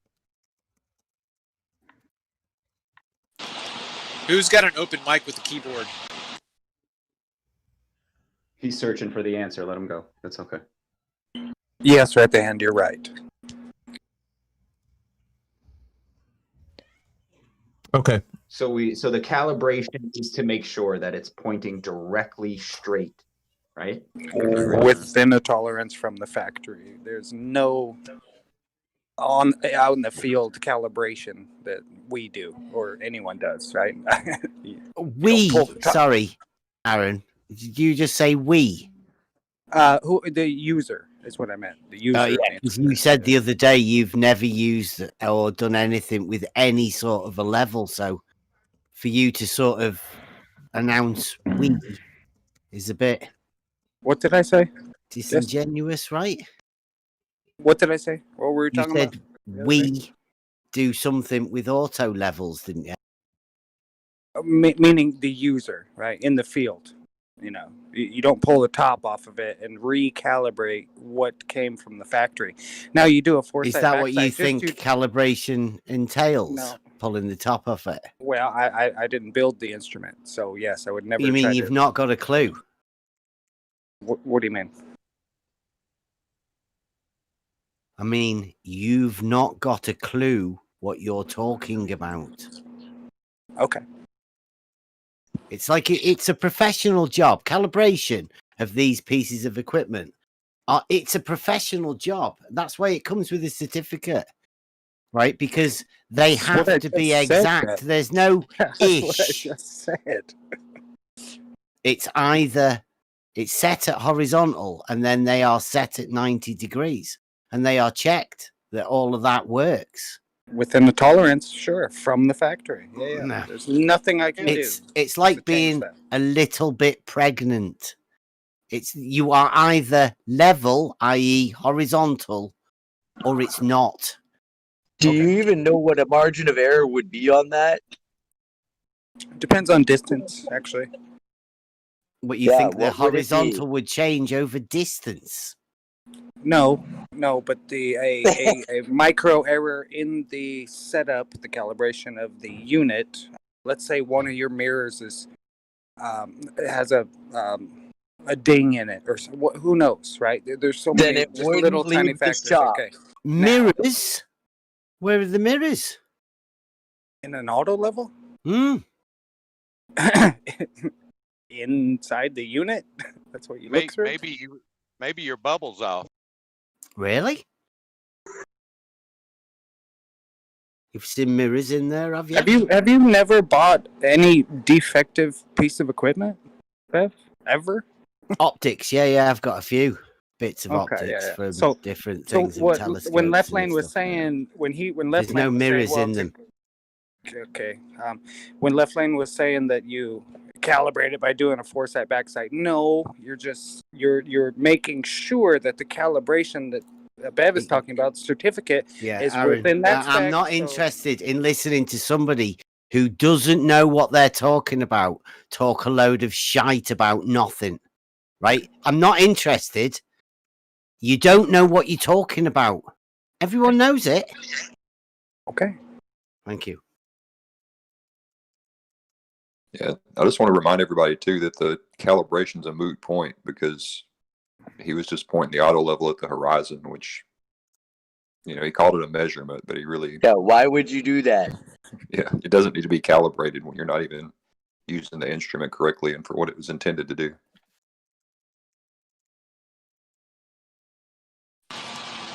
Who's got an open mic with the keyboard? He's searching for the answer. Let him go. That's okay. Yes, right there, and you're right. Okay. So the calibration is to make sure that it's pointing directly straight, right? Within a tolerance from the factory. There's no out in the field calibration that we do or anyone does, right? Sorry, Aaron. Did you just say we? Who the user is what I meant. The user. Yeah, you said the other day you've never used or done anything with any sort of a level, so for you to sort of announce we is a bit. What did I say? Disingenuous, right? What did I say? What were we You talking said about? we do something with auto levels, didn't you? Meaning the user, right? In the field. You know, you don't pull the top off of it and recalibrate what came from the factory. Now you do a foresight. Is that what you think calibration entails? No. Pulling the top off it? Well, I didn't build the instrument, so yes, I would never. You mean try you've to... not got a clue? What do you mean? I mean, you've not got a clue what you're talking about. Okay. It's like it's a professional job. Calibration of these pieces of equipment. It's a professional job. That's why it comes with a certificate, right? Because they have to be exact. There's no ish. What I just said. It's either it's set at horizontal and then they are set at 90 degrees and they are checked that all of that works. Within the tolerance, sure, from the factory. Yeah. No. There's nothing I can do. It's like being a little bit pregnant. You are either level, i.e. horizontal, or it's not. Do you even know what a margin of error would be on that? Depends on distance, actually. What you think the horizontal would change over distance? No, but a micro error in the setup, the calibration of the unit. Let's say one of your mirrors is has a ding in it, or who knows, right? There's so many just little tiny factors. Okay. Mirrors? Where are the mirrors? In an auto level? Inside the unit. That's what you look through. Maybe your bubble's off. Really? You've seen mirrors in there, have you? Have you never bought any defective piece of equipment, Bev? ever? Optics, yeah, I've got a few bits of Okay, optics yeah. from So, different so things and what? telescopes. When Left and Lane was stuff. saying, when There's Left no Lane was saying, mirrors well, in them. okay. When Left Lane was saying that you calibrate it by doing a foresight backside, no, you're making sure that the calibration that Bev is talking about, certificate, Yeah, is Aaron, within that spec. I'm not interested in listening to somebody who doesn't know what they're talking about talk a load of shite about nothing, right? I'm not interested. You don't know what you're talking about. Everyone knows it. Okay. Thank you. Yeah, I just want to remind everybody too that the calibration's a moot point because he was just pointing the auto level at the horizon, which, you know, he called it a measurement, but he really, Yeah, why would you do that? yeah, it doesn't need to be calibrated when you're not even using the instrument correctly and for what it was intended to do.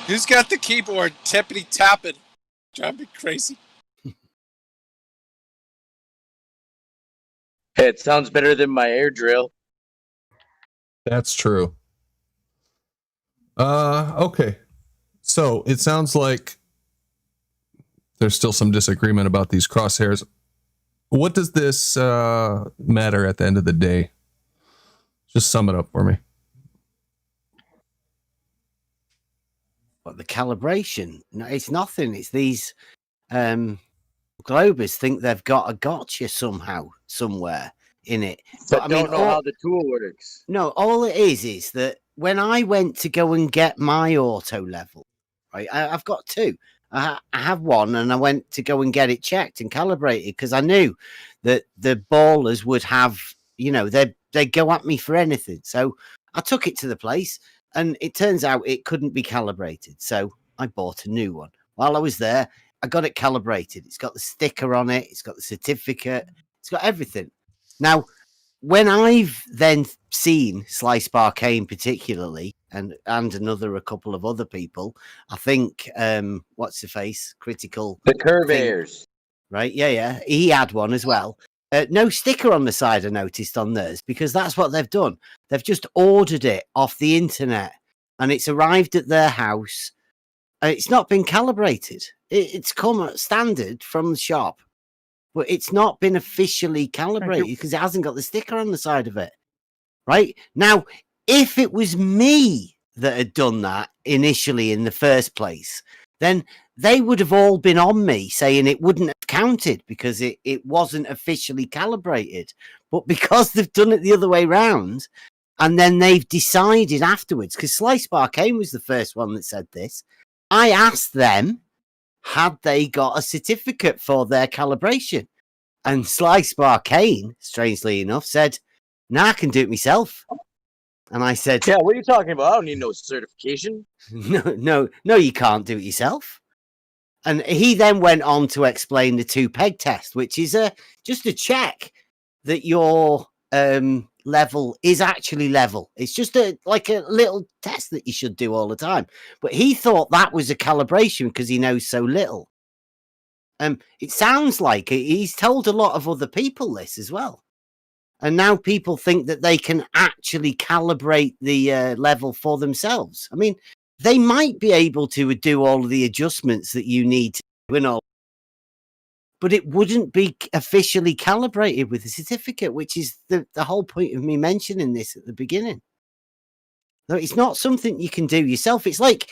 Who's got the keyboard tippity tapping? Drive me crazy. Hey, it sounds better than my air drill. That's true. Okay. So it sounds like there's still some disagreement about these crosshairs. What does this matter at the end of the day? Just sum it up for me. But the calibration, no, it's nothing. It's these Globers think they've got a gotcha somehow, somewhere in it. But I don't know how the tool works. No, all it is that when I went to go and get my auto level, right, I've got two. I have one, and I went to go and get it checked and calibrated because I knew that the ballers would have, you know, they'd go at me for anything. So I took it to the place, and it turns out it couldn't be calibrated. So I bought a new one. While I was there, I got it calibrated. It's got the sticker on it. It's got the certificate. It's got everything. Now, when I've then seen Slice Barcane particularly, and a couple of other people, I think, what's the face? Critical. The Curveyors. Right, yeah. He had one as well. No sticker on the side, I noticed on theirs, because that's what they've done. They've just ordered it off the internet, and it's arrived at their house. It's not been calibrated. It's come standard from the shop, but it's not been officially calibrated because it hasn't got the sticker on the side of it. Right? Now, if it was me that had done that initially in the first place, then they would have all been on me saying it wouldn't have counted because it wasn't officially calibrated. But because they've done it the other way round, and then they've decided afterwards, because Slice Barcane was the first one that said this, I asked them, had they got a certificate for their calibration? And Slice Barcane, strangely enough, said, "No, I can do it myself." And I said, "Yeah, what are you talking about? I don't need no certification." No, you can't do it yourself. And he then went on to explain the 2-peg test, which is just a check that your level is actually level. It's just like a little test that you should do all the time. But he thought that was a calibration because he knows so little. It sounds like he's told a lot of other people this as well. And now people think that they can actually calibrate the level for themselves. I mean, they might be able to do all of the adjustments that you need to do and all, but it wouldn't be officially calibrated with a certificate, which is the whole point of me mentioning this at the beginning. No, it's not something you can do yourself. It's like,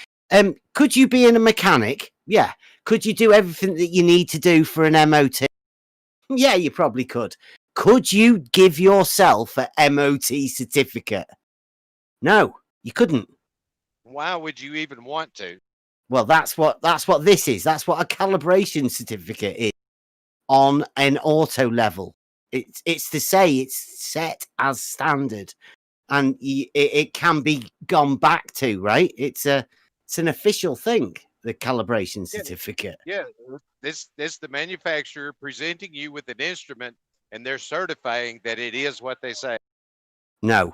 could you be in a mechanic? Yeah. Could you do everything that you need to do for an MOT? Yeah, you probably could. Could you give yourself an MOT certificate? No, you couldn't. Why would you even want to? Well, that's what this is. That's what a calibration certificate is on an auto level. It's to say it's set as standard, and it can be gone back to, right? It's an official thing, the calibration certificate. Yeah, this the manufacturer presenting you with an instrument, and they're certifying that it is what they say. No.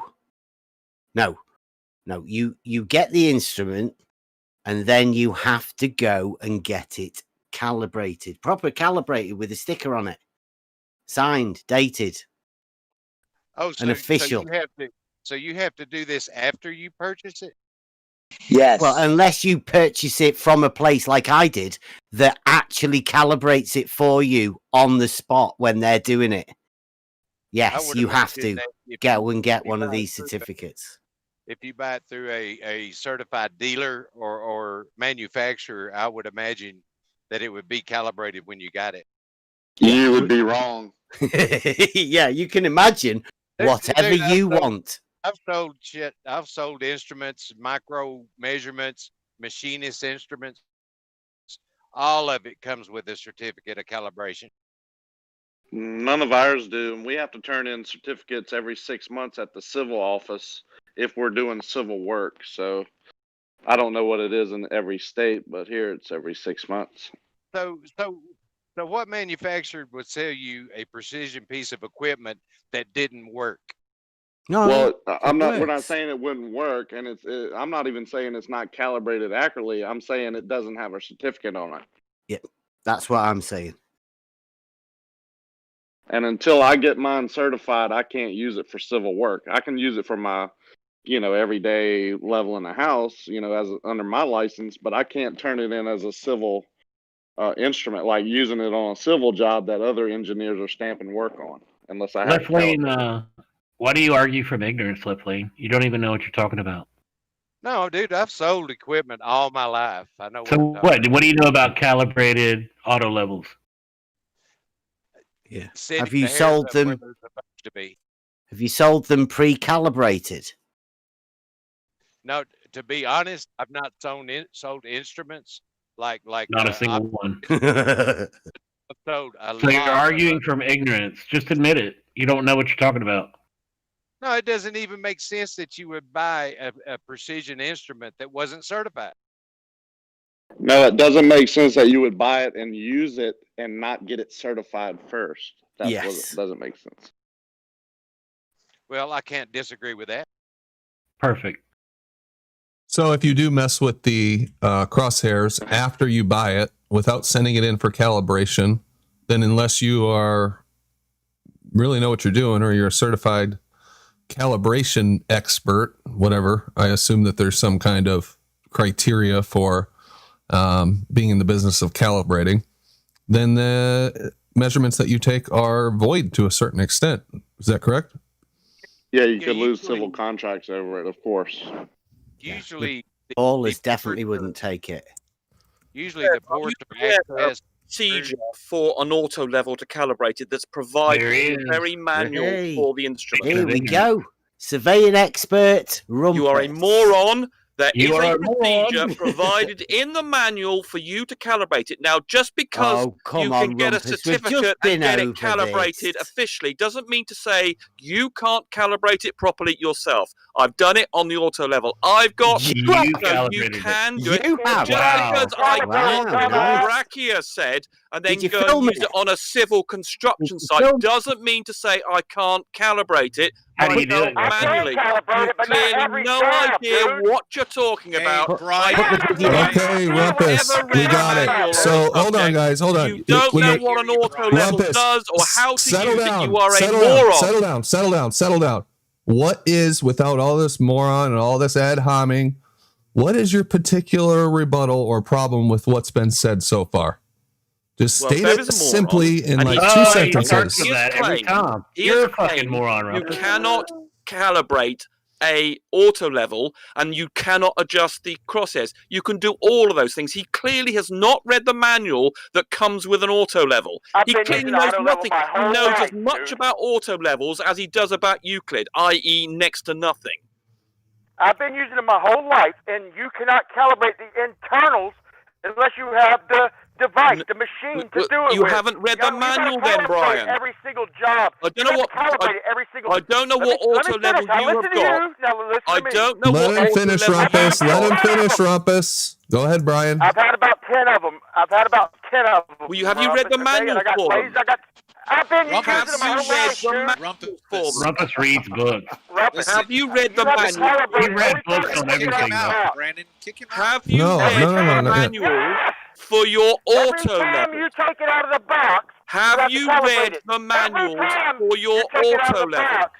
You get the instrument, and then you have to go and get it calibrated, proper calibrated with a sticker on it, signed, dated. Oh, an official. So you have to do this after you purchase it? Yes. Well, unless you purchase it from a place like I did that actually calibrates it for you on the spot when they're doing it. Yes, you have to get one of these certificates. If you buy it through a certified dealer or manufacturer, I would imagine that it would be calibrated when you got it. You would be wrong. Yeah, you can imagine whatever you want. I've sold shit. I've sold instruments, micro measurements, machinist instruments. All of it comes with a certificate of calibration. None of ours do, and we have to turn in certificates every 6 months at the civil office if we're doing civil work. So I don't know what it is in every state, but here it's every 6 months. So what manufacturer would sell you a precision piece of equipment that didn't work? No, well, we're not saying it wouldn't work, and I'm not even saying it's not calibrated accurately. I'm saying it doesn't have a certificate on it. Yeah, that's what I'm saying. And until I get mine certified, I can't use it for civil work. I can use it for my, everyday level in the house, as under my license, but I can't turn it in as a civil instrument, like using it on a civil job that other engineers are stamping work on, unless I have. Left Lane, why do you argue from ignorance, Left Lane? You don't even know what you're talking about. No, dude, I've sold equipment all my life. I know. So what do you know about calibrated auto levels? Yeah. Have you sold them? Have you sold them pre-calibrated? No, to be honest, I've not sold instruments like not a single one. I've sold a So you're arguing from ignorance. Just admit it. You don't know what you're talking about. No, it doesn't even make sense that you would buy a precision instrument that wasn't certified. No, it doesn't make sense that you would buy it and use it and not get it certified first. That's what doesn't make sense. Well, I can't disagree with that. Perfect. So if you do mess with the crosshairs after you buy it without sending it in for calibration, then unless you are really know what you're doing or you're a certified calibration expert, whatever, I assume that there's some kind of criteria for being in the business of calibrating, then the measurements that you take are void to a certain extent. Is that correct? Yeah, you could lose civil contracts over it, of course. Usually, Ballers definitely wouldn't take it. Usually, the board of access procedure for an auto level to calibrate it that's provided very manual for the instrument. Here we go. Surveying expert. You are a moron. There is You are a a procedure moron. provided in the manual for you to calibrate it. Now, just because Oh, come you can on, get Rumpus, a we've certificate just been and get it over calibrated this. officially doesn't mean to say you can't calibrate it properly yourself. I've done it on the auto level. I've got You so you calibrated it. can do it. You have. Just Wow. because I Wow, can't do nice. what Rakia said and then Did you go and film use it? it on a civil construction Did you site film it? doesn't mean to say I can't calibrate it How do you do it, Rumpus? manually. You clearly no idea what you're talking about. Brian, Okay, Rumpus, we got it. So hold on, guys, hold on. You don't When know you're- what an auto level Rumpus, does or how to settle use down, it. You are a settle down, moron. settle down, settle down, settle down. What is, without all this moron and all this ad homing, what is your particular rebuttal or problem with what's been said so far? Just Well, state Bev it is a moron, simply in and like he- 2 he sentences. starts with that every time. He You're has a fucking claimed moron, You Rumpus. cannot calibrate a auto level and you cannot adjust the crosshairs. You can do all of those things. He clearly has not read the manual that comes with an auto level. I've He been clearly using knows auto level nothing. my He whole knows as life, much dude. about auto levels as he does about Euclid, i.e. next to nothing. I've been using it my whole life, and you cannot calibrate the internals unless you have the device, the machine to do it You with. haven't read the You gotta manual then, calibrate Brian. Every single job. I don't You know have what to calibrate it every single. I don't know Let what me- let auto me finish. level I you listen have to got. you. Now listen I to me. don't know Let what him auto finish, level Rumpus. you Let him got. finish, Rumpus. Go ahead, Brian. I've had about 10 of them. I've had about 10 of them. Well, have you read the manual I got for lazy. them? I've been using Have it my you whole read life, the dude. manual for them? Rumpus reads books. Have you read the You have to manual? calibrate He read every books time on you everything, get though. out. Brandon, kick him out. Have you No, read no, no, the no, not yet. manual for your Every auto time level? you take it out of the box, Have have to you calibrate read it. the Every manuals time for your you take it out auto of the level? box,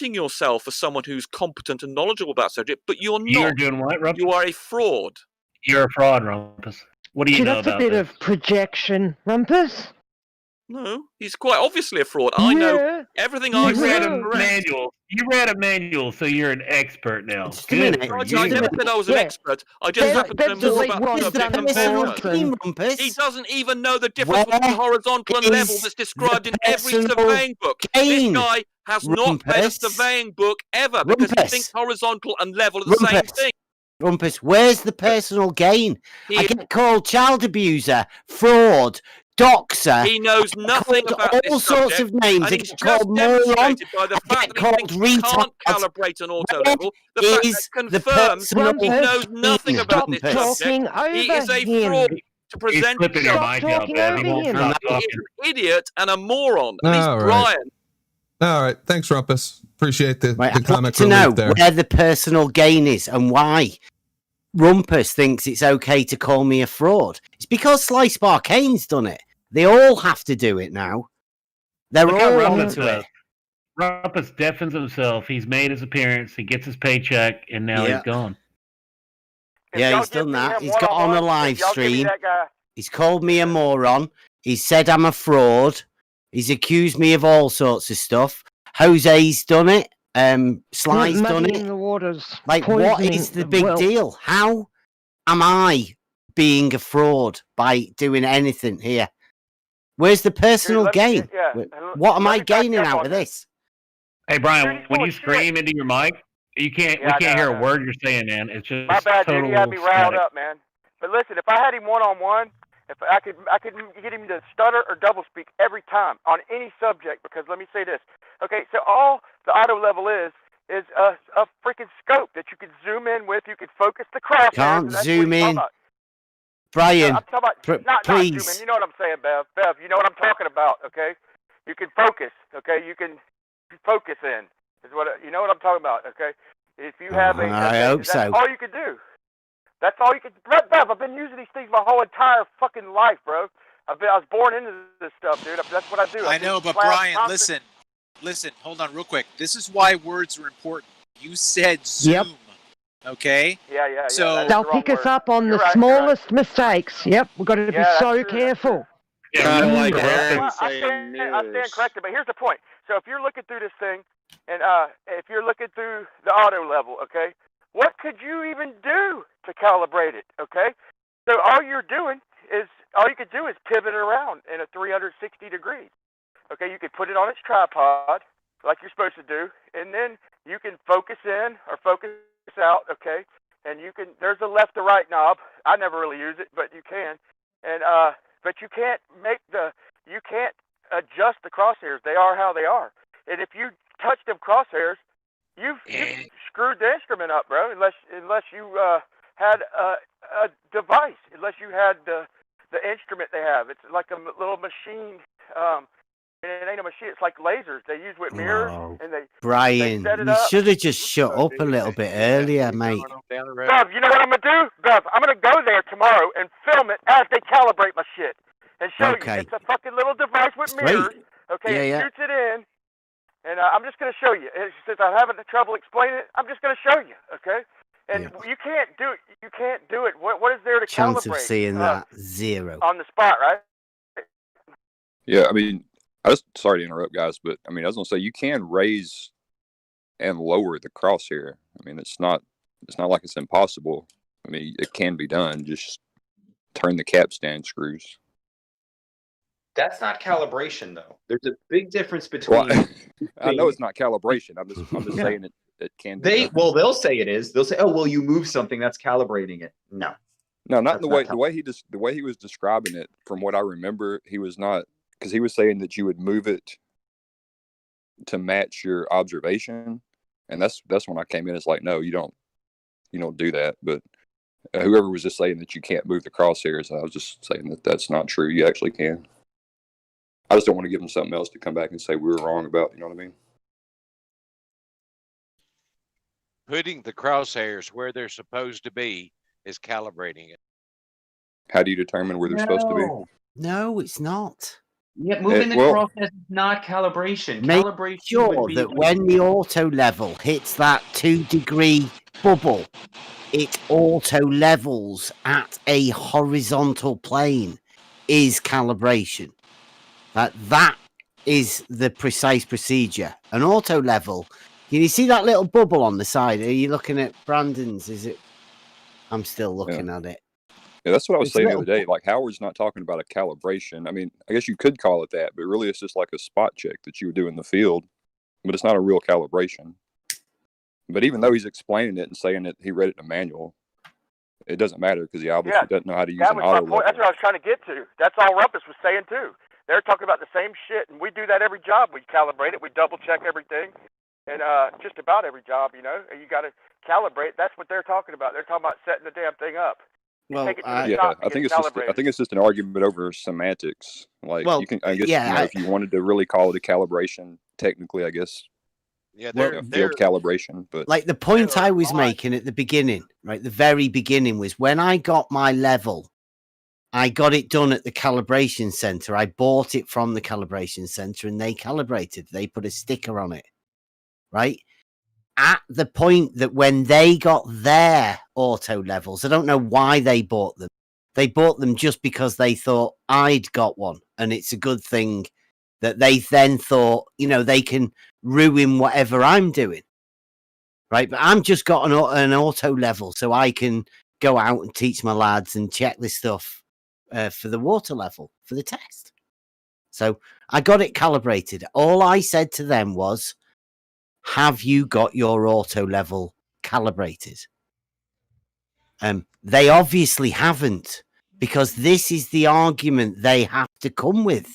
presenting yourself as someone who's competent and knowledgeable about subject, but you're not. You're doing what, Rumpus? You are a fraud. You're a fraud, Rumpus. What do you See, know that's a about bit this? of projection, Rumpus. No, he's quite obviously a fraud. I know Yeah. everything You I You say read is a correct. manual. You read a manual, so you're an expert now. Just a Good minute. for I you. never said I was an Yeah. expert. I just Bev- happen to know Bev's more elite about one the has subject done than Bev more does. than- He doesn't even know the difference between horizontal and level is that's described in every personal surveying book. gain. This guy has not read a Rumpus. surveying book ever because he Rumpus. thinks horizontal and level are the same Rumpus. thing. Rumpus, where's the personal gain? I get called child abuser, fraud, doxer. He knows nothing called about all this sorts subject, of names. and I he's get just called moron. demonstrated by the I fact get that he called thinks he can't retard. calibrate an auto Where level. The fact is that the confirms personal he knows gain? nothing about this Rumpus. talking subject. He over is a him. fraud to present He's flipping your himself. mind out, talking Bev. over He won't him. stop He is talking. an idiot and a moron. At least All right. Brian. All right. Thanks, Rumpus. Appreciate the Right, I'd comic like to know relief there. where the personal gain is and why Rumpus thinks it's okay to call me a fraud. It's because Slice Barkane's done it. They all have to do it now. They're Look how all Rumpus onto it. does. Rumpus deafens himself. He's made his appearance. He gets his paycheck, and now Yeah. he's gone. Yeah, he's done that. He's got on a live stream. He's called me a moron. He's said I'm a fraud. He's accused me of all sorts of stuff. Jose's done it. Sly's done Muddying it. the waters. Like, what poisoning is the the big well. deal? How am I being a fraud by doing anything here? Where's the personal gain? What am I gaining out of this? Hey, Brian, when you scream into your mic, you can't. Yeah, we can't I hear know. a word you're saying, man. It's just My bad, dude. total He had me riled static. up, man. But listen, if I had him one-on-one, if I could get him to stutter or double speak every time on any subject. Because let me say this, okay? So all the auto level is a freaking scope that you could zoom in with. You could focus the crosshairs. Can't and that's zoom what he's talking in. about. Brian, I'm talking about not zoom in. You know what I'm saying, Bev? Bev, you know what I'm talking about, okay? You can focus, okay? You can focus in. Is what you know what I'm talking about, okay? If you have a, I hope that's so. all you could do. That's all you could. Bev, I've been using these things my whole entire fucking life, bro. I was born into this stuff, dude. That's what I do. I know, but class, Brian, constant- listen, hold on real quick. This is why words are important. You said Zoom, Yep. okay? Yeah. So that's They'll the wrong pick us word. up on You're the right, smallest mistakes. Yep, we've got to be Yeah, that's so true, that's careful. Kind of like Well, Aaron I saying stand news. corrected, but here's the point. So if you're looking through this thing, and if you're looking through the auto level, okay, what could you even do to calibrate it, okay? So all you could do is pivot around in a 360 degrees. Okay, you could put it on its tripod like you're supposed to do, and then you can focus in or focus out, okay? And there's a left to right knob. I never really use it, but you can. And but you can't adjust the crosshairs. They are how they are. And if you touch them crosshairs, you've screwed the instrument up, bro. Unless you had a device, unless you had the instrument they have. It's like a little machine. It ain't a machine. It's like lasers. They use with mirrors, and they Brian, set it you up. should have just shut up a little bit earlier, mate. Bev, you know what I'm gonna do? Bev, I'm gonna go there tomorrow and film it as they calibrate my shit and show Okay. you. It's a fucking little device with Sweet. mirrors. Okay, Yeah, it yeah. shoots it in, and I'm just gonna show you. Since I'm having trouble explaining it, I'm just gonna show you. Okay, and you can't do it. You can't do it. What is there to Chance calibrate? of seeing that, zero. On the spot, right? Yeah, I mean, sorry to interrupt, guys, but I mean, I was gonna say you can raise and lower the crosshair. I mean, it's not like it's impossible. I mean, it can be done. Just turn the capstan screws. That's not calibration, though. There's a big difference between. Well, I know it's not calibration. I'm just saying it can be done. They'll say it is. They'll say, "Oh, well, you move something that's calibrating it." No, No, not That's the not way the way he was describing it. From what I remember, he was not, because he was saying that you would move it to match your observation, and that's when I came in. It's like, no, you don't do that. But whoever was just saying that you can't move the crosshairs, I was just saying that that's not true. You actually can. I just don't want to give them something else to come back and say we were wrong about. You know what I mean? Putting the crosshairs where they're supposed to be is calibrating it. How do you determine where they're supposed to be? No, it's not. Yeah, moving the well- process is not calibration. Make Calibration sure would be that when the auto level hits that 2-degree bubble, it auto levels at a horizontal plane is calibration. That is the precise procedure. An auto level. Can you see that little bubble on the side? Are you looking at Brandon's? Is it? I'm still looking at it. Yeah, that's what I was It's saying the little- other day. Like Howard's not talking about a calibration. I mean, I guess you could call it that, but really it's just like a spot check that you would do in the field, but it's not a real calibration. But even though he's explaining it and saying that he read it in a manual, it doesn't matter because he obviously doesn't know how to use That an was my auto point. That's level. what I was trying to get to. That's all Rumpus was saying too. They're talking about the same shit, and we do that every job. We calibrate it. We double check everything, and just about every job, you know. And you got to calibrate. That's what they're talking about. They're talking about setting the damn thing up. Well, take it to the Yeah, top to I think get it's just calibrated. an argument over semantics. Like Well, you can, I guess, yeah, you know, if you wanted to really call it a calibration, technically, I guess, Yeah, Well, field calibration. But like the point I was making at the beginning, right? The very beginning was when I got my level, I got it done at the calibration center. I bought it from the calibration center and they calibrated. They put a sticker on it, right? At the point that when they got their auto levels, I don't know why they bought them. They bought them just because they thought I'd got one. And it's a good thing that they then thought, you know, they can ruin whatever I'm doing. Right. But I'm just got an auto level so I can go out and teach my lads and check this stuff for the water level for the test. So I got it calibrated. All I said to them was, have you got your auto level calibrated? They obviously haven't, because this is the argument they have to come with,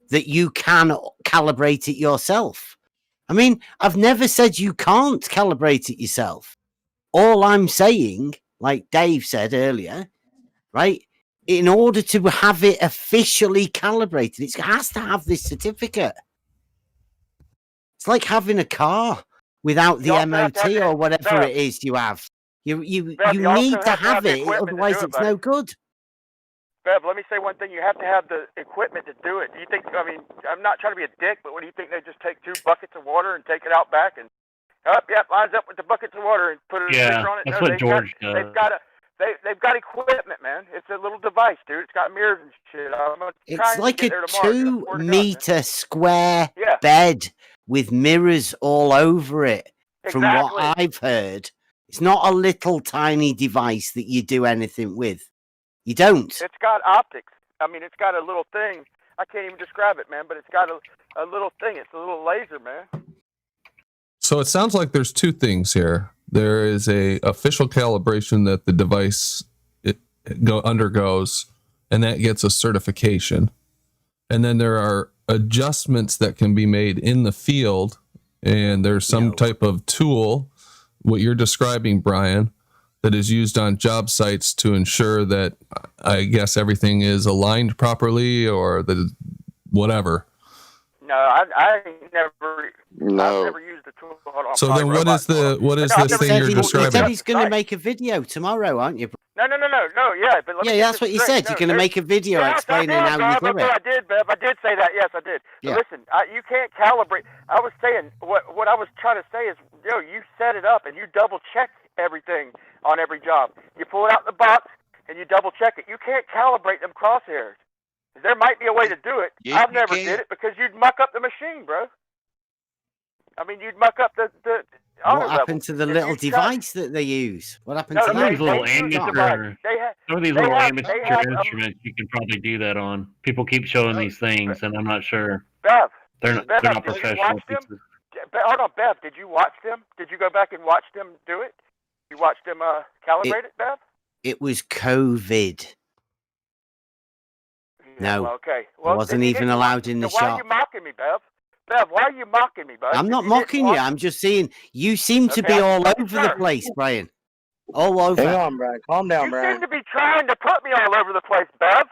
that you can calibrate it yourself. I mean, I've never said you can't calibrate it yourself. All I'm saying, like Dave said earlier, right, in order to have it officially calibrated, it has to have this certificate. It's like having a car without the MOT or whatever it is you have. You need to have it, otherwise it's no good. Bev, let me say one thing. You have to have the equipment to do it. Do you think, I mean, I'm not trying to be a dick, but what do you think? They just take 2 buckets of water and take it out back and, lines up with the buckets of water and put a sticker on it? That's what George does. They've got equipment, man. It's a little device, dude. It's got mirrors and shit. It's like a 2-meter square bed with mirrors all over it. From what I've heard, it's not a little tiny device that you do anything with. You don't. It's got optics. I mean, it's got a little thing. I can't even describe it, man, but it's got a little thing. It's a little laser, man. So it sounds like there's 2 things here. There is a official calibration that the device undergoes, and that gets a certification. And then there are adjustments that can be made in the field, and there's some type of tool, what you're describing, Brian, that is used on job sites to ensure that, I guess, everything is aligned properly or that whatever. No, I ain't never. No. I've never used the tool. Hold on, So then what is this thing you're He describing? said he's going to make a video tomorrow, aren't you? No, yeah, but let me get that's this what you straight. said. You're going to make a video explaining how you do it. I did, Bev. I did say that. Yes, I did. Yeah. Listen, you can't calibrate. I was saying what I was trying to say is, you set it up and you double check everything on every job. You pull it out the box and you double check it. You can't calibrate them crosshairs. There might be a way to do it. Yeah, I've never did it because you'd muck up the machine, bro. I mean, you'd muck up the What happened to the little device that they use? What happened to Some of that? these little amateur, some of these little amateur instruments you can probably do that on. People keep showing these things, and I'm not sure. Bev, they're not did you professional watch them? pieces. Hold on, Bev. Did you watch them? Did you go back and watch them do it? You watched them calibrate it, Bev? It was COVID. No, Well, okay. I wasn't even allowed in the Why are shop. you mocking me, Bev? Bev, why are you mocking me, bud? I'm not mocking you. I'm just saying you seem to be all over the place, Brian. All over. Hang on, Brian. Calm down, You Brian. seem to be trying to put me all over the place, Bev.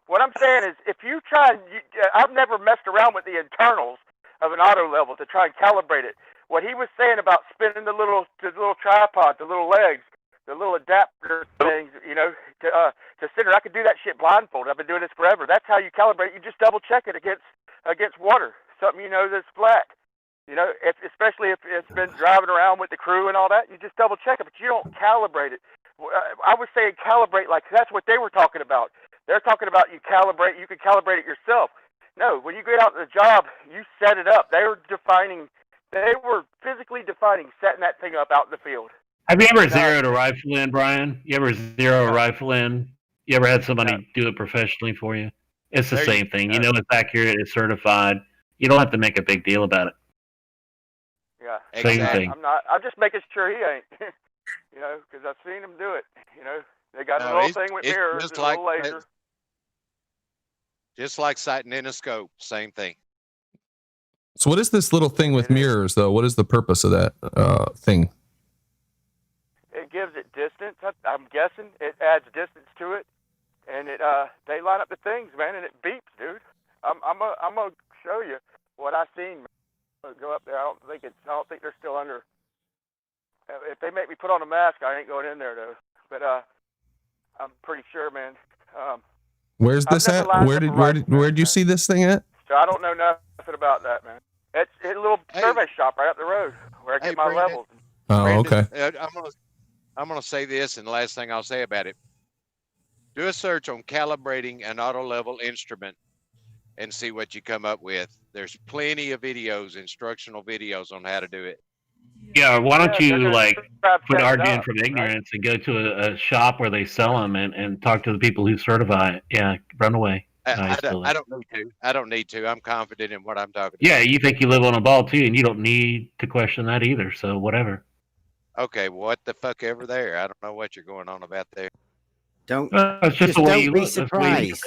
What I'm saying is, if you try, I've never messed around with the internals of an auto level to try and calibrate it. What he was saying about spinning the little tripod, the little legs, the little adapter things, to center. I could do that shit blindfolded. I've been doing this forever. That's how you calibrate. You just double check it against water, something that's flat. Especially if it's been driving crew and all that. You just double check it, but you don't calibrate it. I was saying calibrate like that's what they were talking about. They're talking about you can calibrate it yourself. No, when you get out to the job, you set it up. They were physically defining setting that thing up out in the field. Have you ever zeroed a rifle in, Brian? You ever zero a rifle in? You ever had somebody do it professionally for you? It's the same thing. You know it's accurate. It's certified. You don't have to make a big deal about it. Yeah, Same thing. I'm just making sure he ain't. You know, because I've seen him do it. You know, they got a little thing with mirrors, just a like little laser. Just like sighting in a scope, same thing. So what is this little thing with mirrors, though? What is the purpose of that thing? It gives it distance. I'm guessing it adds distance to it, and it they line up the things, man, and it beeps, dude. I'm gonna show you what I seen. Man. Go up there. I don't think they're still under. If they make me put on a mask, I ain't going in there though. But I'm pretty sure, man. Where's this at? Where did you see this thing at? So I don't know nothing about that, man. It's a little survey shop right up the road where I get my Brandon, levels. Oh, okay. I'm gonna say this, and the last thing I'll say about it: do a search on calibrating an auto level instrument, and see what you come up with. There's plenty of videos, instructional videos on how to do it. Yeah, why don't you quit arguing from ignorance and go to a shop where they sell them and talk to the people who certify it? Yeah, run away. I don't need to. I don't need to. I'm confident in what I'm talking about. Yeah, you think you live on a ball too, and you don't need to question that either. So whatever. Okay, what the fuck ever there? I don't know what you're going on about there. It's just the way you look. That's the way you look.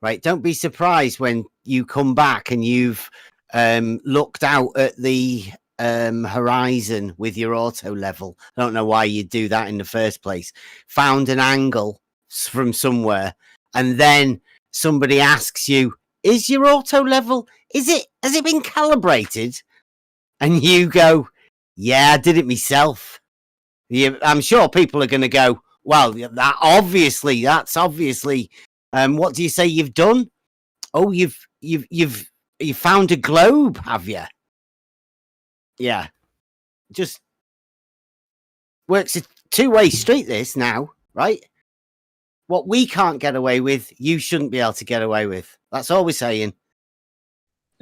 Right, don't be surprised when you come back and you've looked out at the horizon with your auto level. I don't know why you'd do that in the first place. Found an angle from somewhere, and then somebody asks you, "Is your auto level? Has it been calibrated?" And you go, "Yeah, I did it myself." I'm sure people are going to go, "Well, that's obviously. What do you say you've done? Oh, you've found a globe, have you?" Yeah, just works a two-way street. This now, right? What we can't get away with, you shouldn't be able to get away with. That's all we're saying.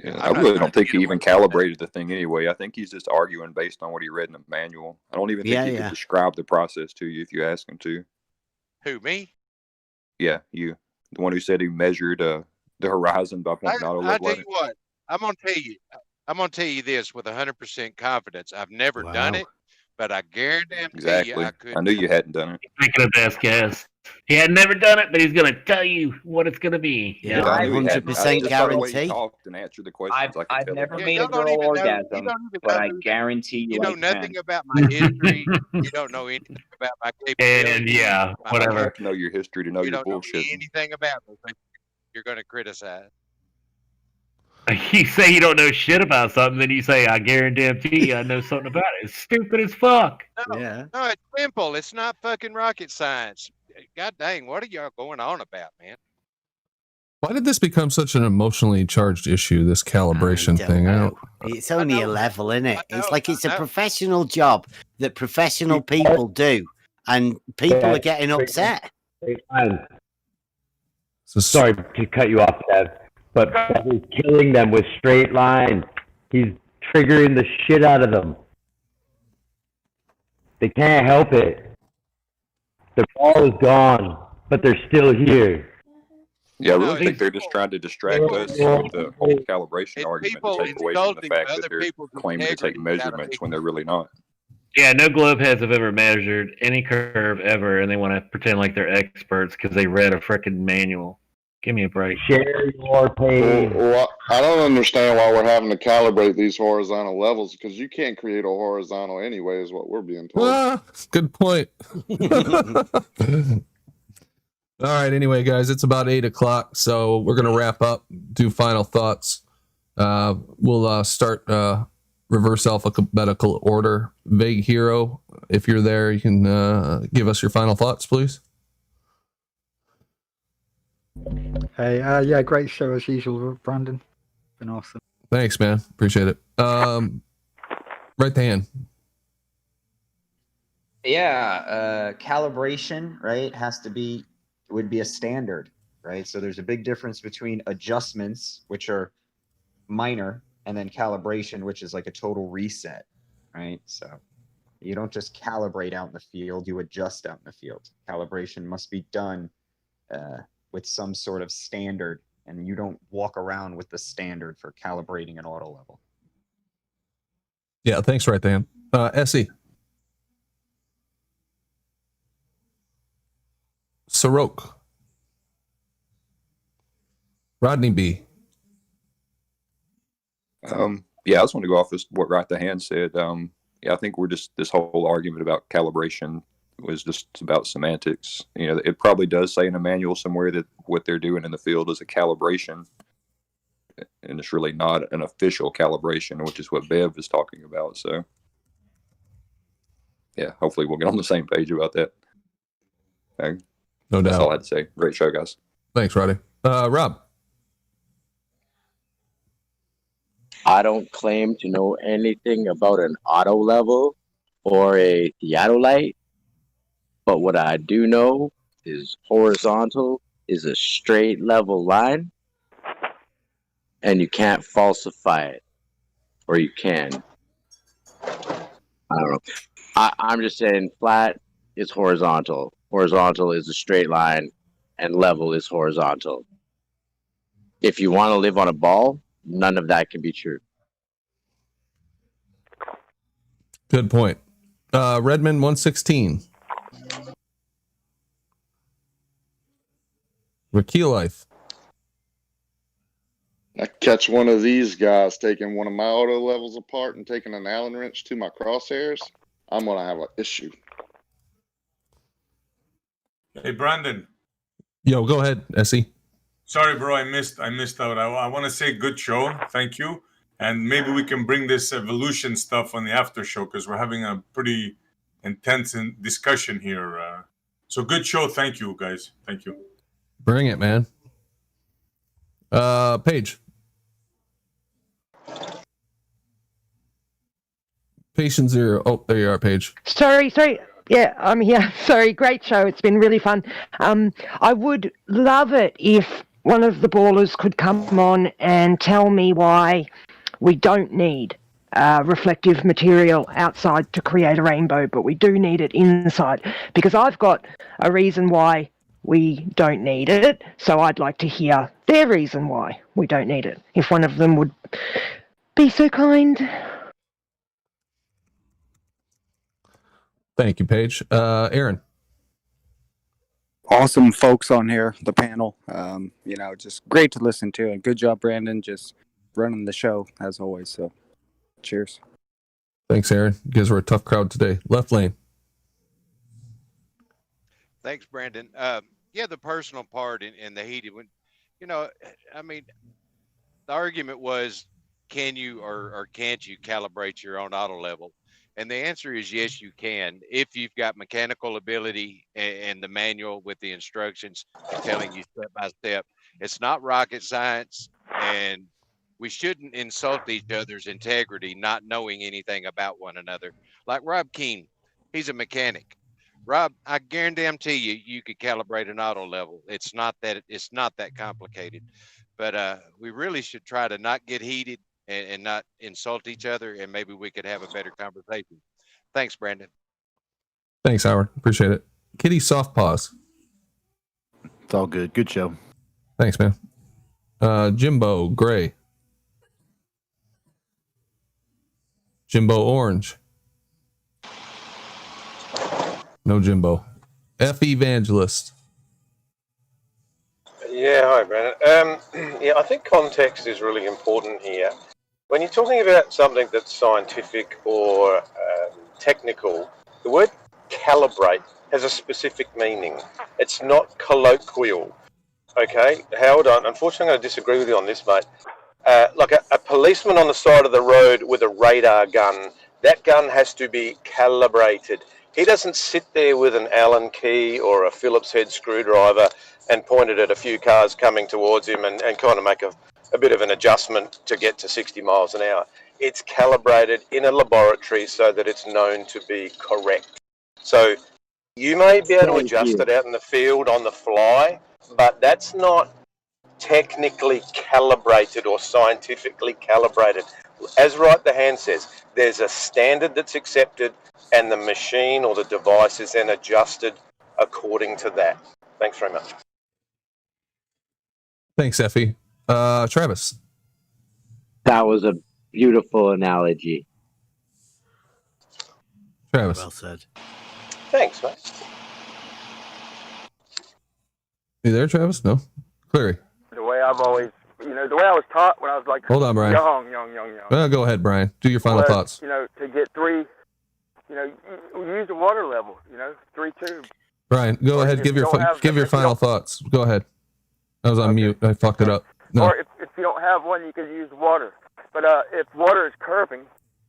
Yeah, I really don't think he even calibrated the thing anyway. I think he's just arguing based on what he read in the manual. I don't even think he could describe the process to you if you ask him to. Who, me? Yeah, you. The one who said he measured the horizon by pointing auto I level. tell you what, I'm gonna tell you this with 100% confidence. I've never done it, but I guarantee Exactly. you I could. I knew you hadn't done it. Making a best guess. He had never done it, but he's going to tell you what it's going to be. Yeah, 100% guarantee. Talked and answered the questions. I've never made a girl orgasm, but I guarantee you, You know nothing about my history. You don't know anything about my capabilities. And yeah, You whatever. have to know your history to know You your don't know bullshit. anything about me. But you're going to criticize. You say you don't know shit about something, then you say, I guarantee you I know something about it. It's stupid as fuck. No, it's simple. It's not fucking rocket science. God dang, what are y'all going on about, man? Why did this become such an emotionally charged issue, this calibration thing? It's only a level, isn't it? It's like it's a professional job that professional people do, and people are getting upset. Sorry to cut you off, Dev, but he's killing them with straight line. He's triggering the shit out of them. They can't help it. The ball is gone, but they're still here. Yeah, I really think they're just trying to distract us with the whole calibration argument to take away from the fact that they're claiming to take measurements when they're really not. Yeah, no globe heads have ever measured any curve ever, and they want to pretend like they're experts because they read a frickin' manual. Give me a break. Share your pain. Well, I don't understand why we're having to calibrate these horizontal levels, because you can't create a horizontal anyway, is what we're being told. Ah, good point. All right. Anyway, guys, it's about 8 o'clock, so we're gonna wrap up. Do final thoughts. We'll start reverse alphabetical order. Vague Hero, if you're there, you can give us your final thoughts, please. Hey, yeah, great show as usual, Brandon. Been awesome. Thanks, man. Appreciate it. Right the hand. Yeah, calibration, right, would be a standard, right? So there's a big difference between adjustments, which are minor, and then calibration, which is like a total reset, right? So you don't just calibrate out in the field, you adjust out in the field. Calibration must be done with some sort of standard, and you don't walk around with the standard for calibrating an auto level. Yeah, thanks, right, Dan. Essie. Sirok. Rodney B. Yeah, I just want to go off this, what Right the Hand said. Yeah, I think this whole argument about calibration was just about semantics. You know, it probably does say in a manual somewhere that what they're doing in the field is a calibration, and it's really not an official calibration, which is what Bev is talking about. So, yeah, hopefully we'll get on the same page about that. Okay. No That's doubt. all I had to say. Great show, guys. Thanks, Roddy. Rob. I don't claim to know anything about an auto level or a theodolite, but what I do know is horizontal is a straight level line, and you can't falsify it, or you can. I don't know. I'm just saying flat is horizontal. Horizontal is a straight line, and level is horizontal. If you want to live on a ball, none of that can be true. Good point. Redmond 116. Rakeel Life. I catch one of these guys taking one of my auto levels apart and taking an Allen wrench to my crosshairs, I'm gonna have an issue. Hey, Brandon. Yo, go ahead, Essie. Sorry, bro, I missed out. I want to say good show. Thank you. And maybe we can bring this evolution stuff on the after show because we're having a pretty intense discussion here. So good show. Thank you, guys. Thank you. Bring it, man. Paige. Patient zero. Oh, there you are, Paige. Sorry. Yeah, I'm here. Sorry, great show. It's been really fun. I would love it if one of the ballers could come on and tell me why we don't need reflective material outside to create a rainbow, but we do need it inside. Because I've got a reason why we don't need it, so I'd like to hear their reason why we don't need it. If one of them would be so kind. Thank you, Paige. Aaron. Awesome folks on here, the panel. Just great to listen to, and good job, Brandon, just running the show as always. So, cheers. Thanks, Aaron. You guys were a tough crowd today. Left lane. Thanks, Brandon. Yeah, the personal part in the heated one, the argument was, can you or can't you calibrate your own auto level? And the answer is yes, you can, if you've got mechanical ability and the manual with the instructions telling you step by step. It's not rocket science, and we shouldn't insult each other's integrity not knowing anything about one another. Like Rob Keene, he's a mechanic. Rob, I guarantee you could calibrate an auto level. It's not that complicated, but we really should try to not get heated and not insult each other, and maybe we could have a better conversation. Thanks, Brandon. Thanks, Howard. Appreciate it. Kitty Soft Paws. It's all good. Good show. Thanks, man. Jimbo Gray. Jimbo Orange. No Jimbo. F Evangelist. Yeah, hi, Brandon. I think context is really important here. When you're talking about something that's scientific or technical, the word calibrate has a specific meaning. It's not colloquial. Okay, Howard, unfortunately I'm going to disagree with you on this, mate. Like a policeman on the side of the road with a radar gun, that gun has to be calibrated. He doesn't sit there with an Allen key or a Phillips head screwdriver and point it at a few cars coming towards him and kind of make a bit of an adjustment to get to 60 miles an hour. It's calibrated in a laboratory so that it's known to be correct. So you may be able to Thank adjust you. it out in the field on the fly, but that's not technically calibrated or scientifically calibrated. As Right the Hand says, there's a standard that's accepted, and the machine or the device is then adjusted according to that. Thanks very much. Thanks, Effie. Travis. That was a beautiful analogy. Travis. Well said. Thanks, mate. You there, Travis? No? Clary. The way I've always, the way I was taught when I was like Hold on, Brian. young. Go ahead, Brian. Do your final was, thoughts. To get 3, you use the water level, 3 tubes. Brian, go ahead. Give your final thoughts. Go ahead. I was on mute. I fucked it up. No. Or if you don't have one, you could use water. But if water is curving,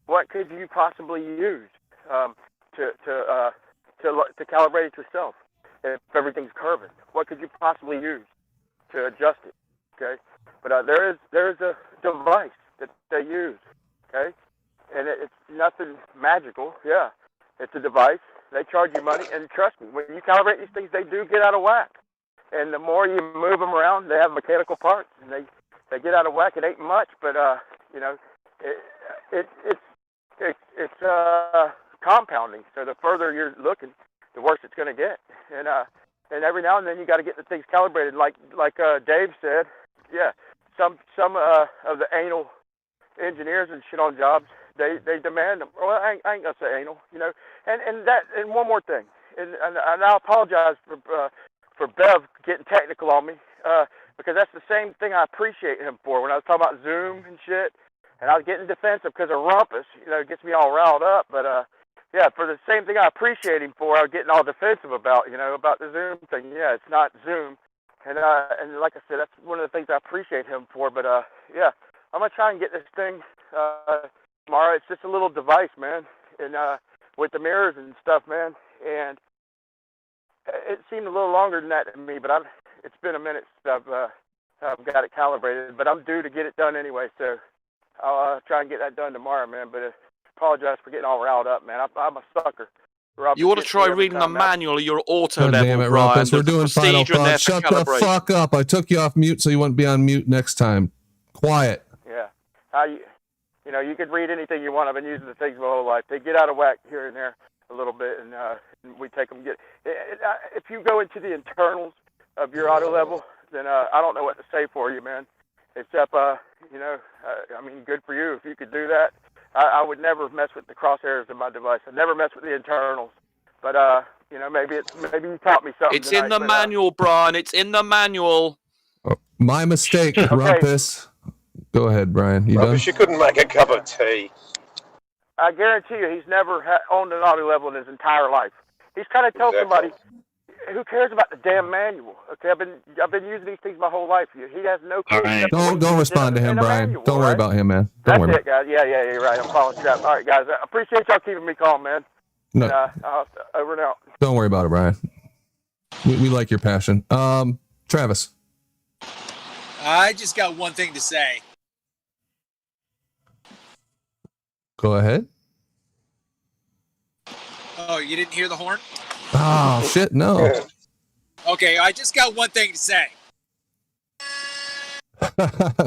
what could you possibly use to calibrate it yourself? If everything's curving, what could you possibly use to adjust it? Okay, but there is a device that they use. Okay, and it's nothing magical. Yeah, it's a device. They charge you money, and trust me, when you calibrate these things, they do get out of whack. And the more you move them around, they have mechanical parts, and they get out of whack. It ain't much, but it's compounding. So the further you're looking, the worse it's going to get. And every now and then you got to get the things calibrated. Like Dave said, yeah. Some of the anal engineers and shit on jobs, they demand them. Well, I ain't gonna say anal, And one more thing, and I apologize for Bev getting technical on me, because that's the same thing I appreciate him for. When I was talking about Zoom and shit, and I was getting defensive because of Rumpus, it gets me all riled up. But yeah, for the same thing I appreciate him for, I was getting all defensive about, about the Zoom thing. Yeah, it's not Zoom. And like I said, that's one of the things I appreciate him for. But yeah, I'm gonna try and get this thing tomorrow. It's just a little device, man, and with the mirrors and stuff, man. And it seemed a little longer than that to me, but it's been a minute since I've got it calibrated. But I'm due to get it done anyway, so I'll try and get that done tomorrow, man. But apologize for getting all riled up, man. I'm a sucker. You ought to try reading the manual of your auto level, damn it, Brian. Rumpus. We're doing final thoughts. Shut the calibrate. fuck up. I took you off mute so you wouldn't be on mute next time. Quiet. Yeah. You could read anything you want. I've been using the things my whole life. They get out of whack here and there a little bit, and we take them. If you go into the internals of your auto level, then I don't know what to say for you, man. Except, good for you if you could do that. I would never mess with the crosshairs of my device. I'd never mess with the internals. But maybe you taught me something. It's in the manual, Brian. It's in the manual. Oh, my mistake, Rumpus. Go ahead, Brian. You Rumpus, done? you couldn't make a cup of tea. I guarantee you, he's never owned an auto level in his entire life. He's trying to tell somebody, who cares about the damn manual? Okay, I've been using these things my whole life. He has no clue. All right. Don't respond to him, Brian. Manual, don't worry about him, man. Don't That's worry. it, guys. Yeah, you're right. I'm following trap. All right, guys. I appreciate y'all keeping me calm, man. No. Over and out. Don't worry about it, Brian. We like your passion. Travis. I just got one thing to say. Go ahead. Oh, you didn't hear the horn? Oh, shit, no. Okay, I just got one thing to say.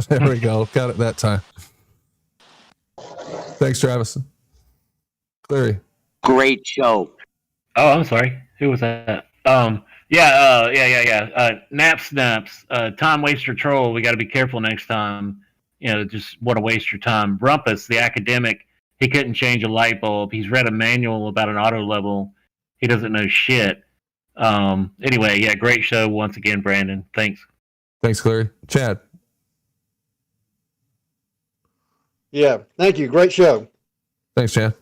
There we go. Got it that time. Thanks, Travis. Larry. Great show. Oh, I'm sorry. Who was that? Naps. Time waster troll. We got to be careful next time. Just want to waste your time. Rumpus, the academic, he couldn't change a light bulb. He's read a manual about an auto level. He doesn't know shit. Anyway, yeah, great show once again, Brandon. Thanks. Thanks, Clary. Chad. Yeah, thank you. Great show. Thanks, Chad.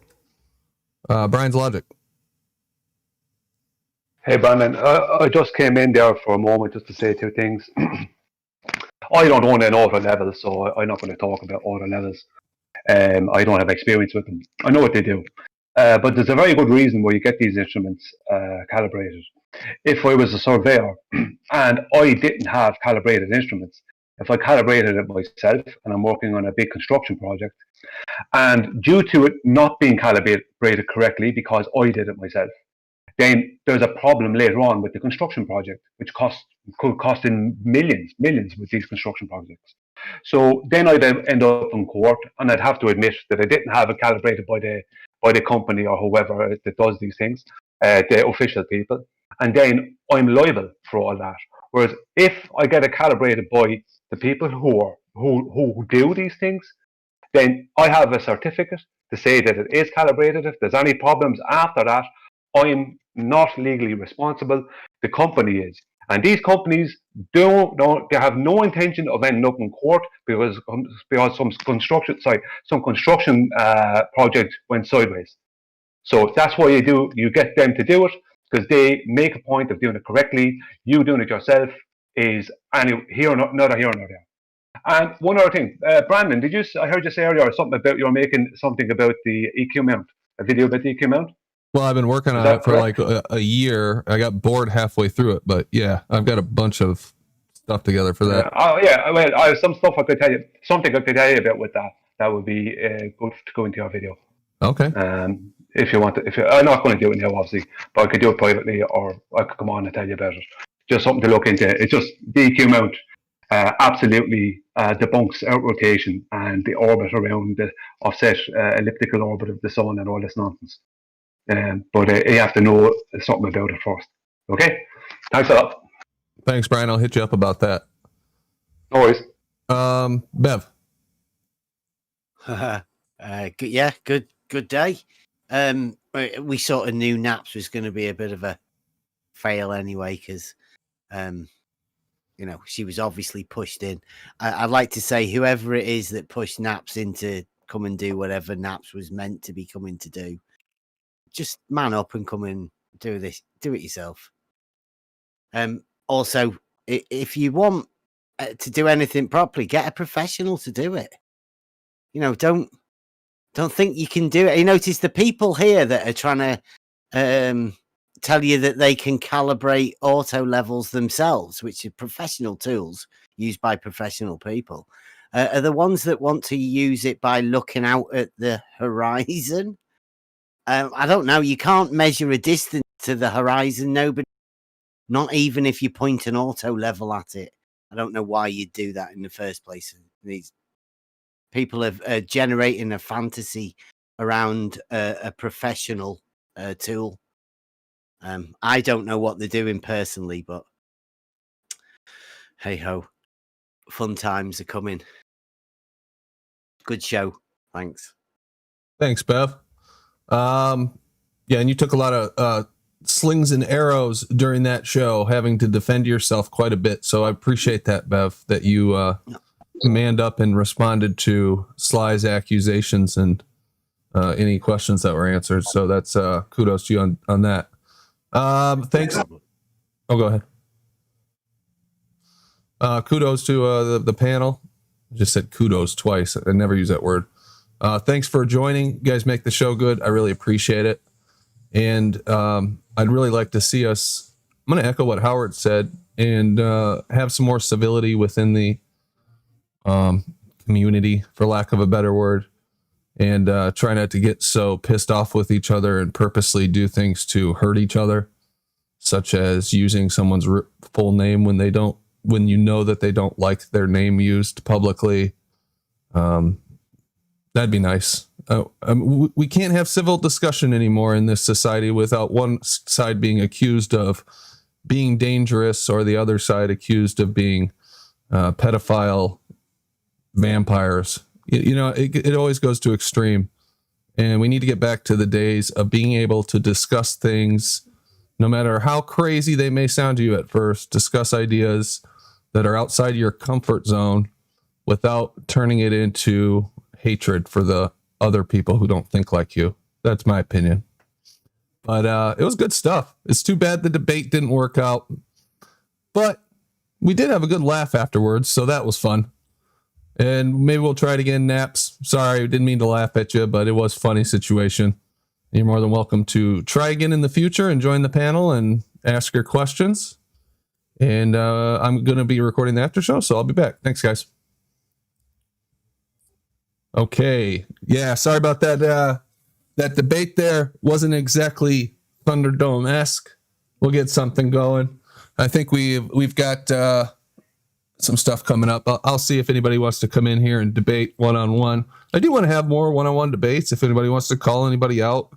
Brian's Logic. Hey, Brandon. I just came in there for a moment just to say two things. I don't own an auto level, so I'm not going to talk about auto levels. I don't have experience with them. I know what they do. But there's a very good reason why you get these instruments calibrated. If I was a surveyor and I didn't have calibrated instruments, if I calibrated it myself and I'm working on a big construction project, and due to it not being calibrated correctly because I did it myself, then there's a problem later on with the construction project, which could cost in millions with these construction projects. So then I'd end up in court, and I'd have to admit that I didn't have it calibrated by the company or whoever that does these things, the official people, and then I'm liable for all that. Whereas if I get it calibrated by the people who do these things, then I have a certificate to say that it is calibrated. If there's any problems after that, I'm not legally responsible. The company is. And these companies they have no intention of ending up in court because some construction project went sideways. So that's why you get them to do it, because they make a point of doing it correctly. You doing it yourself is neither here nor there. And one other thing, Brandon, I heard you say earlier something about you're making something about the EQ mount, a video about the EQ mount? Well, I've been working on it for like a year. I got bored halfway through it, but yeah, I've got a bunch of stuff together for that. Well, I have some stuff I could tell you, something I could tell you about with that. That would be good to go into your video. Okay. If you want to, I'm not going to do it now, obviously, but I could do it privately, or I could come on and tell you about it. Just something to look into. It's just the EQ mount absolutely debunks out rotation and the orbit around the offset elliptical orbit of the sun and all this nonsense. But you have to know something about it first. Okay? Thanks a lot. Thanks, Brian. I'll hit you up about that. No worries. Bev. Good day. We sort of knew Naps was going to be a bit of a fail anyway, because she was obviously pushed in. I'd like to say whoever it is that pushed Naps in to come and do whatever Naps was meant to be coming to do, just man up and come and do this. Do it yourself. Also, if you want to do anything properly, get a professional to do it. Don't think you can do it. You notice the people here that are trying to tell you that they can calibrate auto levels themselves, which are professional tools used by professional people, are the ones that want to use it by looking out at the horizon. I don't know. You can't measure a distance to the horizon. Nobody, not even if you point an auto level at it. I don't know why you'd do that in the first place. These people are generating a fantasy around a professional tool. I don't know what they're doing personally, but hey ho, fun times are coming. Good show. Thanks. Thanks, Bev. Yeah, and you took a lot of slings and arrows during that show, having to defend yourself quite a bit. So I appreciate that, Bev, that you manned up and responded to Sly's accusations and any questions that were answered. So that's kudos to you on that. Thanks. Oh, go ahead. Kudos to the panel. I just said kudos twice. I never use that word. Thanks for joining. You guys make the show good. I really appreciate it. And I'd really like to see us, I'm going to echo what Howard said, and have some more civility within the community, for lack of a better word, and try not to get so pissed off with each other and purposely do things to hurt each other, such as using someone's full name when you know that they don't like their name used publicly. That'd be nice. We can't have civil discussion anymore in this society without one side being accused of being dangerous or the other side accused of being pedophile vampires. It always goes to extreme, and we need to get back to the days of being able to discuss things, no matter how crazy they may sound to you at first. Discuss ideas that are outside your comfort zone without turning it into hatred for the other people who don't think like you. That's my opinion. But it was good stuff. It's too bad the debate didn't work out, but we did have a good laugh afterwards, so that was fun. And maybe we'll try it again, Naps. Sorry, I didn't mean to laugh at you, but it was a funny situation. You're more than welcome to try again in the future and join the panel and ask your questions. And I'm going to be recording the after show, so I'll be back. Thanks, guys. Okay. Yeah, sorry about that. That debate there wasn't exactly Thunderdome-esque. We'll get something going. I think we've got some stuff coming up. I'll see if anybody wants to come in here and debate one-on-one. I do want to have more one-on-one debates. If anybody wants to call anybody out,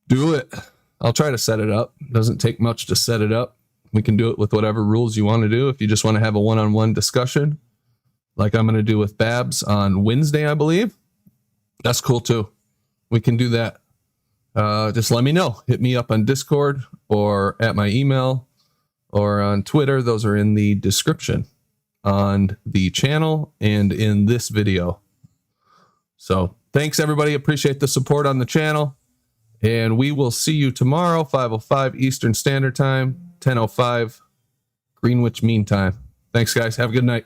do it. I'll try to set it up. Doesn't take much to set it up. We can do it with whatever rules you want to do. If you just want to have a one-on-one discussion, like I'm going to do with Babs on Wednesday, I believe, that's cool too. We can do that. Just let me know. Hit me up on Discord or at my email or on Twitter. Those are in the description on the channel and in this video. So thanks, everybody. Appreciate the support on the channel. And we will see you tomorrow, 5:05 Eastern Standard Time, 10:05 Greenwich Mean Time. Thanks, guys. Have a good night.